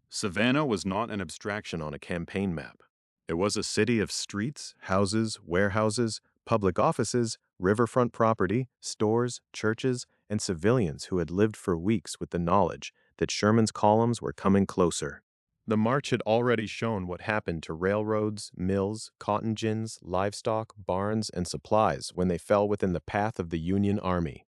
Savannah was not an abstraction on a campaign map. It was a city of streets, houses, warehouses, public offices, riverfront property, stores, churches, and civilians who had lived for weeks with the knowledge that Sherman's columns were coming closer. The march had already shown what happened to railroads, mills, cotton gins, livestock, barns, and supplies when they fell within the path of the Union Army.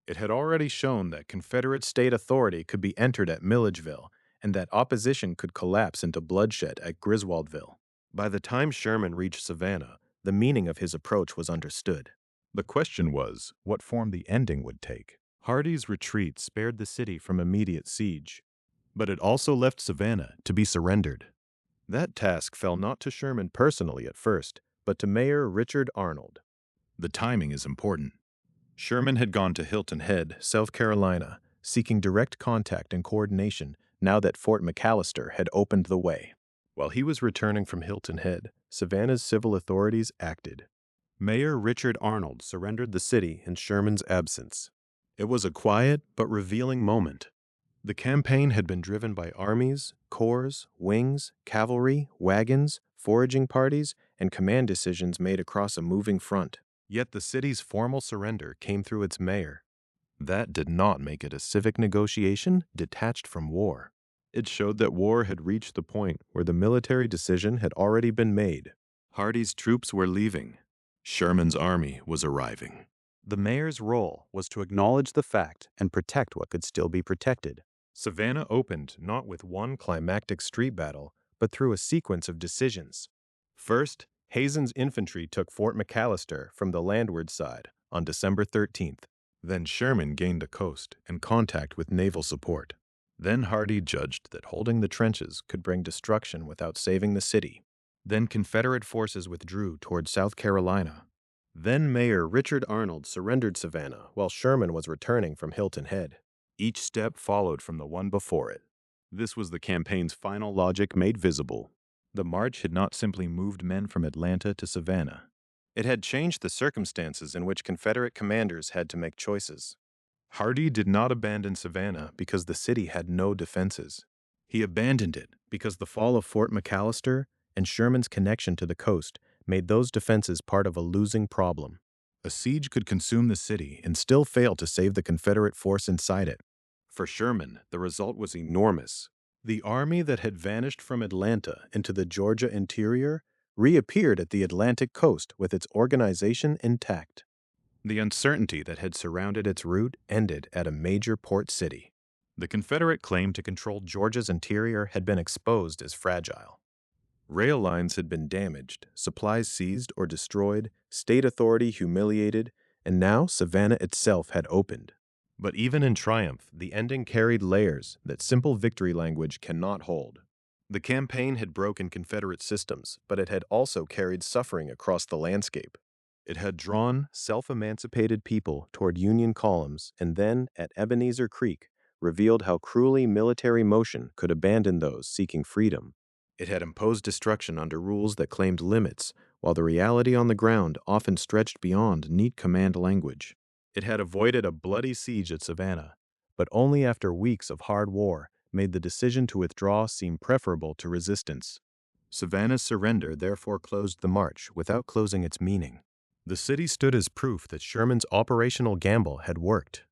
It had already shown that Confederate state authority could be entered at Milledgeville and that opposition could collapse into bloodshed at Griswoldville. By the time Sherman reached Savannah, the meaning of his approach was understood. The question was, what form the ending would take. Hardee's retreat spared the city from immediate siege, but it also left Savannah to be surrendered. That task fell not to Sherman personally at first, but to Mayor Richard Arnold. The timing is important. Sherman had gone to Hilton Head, South Carolina, seeking direct contact and coordination now that Fort McAllister had opened the way. While he was returning from Hilton Head, Savannah's civil authorities acted. Mayor Richard Arnold surrendered the city in Sherman's absence. It was a quiet but revealing moment. The campaign had been driven by armies, corps, wings, cavalry, wagons, foraging parties, and command decisions made across a moving front. Yet the city's formal surrender came through its mayor. That did not make it a civic negotiation detached from war. It showed that war had reached the point where the military decision had already been made. Hardee's troops were leaving. Sherman's army was arriving. The mayor's role was to acknowledge the fact and protect what could still be protected. Savannah opened not with one climactic street battle, but through a sequence of decisions. First, Hazen's infantry took Fort McAllister from the landward side on December 13th. Then Sherman gained the coast and contact with naval support. Then Hardee judged that holding the trenches could bring destruction without saving the city. Then Confederate forces withdrew toward South Carolina. Then Mayor Richard Arnold surrendered Savannah while Sherman was returning from Hilton Head. Each step followed from the one before it. This was the campaign's final logic made visible. The march had not simply moved men from Atlanta to Savannah. It had changed the circumstances in which Confederate commanders had to make choices. Hardee did not abandon Savannah because the city had no defenses. He abandoned it because the fall of Fort McAllister and Sherman's connection to the coast made those defenses part of a losing problem. A siege could consume the city and still fail to save the Confederate force inside it. For Sherman, the result was enormous. The army that had vanished from Atlanta into the Georgia interior reappeared at the Atlantic coast with its organization intact. The uncertainty that had surrounded its route ended at a major port city. The Confederate claim to control Georgia's interior had been exposed as fragile. Rail lines had been damaged, supplies seized or destroyed, state authority humiliated, and now Savannah itself had opened. But even in triumph, the ending carried layers that simple victory language cannot hold. The campaign had broken Confederate systems, but it had also carried suffering across the landscape. It had drawn self-emancipated people toward Union columns and then, at Ebenezer Creek, revealed how cruelly military motion could abandon those seeking freedom. It had imposed destruction under rules that claimed limits, while the reality on the ground often stretched beyond neat command language. It had avoided a bloody siege at Savannah, but only after weeks of hard war made the decision to withdraw seem preferable to resistance. Savannah's surrender therefore closed the march without closing its meaning. The city stood as proof that Sherman's operational gamble had worked.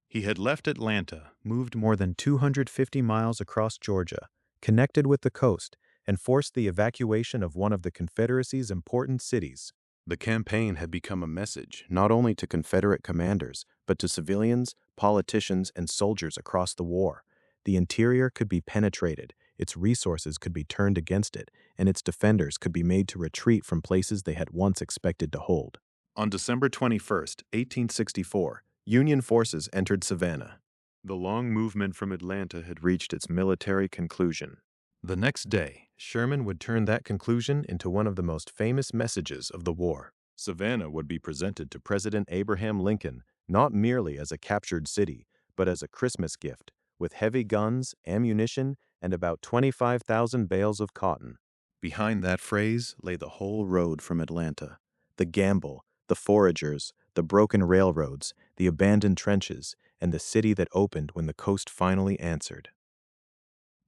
He had left Atlanta, moved more than 250 miles across Georgia, connected with the coast, and forced the evacuation of one of the Confederacy's important cities. The campaign had become a message not only to Confederate commanders, but to civilians, politicians, and soldiers across the war. The interior could be penetrated, its resources could be turned against it, and its defenders could be made to retreat from places they had once expected to hold. On December 21, 1864, Union forces entered Savannah. The long movement from Atlanta had reached its military conclusion. The next day, Sherman would turn that conclusion into one of the most famous messages of the war. Savannah would be presented to President Abraham Lincoln not merely as a captured city, but as a Christmas gift, with heavy guns, ammunition, and about 25,000 bales of cotton. Behind that phrase lay the whole road from Atlanta. The gamble, the foragers, the broken railroads, the abandoned trenches, and the city that opened when the coast finally answered.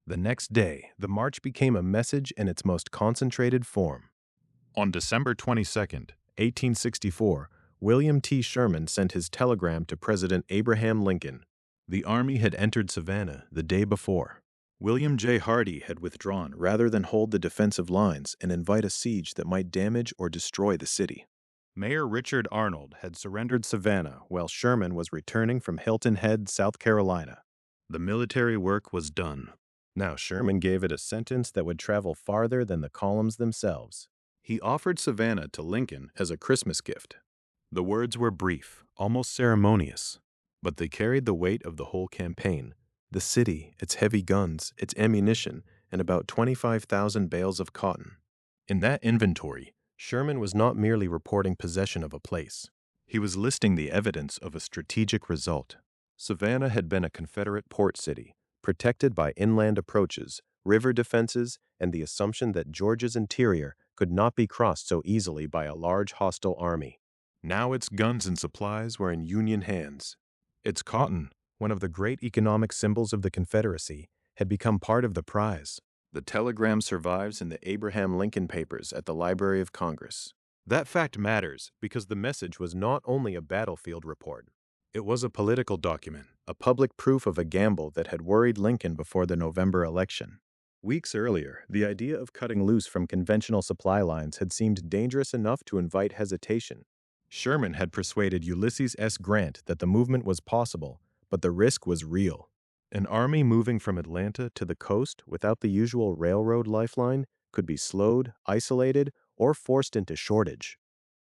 The next day, the march became a message in its most concentrated form. On December 22, 1864, William T. Sherman sent his telegram to President Abraham Lincoln. The army had entered Savannah the day before. William J. Hardee had withdrawn rather than hold the defensive lines and invite a siege that might damage or destroy the city. Mayor Richard Arnold had surrendered Savannah while Sherman was returning from Hilton Head, South Carolina. The military work was done. Now Sherman gave it a sentence that would travel farther than the columns themselves. He offered Savannah to Lincoln as a Christmas gift. The words were brief, almost ceremonious, but they carried the weight of the whole campaign. The city, its heavy guns, its ammunition, and about 25,000 bales of cotton. In that inventory, Sherman was not merely reporting possession of a place. He was listing the evidence of a strategic result. Savannah had been a Confederate port city, protected by inland approaches, river defenses, and the assumption that Georgia's interior could not be crossed so easily by a large hostile army. Now its guns and supplies were in Union hands. Its cotton, one of the great economic symbols of the Confederacy, had become part of the prize. The telegram survives in the Abraham Lincoln Papers at the Library of Congress. That fact matters because the message was not only a battlefield report. It was a political document, a public proof of a gamble that had worried Lincoln before the November election. Weeks earlier, the idea of cutting loose from conventional supply lines had seemed dangerous enough to invite hesitation. Sherman had persuaded Ulysses S. Grant that the movement was possible, but the risk was real. An army moving from Atlanta to the coast without the usual railroad lifeline could be slowed, isolated, or forced into shortage.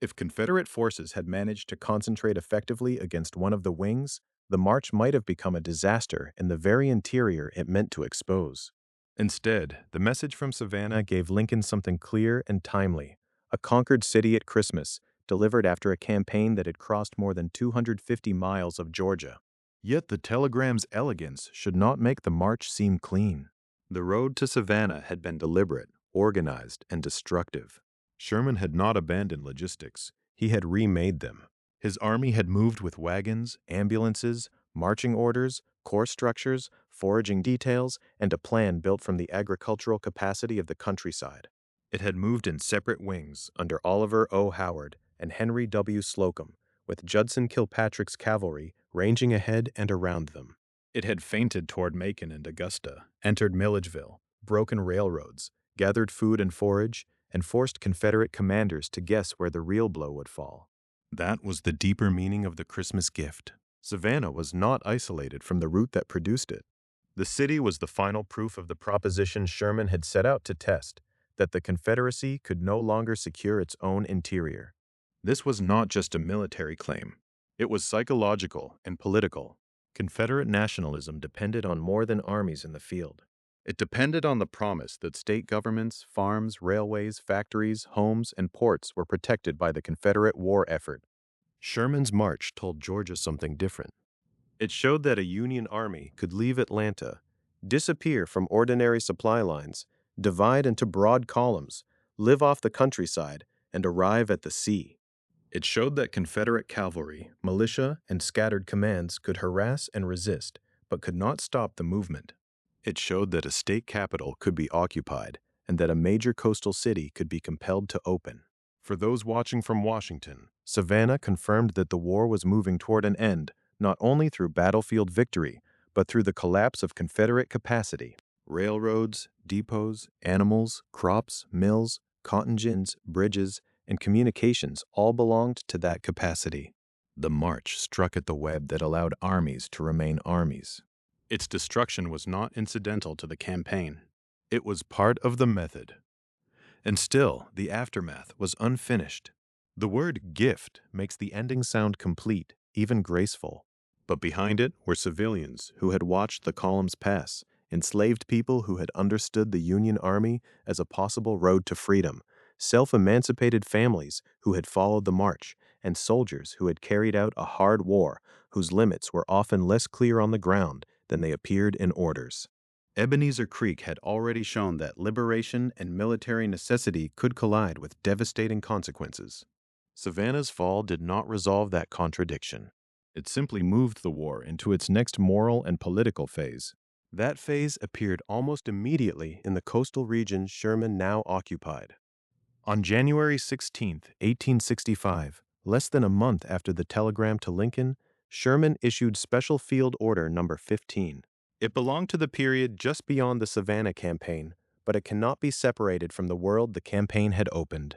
If Confederate forces had managed to concentrate effectively against one of the wings, the march might have become a disaster in the very interior it meant to expose. Instead, the message from Savannah gave Lincoln something clear and timely: a conquered city at Christmas, delivered after a campaign that had crossed more than 250 miles of Georgia. Yet the telegram's elegance should not make the march seem clean. The road to Savannah had been deliberate, organized, and destructive. Sherman had not abandoned logistics. He had remade them. His army had moved with wagons, ambulances, marching orders, corps structures, foraging details, and a plan built from the agricultural capacity of the countryside. It had moved in separate wings under Oliver O. Howard and Henry W. Slocum, with Judson Kilpatrick's cavalry ranging ahead and around them. It had feinted toward Macon and Augusta, entered Milledgeville, broken railroads, gathered food and forage, and forced Confederate commanders to guess where the real blow would fall. That was the deeper meaning of the Christmas gift. Savannah was not isolated from the route that produced it. The city was the final proof of the proposition Sherman had set out to test, that the Confederacy could no longer secure its own interior. This was not just a military claim. It was psychological and political. Confederate nationalism depended on more than armies in the field. It depended on the promise that state governments, farms, railways, factories, homes, and ports were protected by the Confederate war effort. Sherman's march told Georgia something different. It showed that a Union army could leave Atlanta, disappear from ordinary supply lines, divide into broad columns, live off the countryside, and arrive at the sea. It showed that Confederate cavalry, militia, and scattered commands could harass and resist, but could not stop the movement. It showed that a state capital could be occupied, and that a major coastal city could be compelled to open. For those watching from Washington, Savannah confirmed that the war was moving toward an end, not only through battlefield victory, but through the collapse of Confederate capacity. Railroads, depots, animals, crops, mills, cotton gins, bridges, and communications all belonged to that capacity. The march struck at the web that allowed armies to remain armies. Its destruction was not incidental to the campaign. It was part of the method. And still, the aftermath was unfinished. The word gift makes the ending sound complete, even graceful. But behind it were civilians who had watched the columns pass, enslaved people who had understood the Union Army as a possible road to freedom, self-emancipated families who had followed the march, and soldiers who had carried out a hard war whose limits were often less clear on the ground than they appeared in orders. Ebenezer Creek had already shown that liberation and military necessity could collide with devastating consequences. Savannah's fall did not resolve that contradiction. It simply moved the war into its next moral and political phase. That phase appeared almost immediately in the coastal region Sherman now occupied. On January 16, 1865, less than a month after the telegram to Lincoln, Sherman issued Special Field Order No. 15. It belonged to the period just beyond the Savannah campaign, but it cannot be separated from the world the campaign had opened.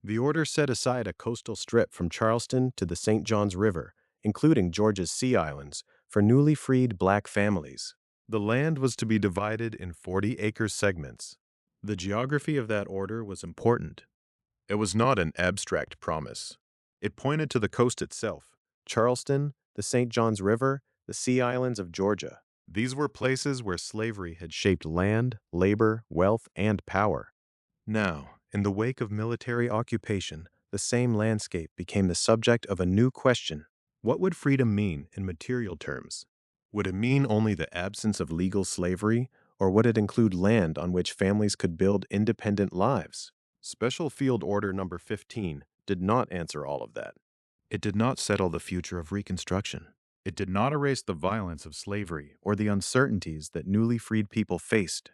The order set aside a coastal strip from Charleston to the St. Johns River, including Georgia's Sea Islands, for newly freed black families. The land was to be divided in 40-acre segments. The geography of that order was important. It was not an abstract promise. It pointed to the coast itself: Charleston, the St. Johns River, the Sea Islands of Georgia. These were places where slavery had shaped land, labor, wealth, and power. Now, in the wake of military occupation, the same landscape became the subject of a new question. What would freedom mean in material terms? Would it mean only the absence of legal slavery, or would it include land on which families could build independent lives? Special Field Order No. 15 did not answer all of that. It did not settle the future of Reconstruction. It did not erase the violence of slavery or the uncertainties that newly freed people faced.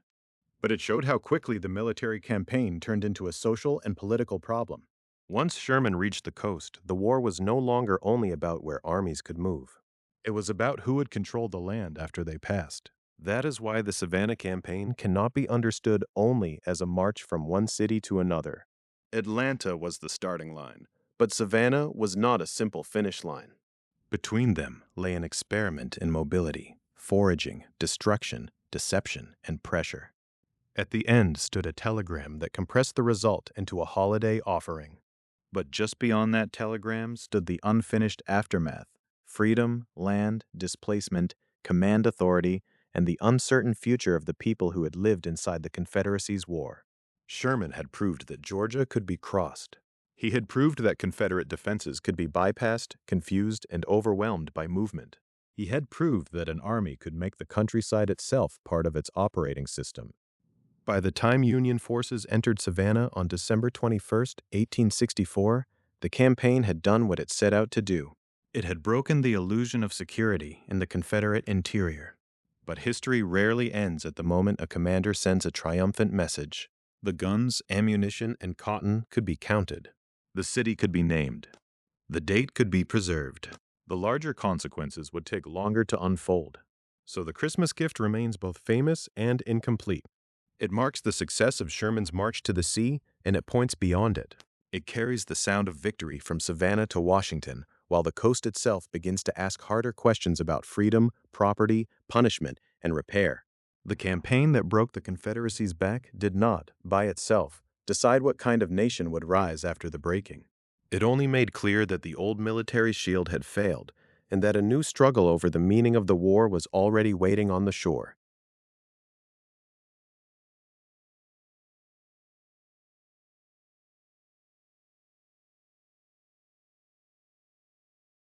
But it showed how quickly the military campaign turned into a social and political problem. Once Sherman reached the coast, the war was no longer only about where armies could move. It was about who would control the land after they passed. That is why the Savannah campaign cannot be understood only as a march from one city to another. Atlanta was the starting line, but Savannah was not a simple finish line. Between them lay an experiment in mobility, foraging, destruction, deception, and pressure. At the end stood a telegram that compressed the result into a holiday offering. But just beyond that telegram stood the unfinished aftermath: freedom, land, displacement, command authority, and the uncertain future of the people who had lived inside the Confederacy's war. Sherman had proved that Georgia could be crossed. He had proved that Confederate defenses could be bypassed, confused, and overwhelmed by movement. He had proved that an army could make the countryside itself part of its operating system. By the time Union forces entered Savannah on December 21st, 1864, the campaign had done what it set out to do. It had broken the illusion of security in the Confederate interior. But history rarely ends at the moment a commander sends a triumphant message. The guns, ammunition, and cotton could be counted. The city could be named. The date could be preserved. The larger consequences would take longer to unfold. So the Christmas gift remains both famous and incomplete. It marks the success of Sherman's march to the sea, and it points beyond it. It carries the sound of victory from Savannah to Washington, while the coast itself begins to ask harder questions about freedom, property, punishment, and repair. The campaign that broke the Confederacy's back did not, by itself, decide what kind of nation would rise after the breaking. It only made clear that the old military shield had failed, and that a new struggle over the meaning of the war was already waiting on the shore.